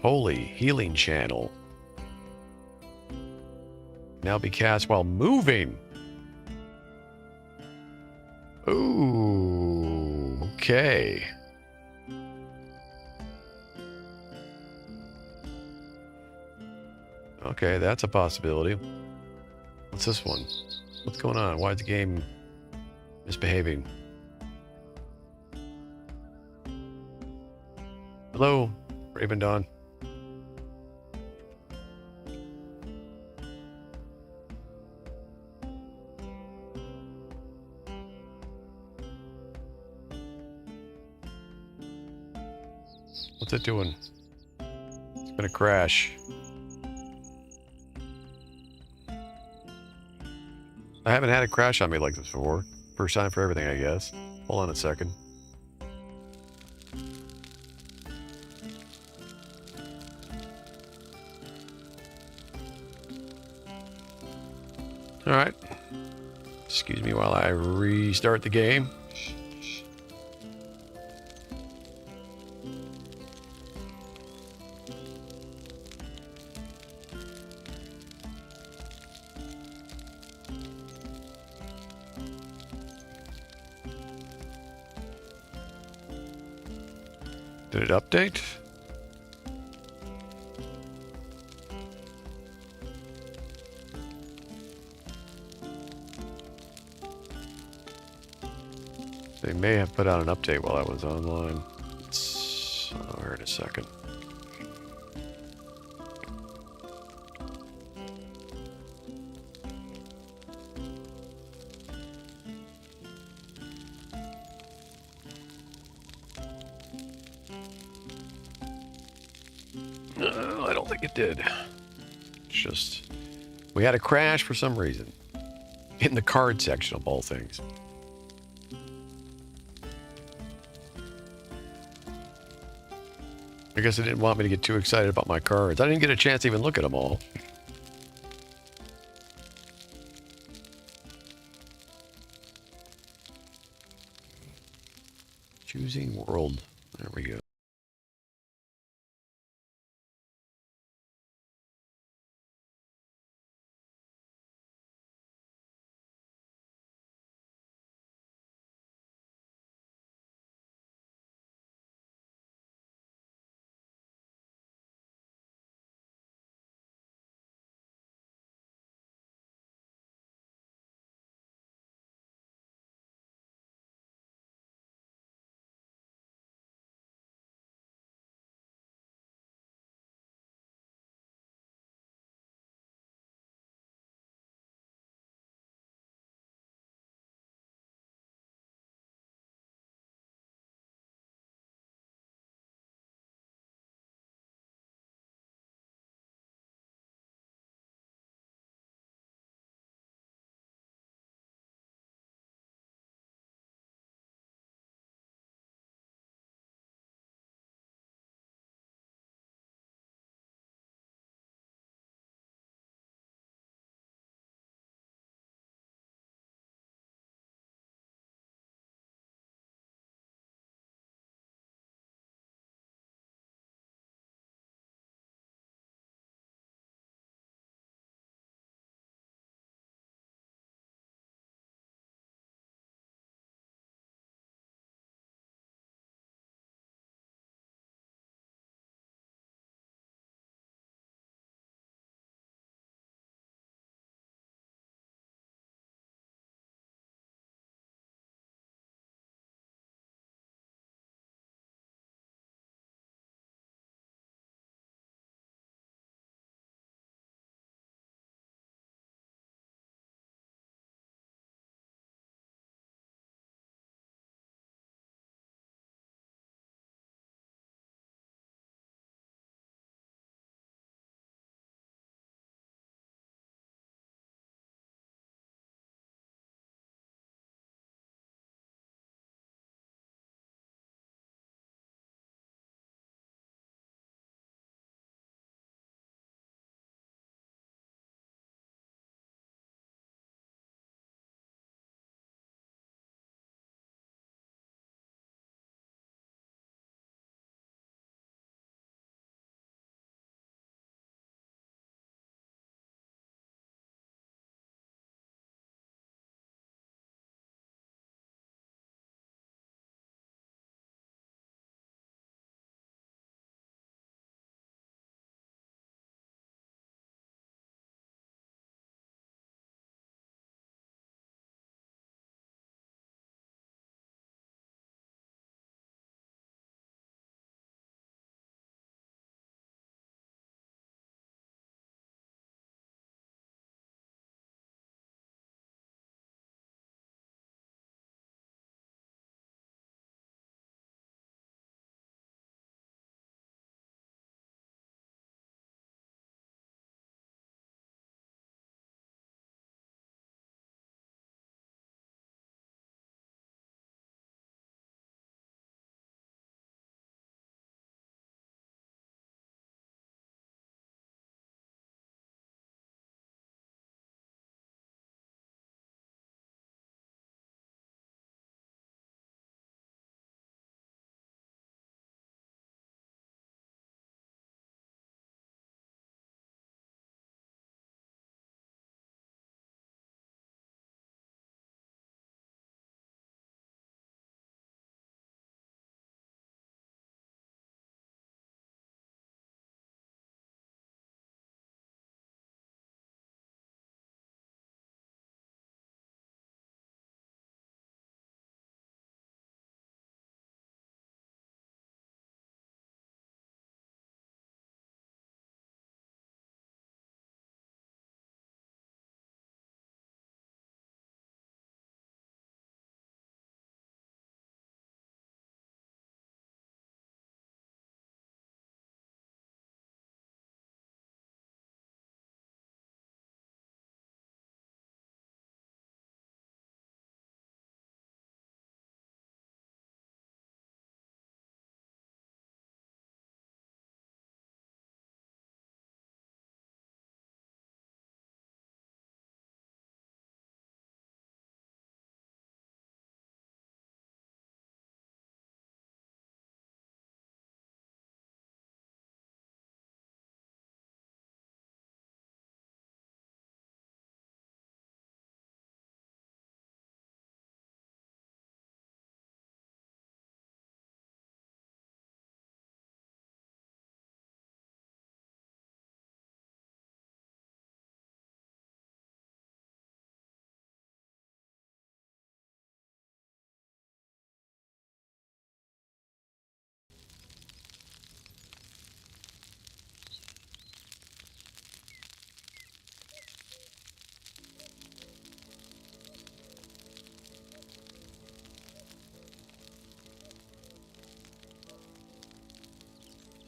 Holy Healing Channel. Now be cast while moving. Ooh, okay. Okay, that's a possibility. What's this one? What's going on? Why is the game misbehaving? Hello, Ravendawn. What's it doing? It's gonna crash. I haven't had a crash on me like this before. First time for everything, I guess. Hold on a second. All right. Excuse me while I restart the game. Did it update? They may have put out an update while I was online. Here in a second. No, I don't think it did. It's just, we had a crash for some reason. In the card section of all things. I guess it didn't want me to get too excited about my cards. I didn't get a chance to even look at them all. Choosing world. There we go.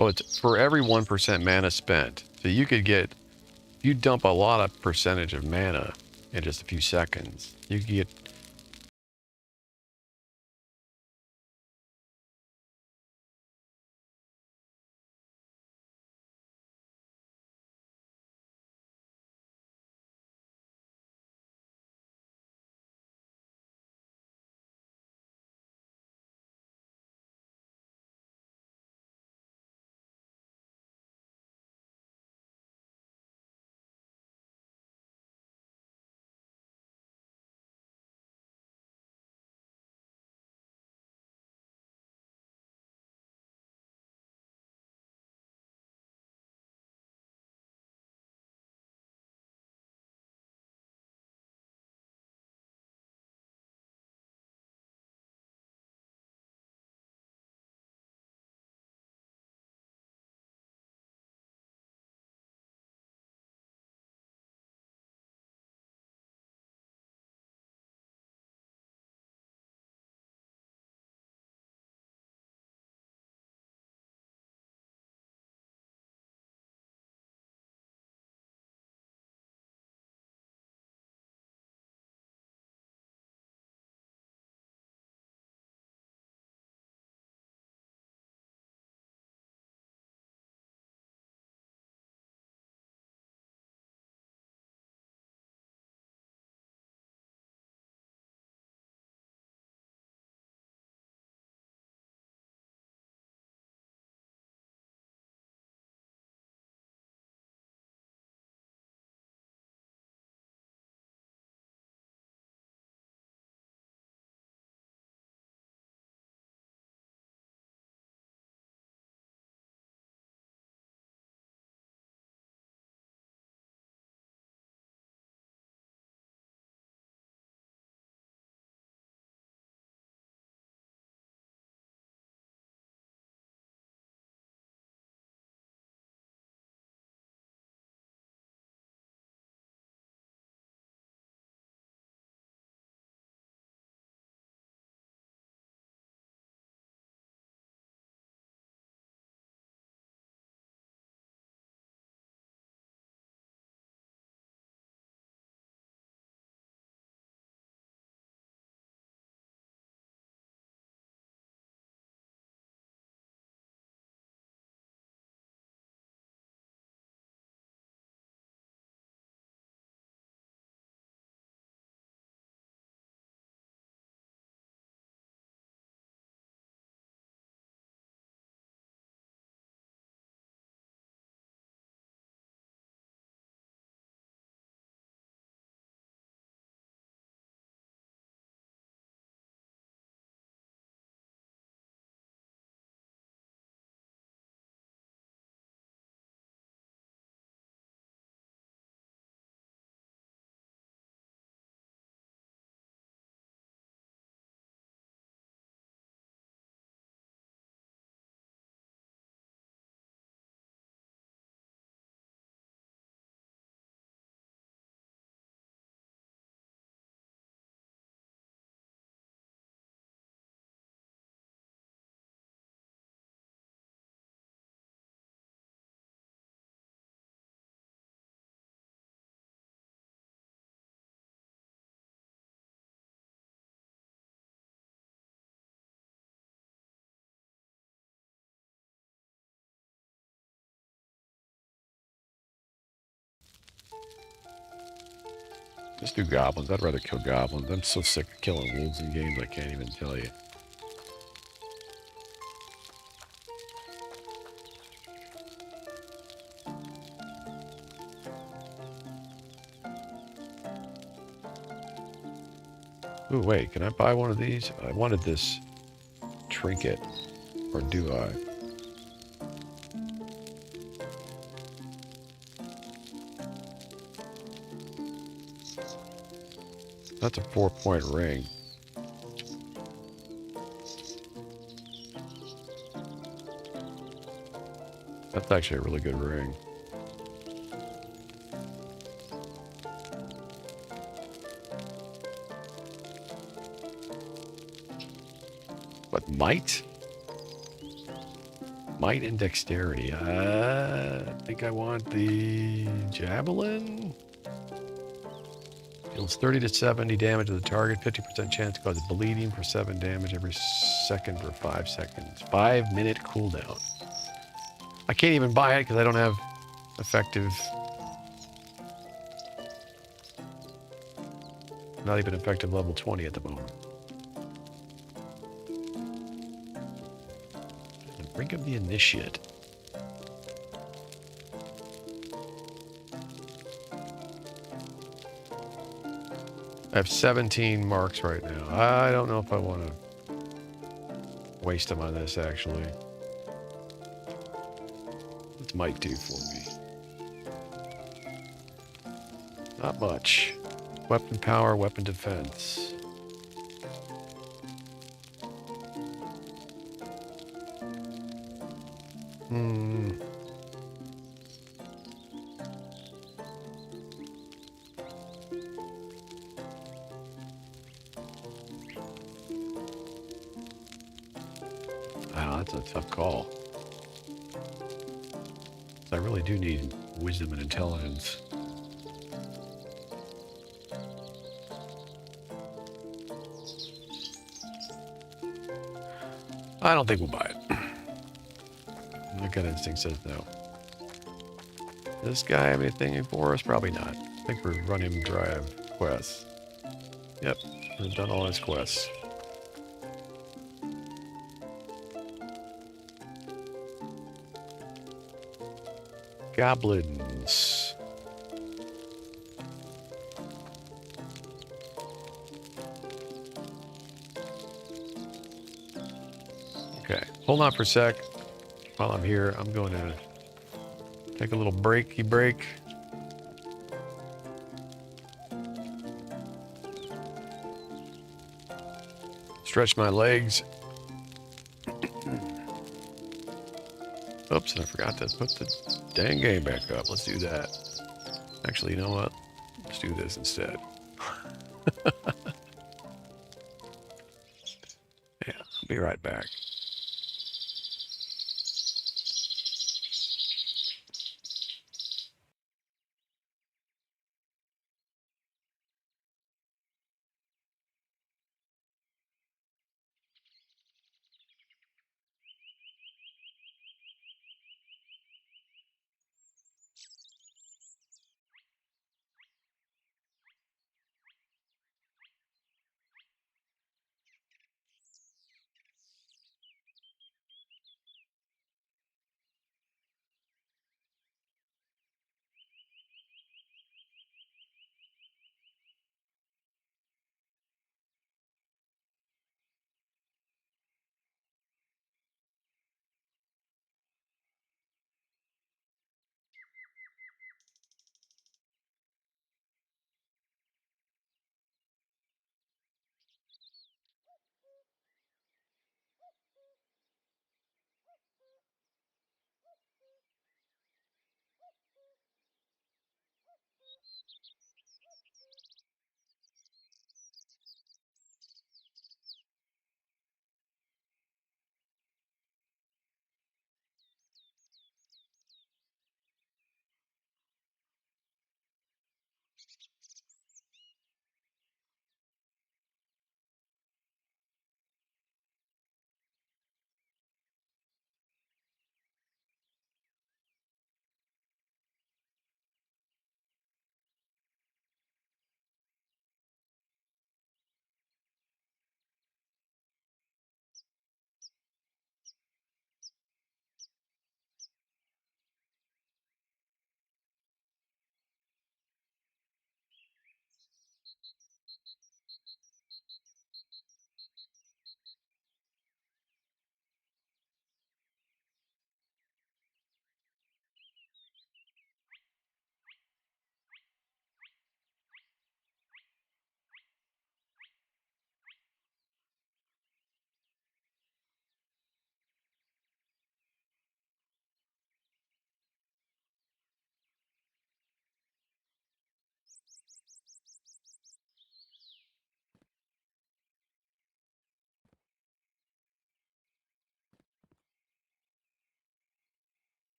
Well, it's for every 1% mana spent. So you could get, if you dump a lot of percentage of mana in just a few seconds, you could get. Just do goblins. I'd rather kill goblins. I'm so sick of killing wolves in games, I can't even tell you. Ooh, wait, can I buy one of these? I wanted this trinket. Or do I? That's a 4-point ring. That's actually a really good ring. But might? Might and dexterity. I think I want the javelin. Deals 30 to 70 damage to the target. 50% chance to cause bleeding for 7 damage every second for 5 seconds. 5-minute cooldown. I can't even buy it because I don't have effective. Not even effective level 20 at the moment. Bring up the initiate. I have 17 marks right now. I don't know if I want to waste them on this, actually. It might do for me. Not much. Weapon power, weapon defense. Wow, that's a tough call. I really do need wisdom and intelligence. I don't think we'll buy it. My gut instinct says no. Does this guy have anything for us? Probably not. I think we're running him dry of quests. Yep, we've done all his quests. Goblins. Okay, hold on for a sec. While I'm here, I'm going to take a little breaky break. Stretch my legs. Oops, and I forgot to put the dang game back up. Let's do that. Actually, you know what? Let's do this instead. Yeah, I'll be right back.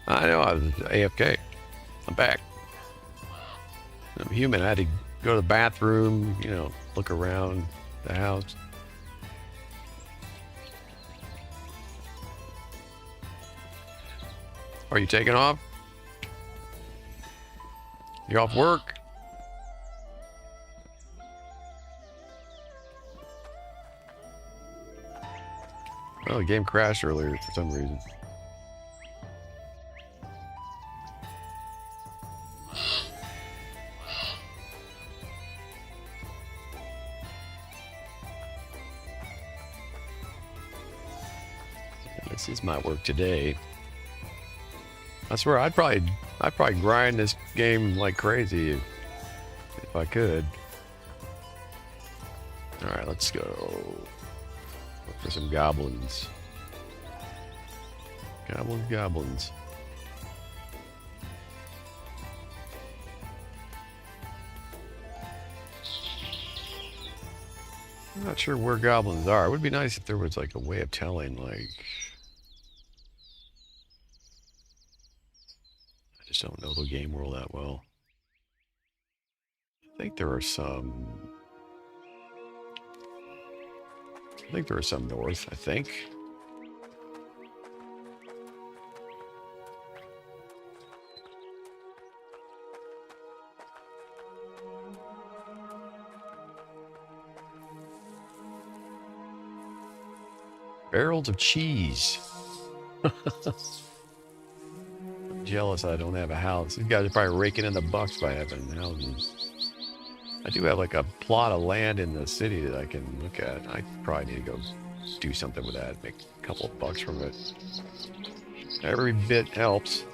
I know, I was AFK. I'm back. I'm human. I had to go to the bathroom, you know, look around the house. Are you taking off? You off work? Oh, the game crashed earlier for some reason. This is my work today. I swear I'd probably grind this game like crazy if I could. All right, let's go. Look for some goblins. Goblins. I'm not sure where goblins are. It would be nice if there was like a way of telling, like... I just don't know the game world that well. I think there are some... north, I think. Barrels of cheese. I'm jealous I don't have a house. These guys are probably raking in the bucks by having houses. I do have like a plot of land in the city that I can look at. I probably need to go do something with that, make a couple of bucks from it. Every bit helps.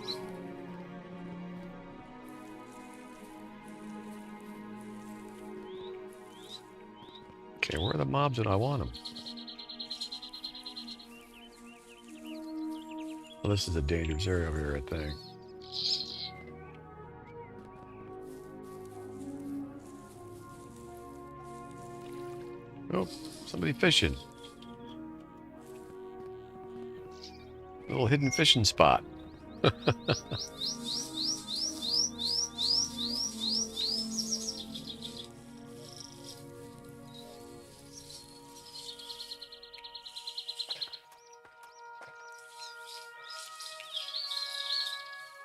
Okay, where are the mobs when I want them? Well, this is a dangerous area over here, I think. Oh, somebody fishing. A little hidden fishing spot.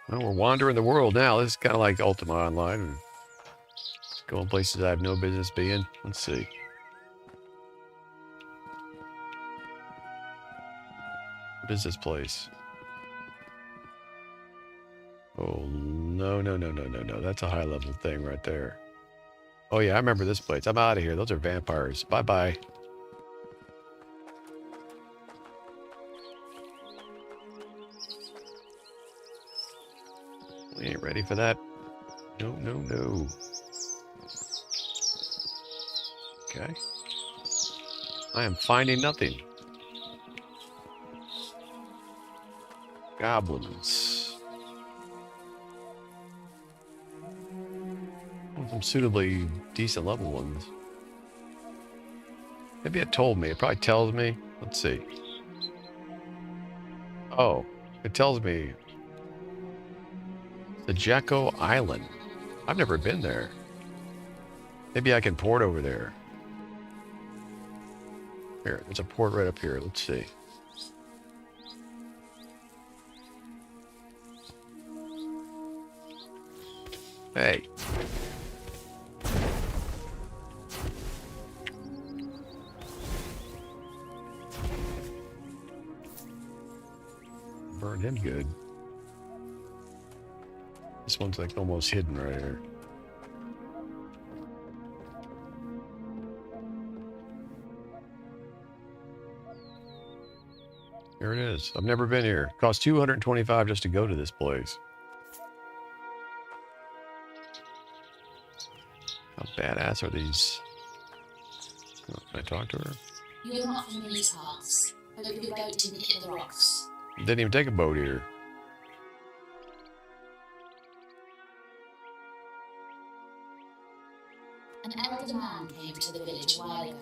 Well, we're wandering the world now. This is kind of like Ultima Online. And going places I have no business being. Let's see. What is this place? Oh, no. That's a high-level thing right there. Oh, yeah, I remember this place. I'm out of here. Those are vampires. Bye-bye. We ain't ready for that. No. Okay. I am finding nothing. Goblins. Some suitably decent level ones. Maybe it told me. It probably tells me. Let's see. Oh, it tells me Sajecho Island. I've never been there. Maybe I can port over there. Here, there's a port right up here. Let's see. Hey. Burned him good. This one's like almost hidden right here. Here it is. I've never been here. It costs $225 just to go to this place. How badass are these? Oh, can I talk to her? You're not from these parts. Hope your boat didn't hit the rocks. Didn't even take a boat here. An elder man came to the village a while ago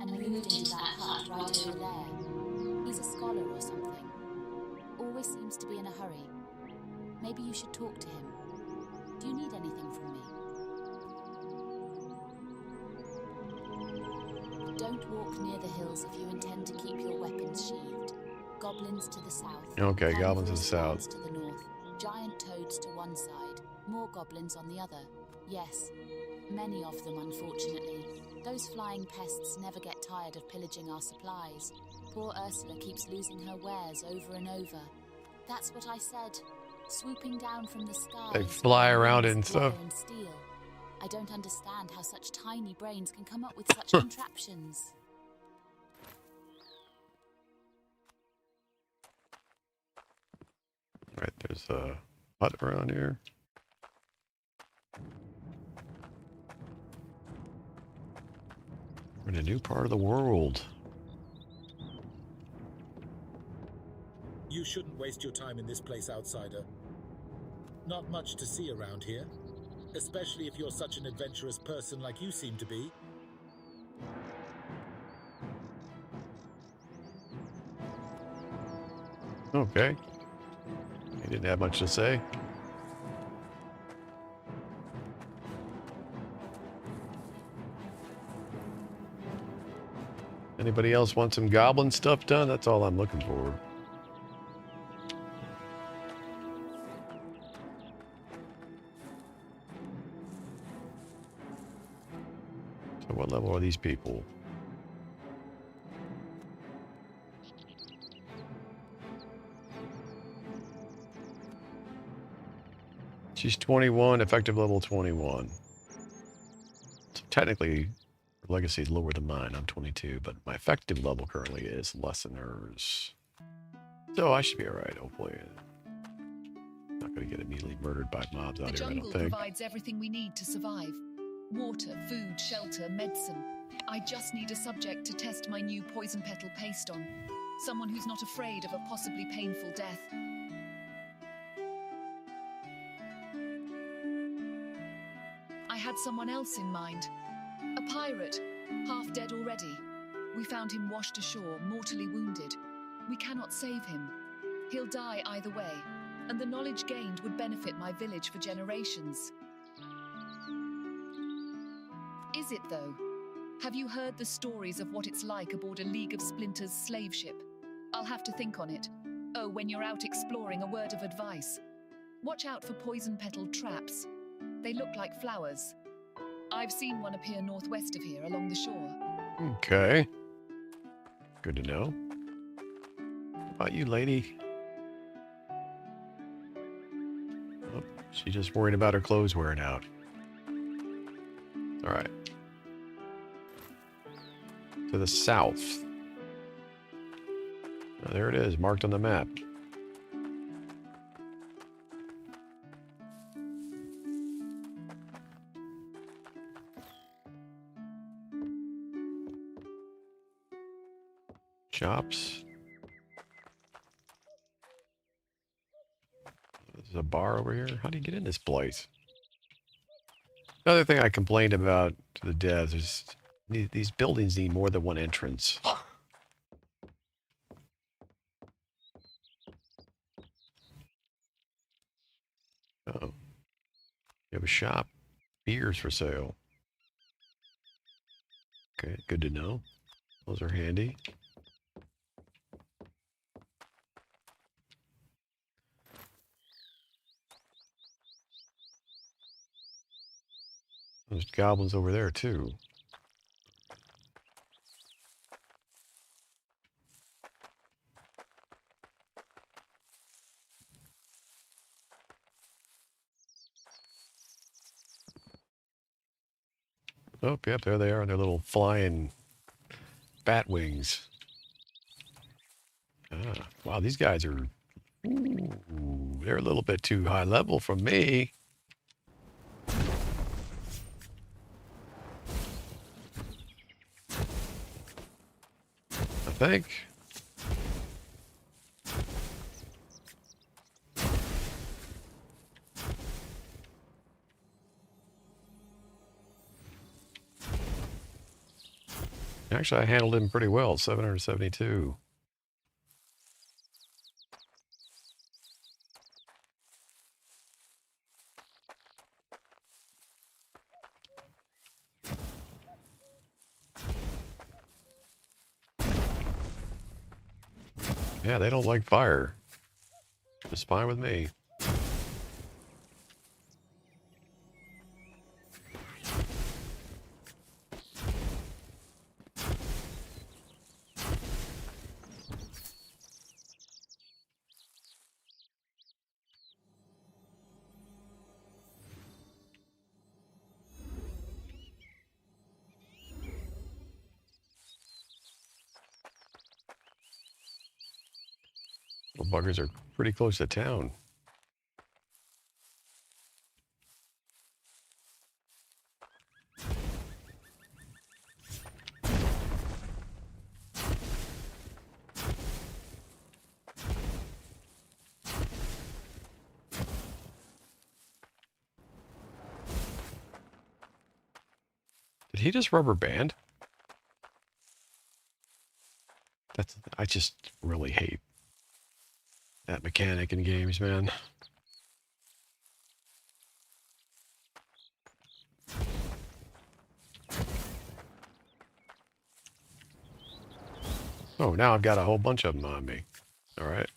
and moved into that hut right over there. He's a scholar or something. Always seems to be in a hurry. Maybe you should talk to him. Do you need anything from me? Don't walk near the hills if you intend to keep your weapons sheathed. Goblins to the south. Okay, goblins to the carnivorous south. plants to the north. Giant toads to one side. More goblins on the other. Yes, many of them, unfortunately. Those flying pests never get tired of pillaging our supplies. Poor Ursula keeps losing her wares over and over. That's what I said. Swooping down from the sky. They fly around and stuff. And steel. I don't understand how such tiny brains can come up with such contraptions. Right, there's a hut around here. We're in a new part of the world. You shouldn't waste your time in this place, outsider. Not much to see around here, especially if you're such an adventurous person like you seem to be. Okay. He didn't have much to say. Anybody else want some goblin stuff done? That's all I'm looking for. So what level are these people? She's 21, effective level 21. So technically, her legacy is lower than mine. I'm 22, but my effective level currently is less than hers. So I should be alright, hopefully. Not going to get immediately murdered by mobs out here, I don't The jungle think. provides everything we need to survive. Water, food, shelter, medicine. I just need a subject to test my new poison petal paste on. Someone who's not afraid of a possibly painful death. I had someone else in mind. A pirate, half dead already. We found him washed ashore, mortally wounded. We cannot save him. He'll die either way, and the knowledge gained would benefit my village for generations. Is it, though? Have you heard the stories of what it's like aboard a League of Splinters slave ship? I'll have to think on it. Oh, when you're out exploring, a word of advice. Watch out for poison petal traps. They look like flowers. I've seen one appear northwest of here along the shore. Okay. Good to know. How about you, lady? Oh, she's just worried about her clothes wearing out. All right. To the south. Oh, there it is, marked on the map. Shops. There's a bar over here. How do you get in this place? Another thing I complained about to the devs is these buildings need more than one entrance. Oh. You have a shop. Beers for sale. Okay, good to know. Those are handy. There's goblins over there, too. Oh, yep, there they are on their little flying bat wings. Ah, wow, these guys are... Ooh, they're a little bit too high level for me. I think. Actually, I handled him pretty well, 772. Yeah, they don't like fire. It's fine with me. Little buggers are pretty close to town. Did he just rubber band? I just really hate that mechanic in games, man. Oh, now I've got a whole bunch of them on me. All right.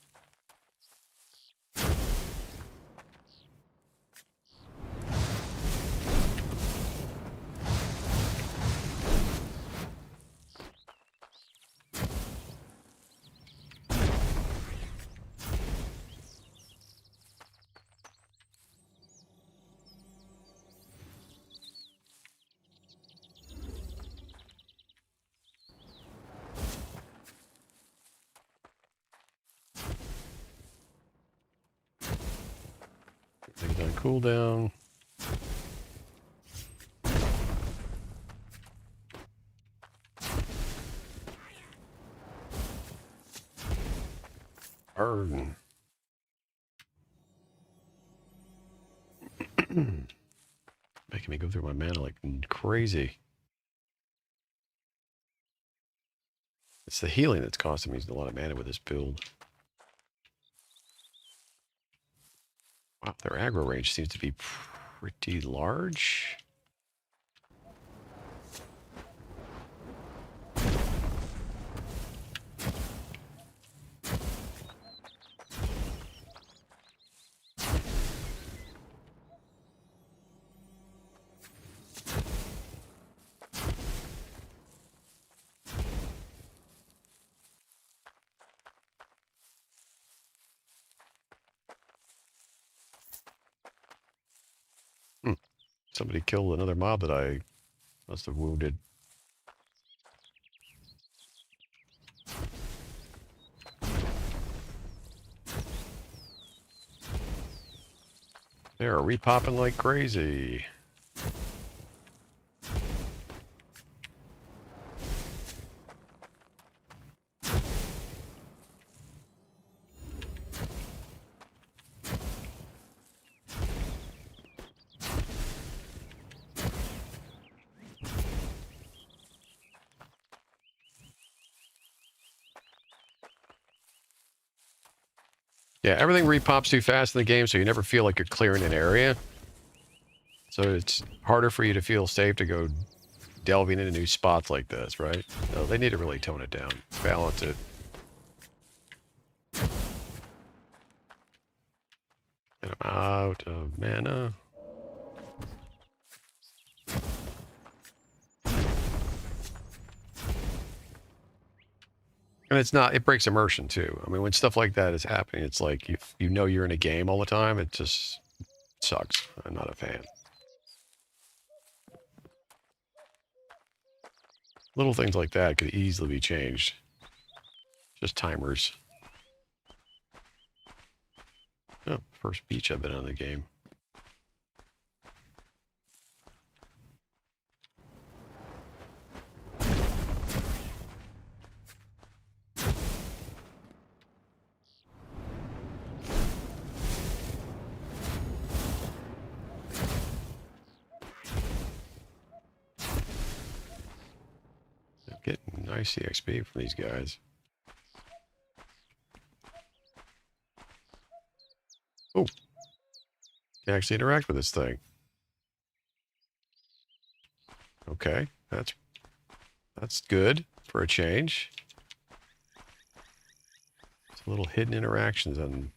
Things on cooldown. Burn. Making me go through my mana like crazy. It's the healing that's costing me a lot of mana with this build. Wow, their aggro range seems to be pretty large. Somebody killed another mob that I must have wounded. They're repopping like crazy. Yeah, everything repops too fast in the game, so you never feel like you're clearing an area. So it's harder for you to feel safe to go delving into new spots like this, right? No, they need to really tone it down, balance it. And I'm out of mana. And it's not, it breaks immersion too. I mean, when stuff like that is happening, it's like you know you're in a game all the time. It just sucks. I'm not a fan. Little things like that could easily be changed. Just timers. Oh, first beach I've been on the game. Getting nice EXP from these guys. Oh, can actually interact with this thing. Okay, that's good for a change. Little hidden interactions on.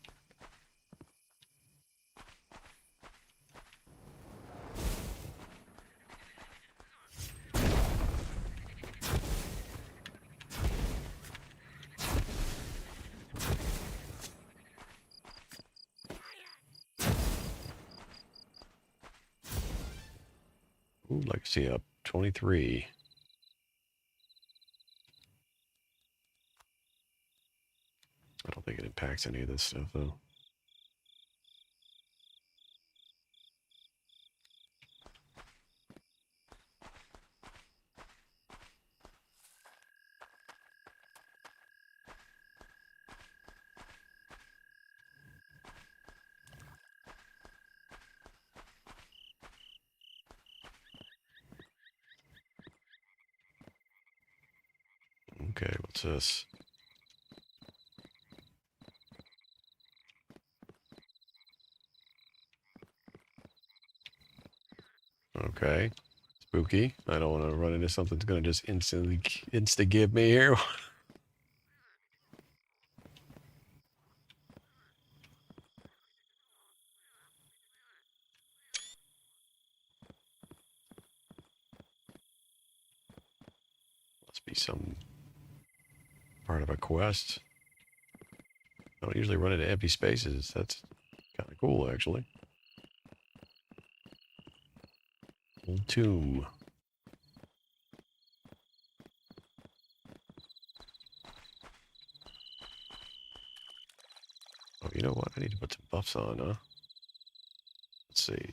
Ooh, legacy up 23. I don't think it impacts any of this stuff though. Okay, what's this? Okay. Spooky. I don't want to run into something that's going to just instantly insta-give me here. Must be some part of a quest. I don't usually run into empty spaces. That's kind of cool, actually. Old tomb. Oh, you know what? I need to put some buffs on, huh? Let's see.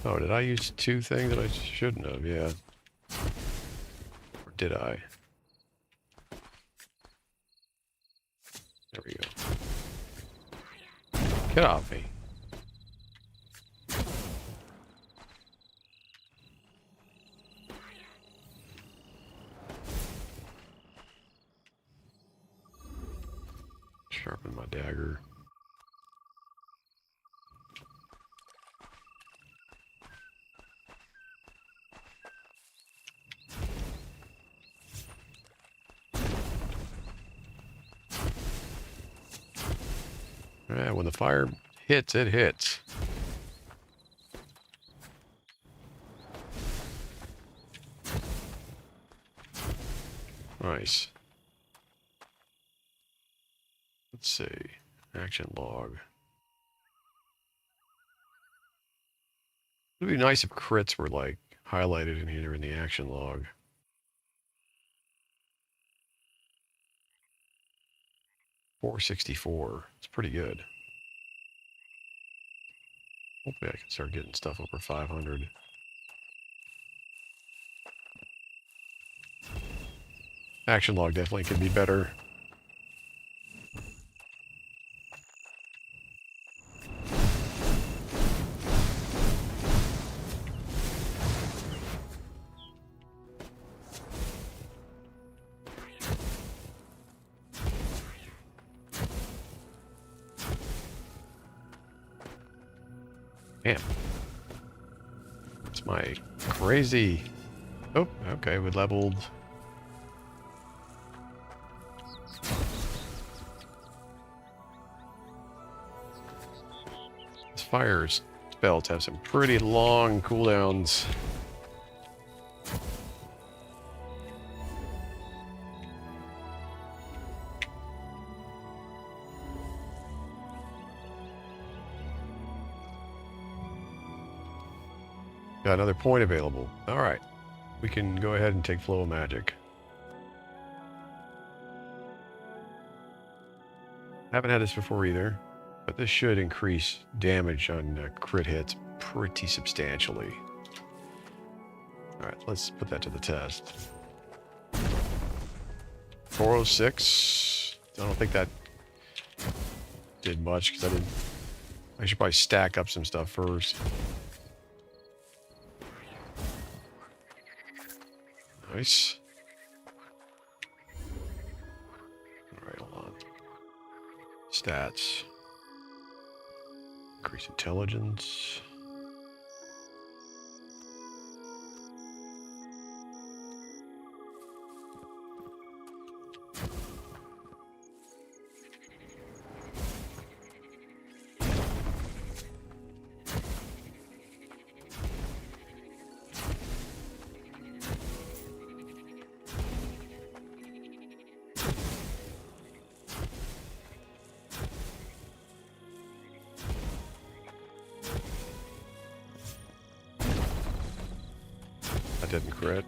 Oh, did I use 2 things that I shouldn't have? Yeah. Or did I? There we go. Get off me. Sharpen my dagger. Yeah, when the fire hits, it hits. Nice. Let's see. Action log. It would be nice if crits were like highlighted in here in the action log. $464. It's pretty good. Hopefully I can start getting stuff over 500. Action log definitely could be better. Damn. It's my crazy... Oh, okay, we leveled... These fire spells have some pretty long cooldowns. Got another point available. All right. We can go ahead and take Flow of Magic. Haven't had this before either, but this should increase damage on crit hits pretty substantially. All right, let's put that to the test. 406. I don't think that did much because I should probably stack up some stuff first. Nice. All right, hold on. Stats. Increase intelligence. didn't crit.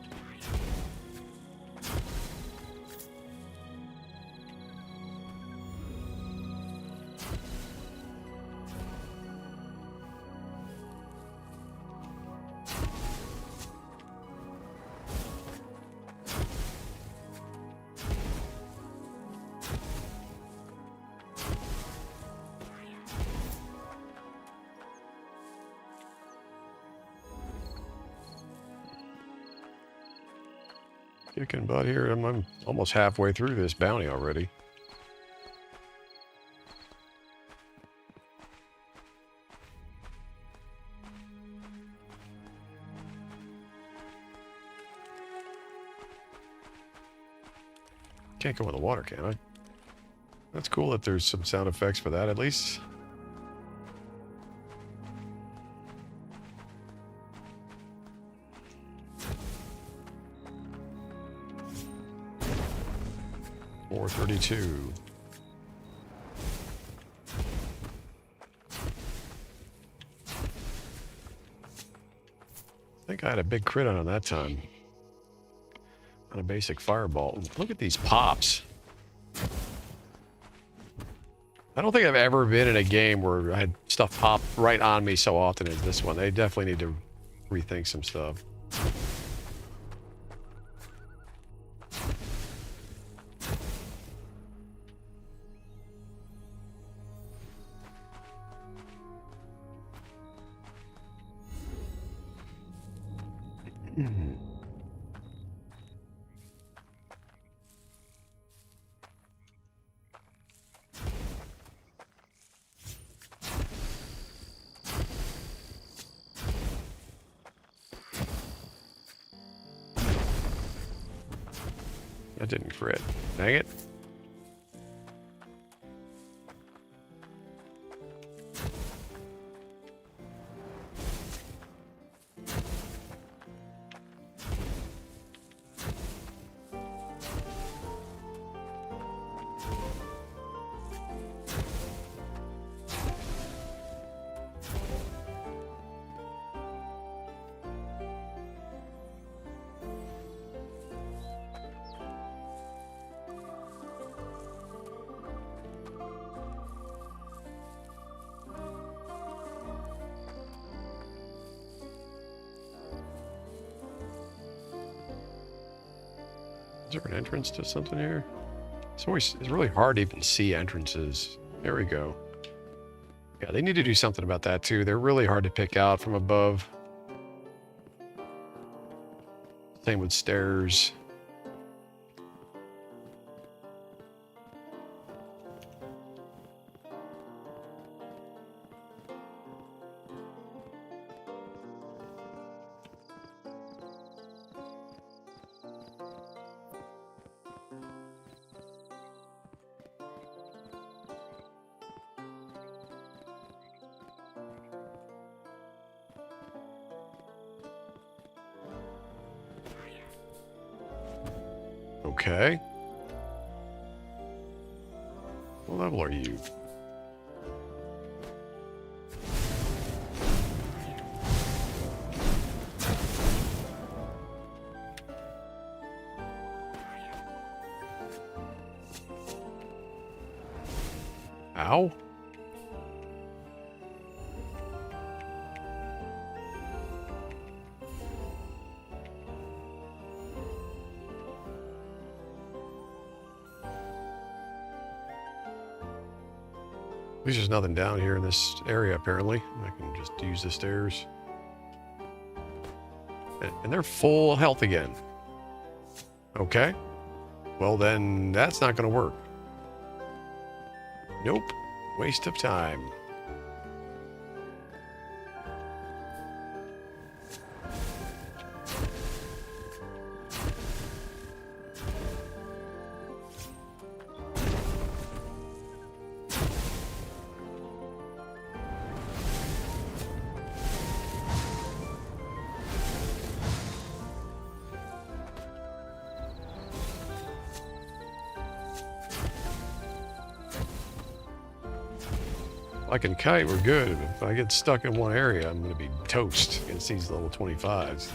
Kicking butt here. I'm almost halfway through this bounty already. Can't go in the water, can I? That's cool that there's some sound effects for that at least. .432. I think I had a big crit on that time. On a basic fireball. Look at these pops. I don't think I've ever been in a game where I had stuff pop right on me so often as this one. They definitely need to rethink some stuff. That didn't crit. Dang it. Is there an entrance to something here? It's really hard to even see entrances. There we go. Yeah, they need to do something about that too. They're really hard to pick out from above. Same with stairs. Okay. What level are you? Ow. There's just nothing down here in this area, apparently. I can just use the stairs. And they're full health again. Okay. Well, then that's not going to work. Nope. Waste of time. I can kite, we're good. If I get stuck in one area, I'm going to be toast against these level 25s.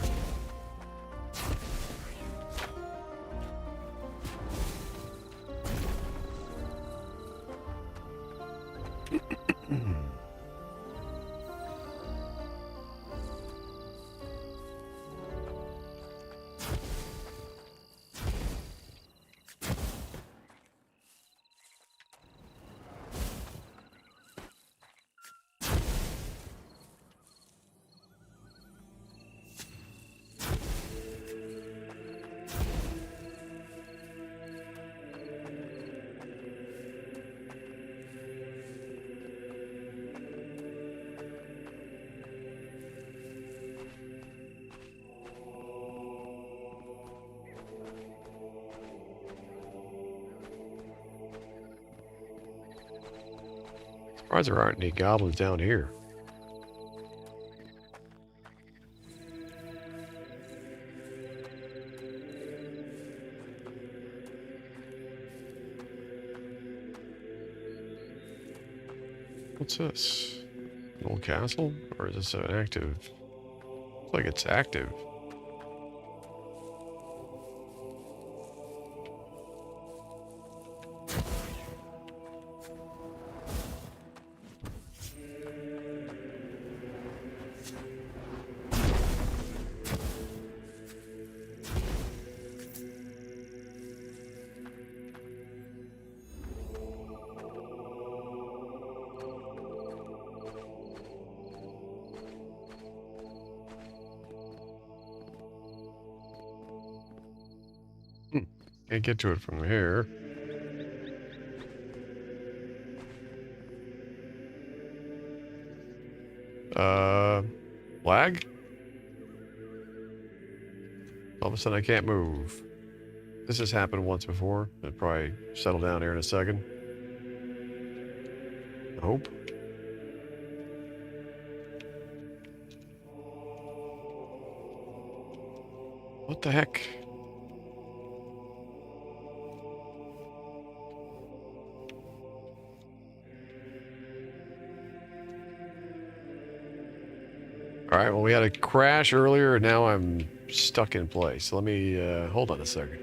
Why there aren't any goblins down here? What's this? An old castle? Or is this an active? Looks like it's active. Can't get to it from here. Lag? All of a sudden I can't move. This has happened once before. It'll probably settle down here in a second. I hope. What the heck? Alright, well we had a crash earlier and now I'm stuck in place. Let me, hold on a second.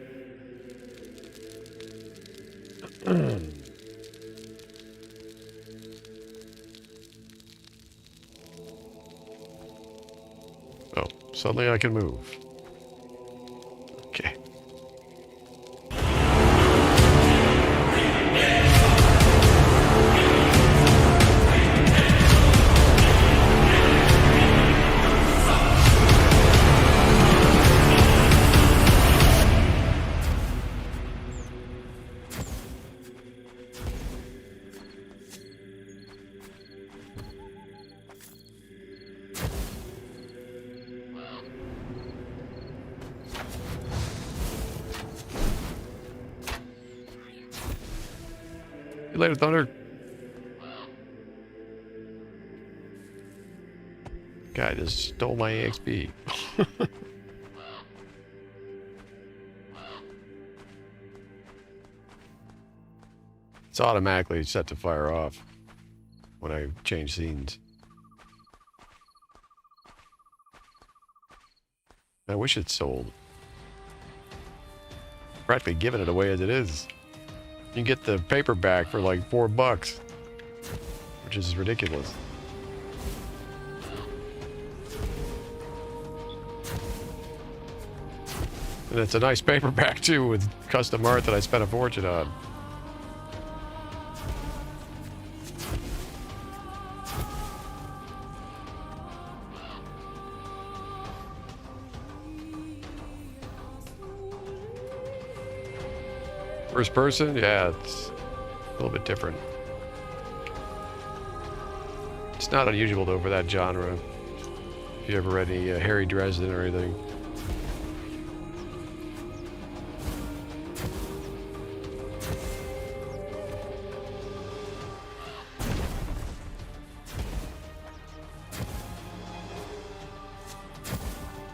Oh, suddenly I can move. Okay. See you later, Thunder. Guy just stole my EXP. It's automatically set to fire off when I change scenes. I wish it sold. Practically giving it away as it is. You can get the paperback for like $4, which is ridiculous. And it's a nice paperback too, with custom art that I spent a fortune on. First person? Yeah, it's a little bit different. It's not unusual though for that genre. If you ever read any Harry Dresden or anything.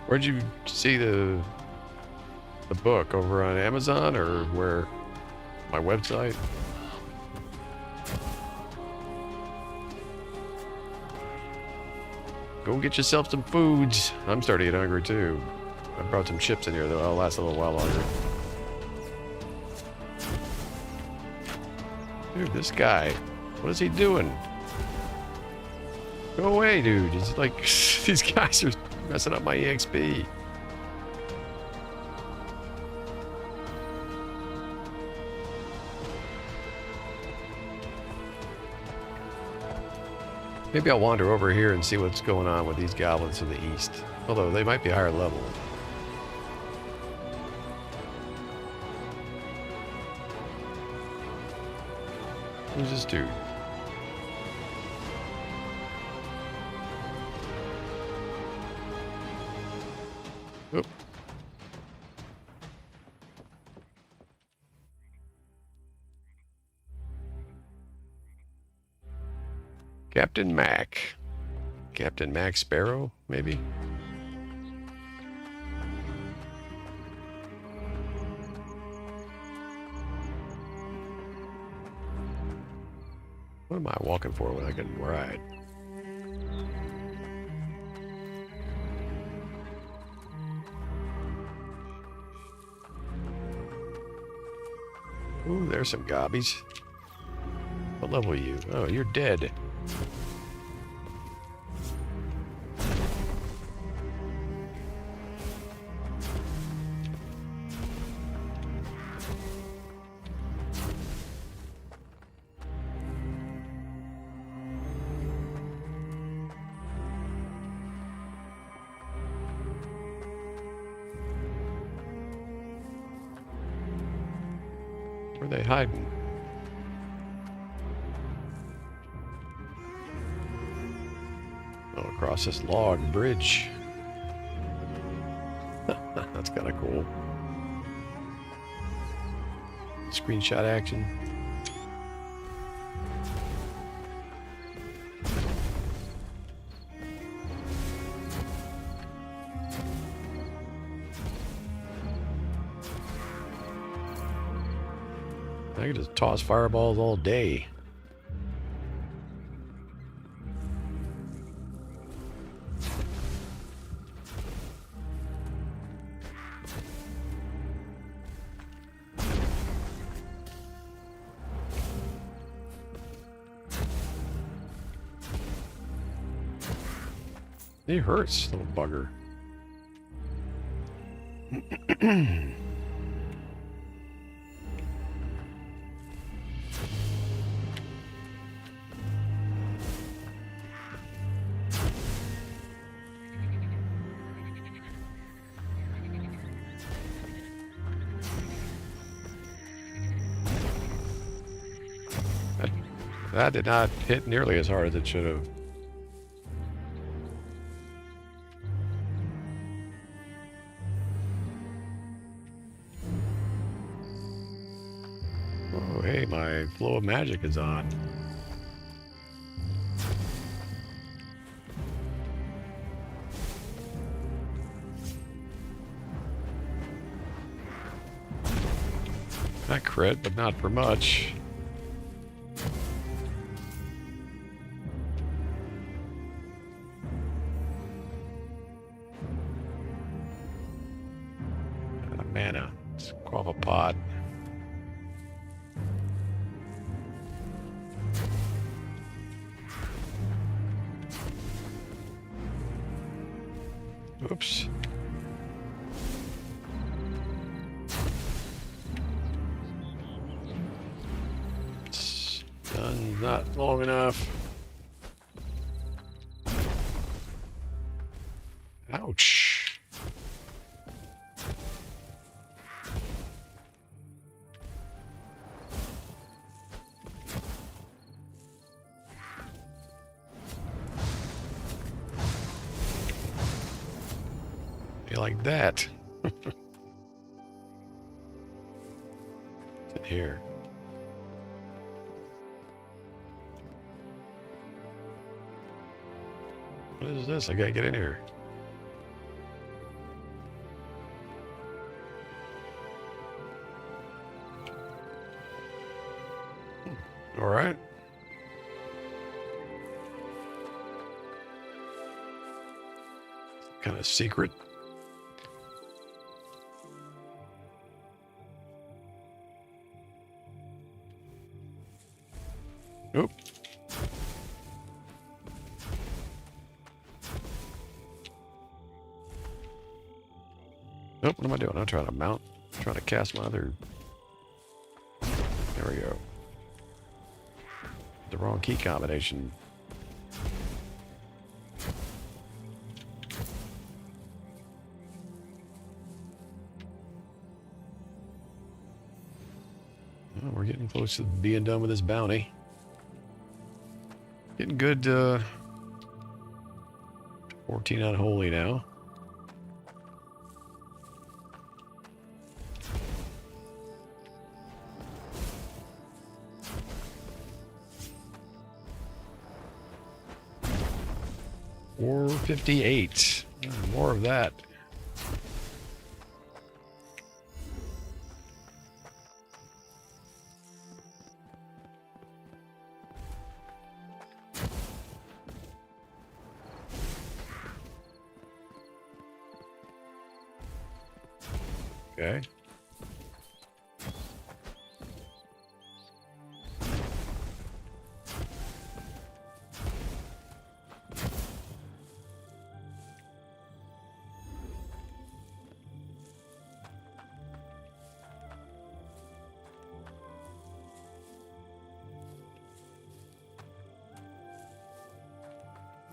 Where'd you see the book? Over on Amazon or where? My website? Go get yourself some foods. I'm starting to get hungry too. I brought some chips in here though. I'll last a little while longer. Dude, this guy. What is he doing? Go away, dude. It's like these guys are messing up my EXP. Maybe I'll wander over here and see what's going on with these goblins to the east. Although they might be higher level. Who's this dude? Oop. Captain Mac. Captain Mac Sparrow, maybe? What am I walking for when I can ride? Ooh, there's some gobbies. What level are you? Oh, you're dead. Where are they hiding? Oh, across this log bridge. That's kind of cool. Screenshot action. I could just toss fireballs all day. He hurts, little bugger. That did not hit nearly as hard as it should have. Oh, hey, my flow of magic is on. I crit, but not for much. Mana. Let's quaff a pot. Oops. It's done not long enough. Ouch. Like that. What's in here? What is this? I gotta get in here. All right. Kind of secret. Nope. Nope, what am I doing? I'm trying to mount. I'm trying to cast my other... There we go. The wrong key combination. Well, we're getting close to being done with this bounty. Getting good, 14 unholy now. 458. More of that. Okay.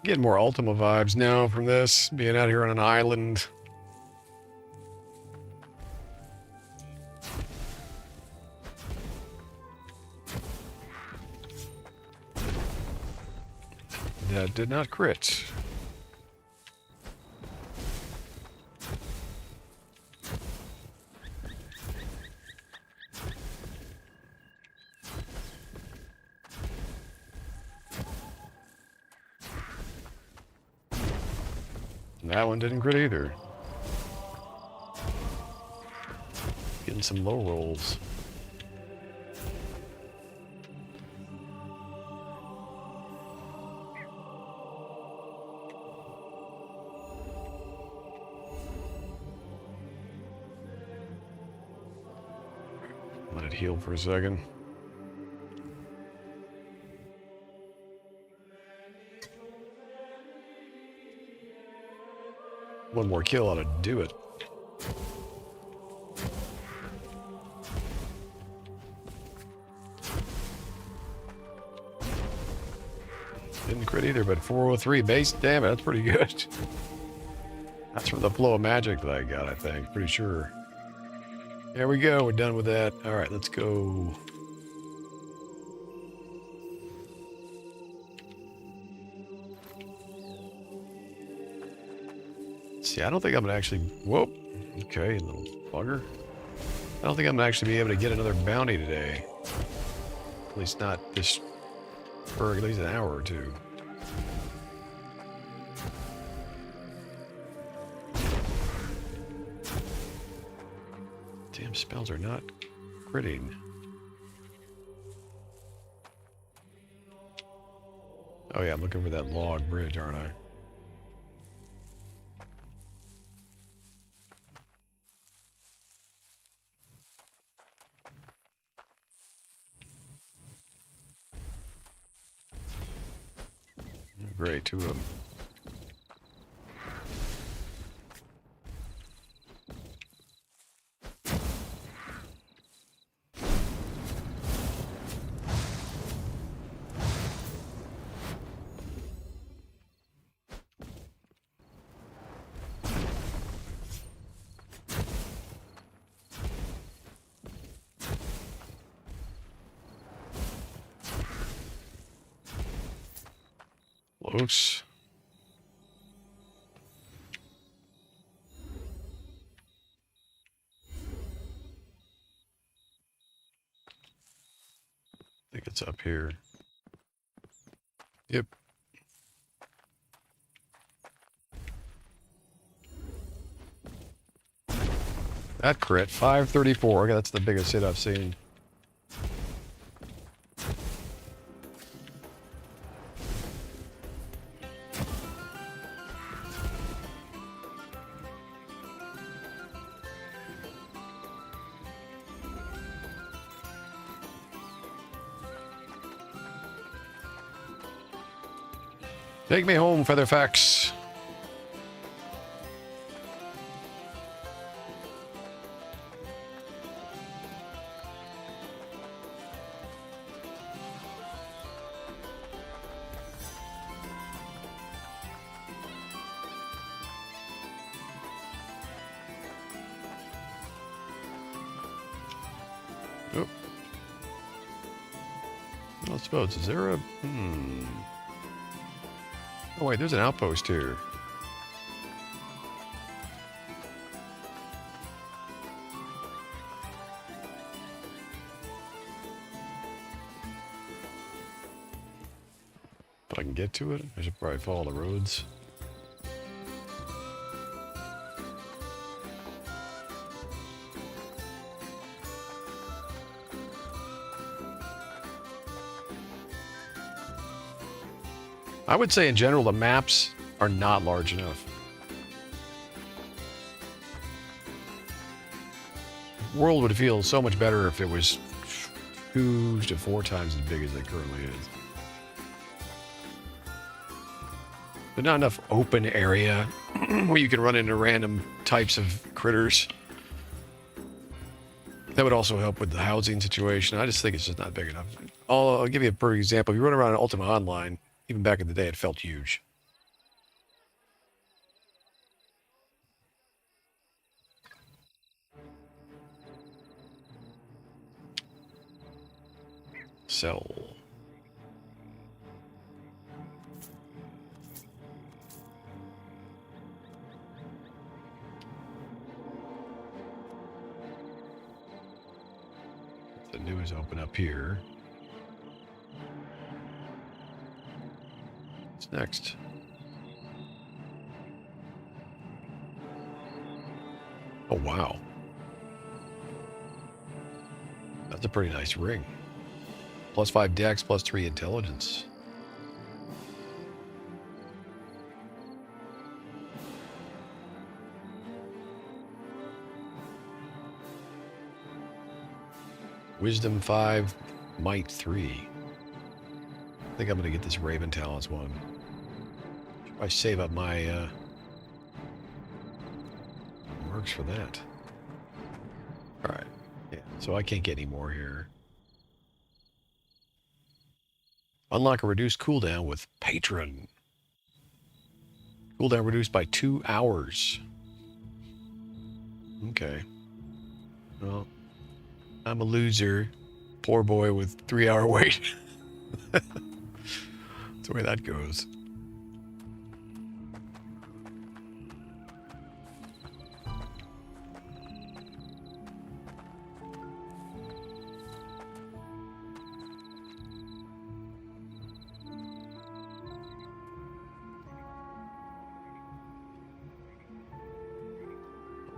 Getting more Ultima vibes now from this, being out here on an island. That did not crit. That one didn't crit either. Getting some low rolls. Let it heal for a second. One more kill ought to do it. Didn't crit either, but 403 base damage. That's pretty good. That's from the flow of magic that I got, I think. Pretty sure. There we go. We're done with that. All right, let's go. See, I don't think I'm going to actually... Whoop. Okay, little bugger. I don't think I'm going to actually be able to get another bounty today. At least not this... for at least an hour or two. Damn spells are not critting. Oh yeah, I'm looking for that log bridge, aren't I? Great, two of them. Close. I think it's up here. Yep. That crit, 534. Okay, that's the biggest hit I've seen. Take me home, Featherfax. Oh. I suppose, is there a... Oh wait, there's an outpost here. But I can get to it? I should probably follow the roads. I would say in general the maps are not large enough. The world would feel so much better if it was 2 to 4 times as big as it currently is. There's not enough open area where you can run into random types of critters. That would also help with the housing situation. I just think it's just not big enough. I'll give you a perfect example. If you run around in Ultima Online, even back in the day, it felt huge. Sell. The news open up here. What's next? Oh, wow. That's a pretty nice ring. +5 dex, +3 intelligence. Wisdom 5, Might 3. I think I'm going to get this Raven Talents one. I save up my marks for that. Alright. Yeah, so I can't get any more here. Unlock a reduced cooldown with Patron. Cooldown reduced by 2 hours. Okay. Well, I'm a loser. Poor boy with 3-hour wait. That's the way that goes.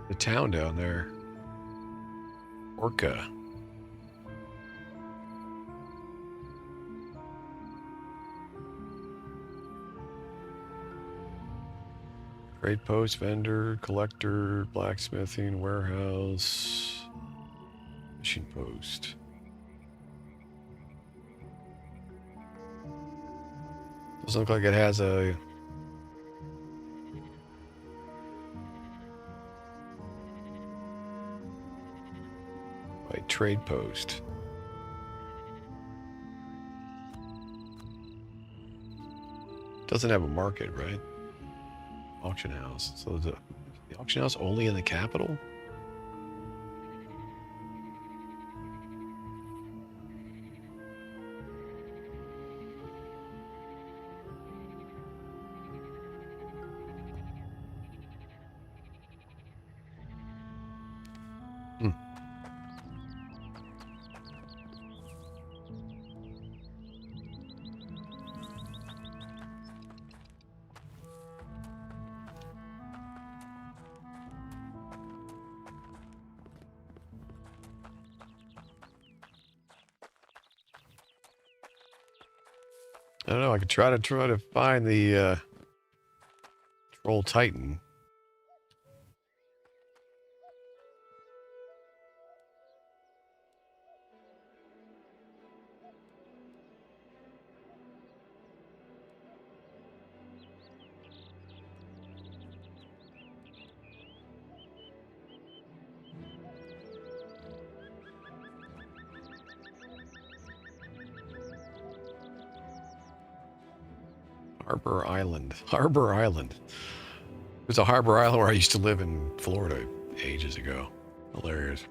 The town down there. Orca. Trade post, vendor, collector, blacksmithing, warehouse, fishing post. Doesn't look like it has a trade post. Doesn't have a market, right? Auction house. So the auction house only in the capital? I don't know. I could try to find the Troll Titan. Harbor Island. Harbor Island. There's a Harbor Island where I used to live in Florida ages ago. Hilarious.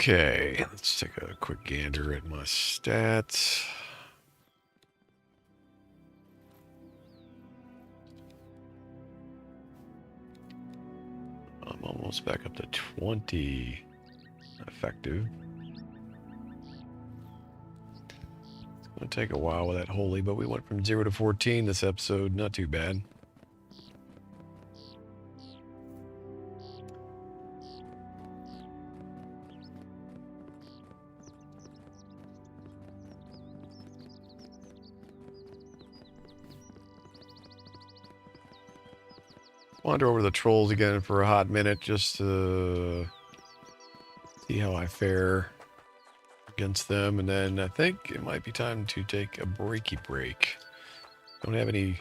Okay, let's take a quick gander at my stats. I'm almost back up to 20 effective. It's going to take a while with that holy, but we went from 0 to 14 this episode. Not too bad. Wander over the trolls again for a hot minute just to see how I fare against them, and then I think it might be time to take a breaky break. Don't have any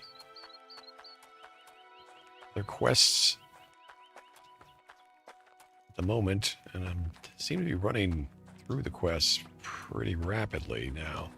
other quests at the moment, and I seem to be running through the quests pretty rapidly now.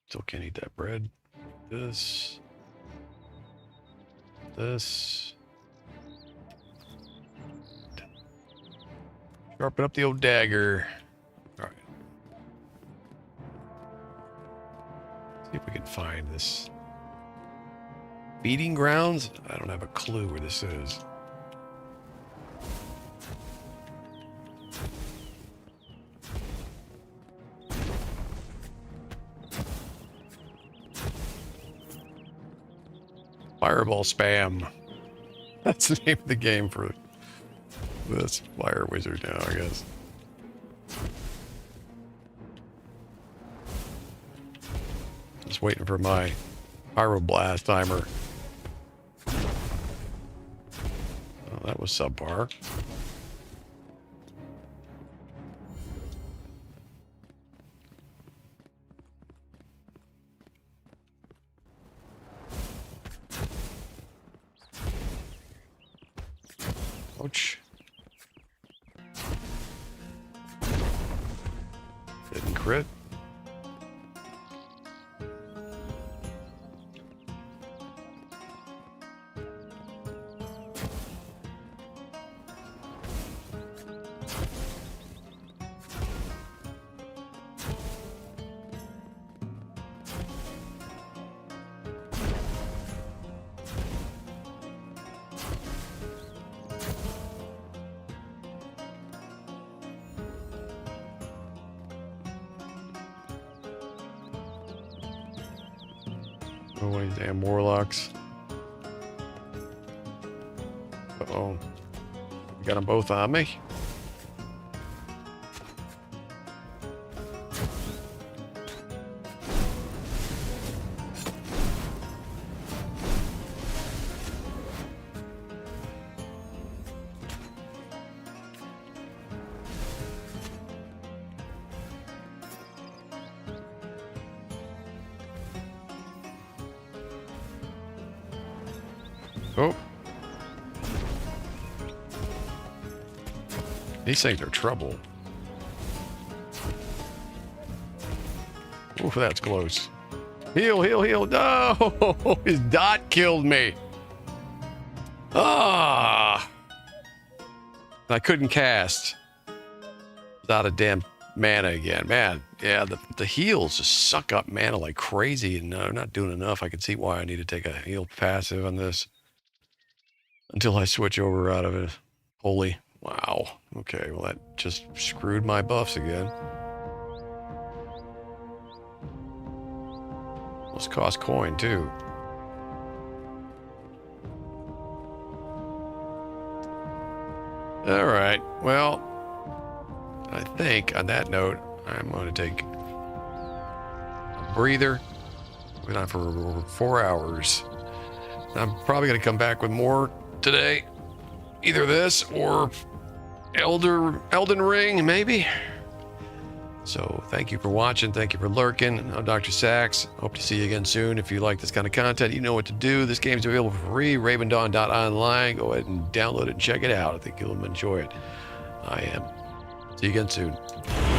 Still can't eat that bread. This. Sharpen up the old dagger. All right. See if we can find this. Feeding grounds? I don't have a clue where this is. Fireball spam. That's the name of the game for this fire wizard now, I guess. Just waiting for my pyroblast timer. Oh, that was subpar. Ouch. Didn't crit. Oh, these damn warlocks. Uh-oh. We got them both on me. Oh. These things are trouble. Oof, that's close. Heal, heal, heal. No! His dot killed me. Ah! I couldn't cast without a damn mana again. Man, yeah, the heals just suck up mana like crazy, and I'm not doing enough. I can see why I need to take a heal passive on this until I switch over out of it. Holy. Wow. Okay, well, that just screwed my buffs again. Must cost coin, too. All right, well, I think on that note, I'm going to take a breather. We've been on for over 4 hours. I'm probably going to come back with more today. Either this or Elden Ring, maybe. So thank you for watching. Thank you for lurking. I'm DoctorSax. Hope to see you again soon. If you like this kind of content, you know what to do. This game's available for free. Ravendawn.online. Go ahead and download it and check it out. I think you'll enjoy it. I am. See you again soon.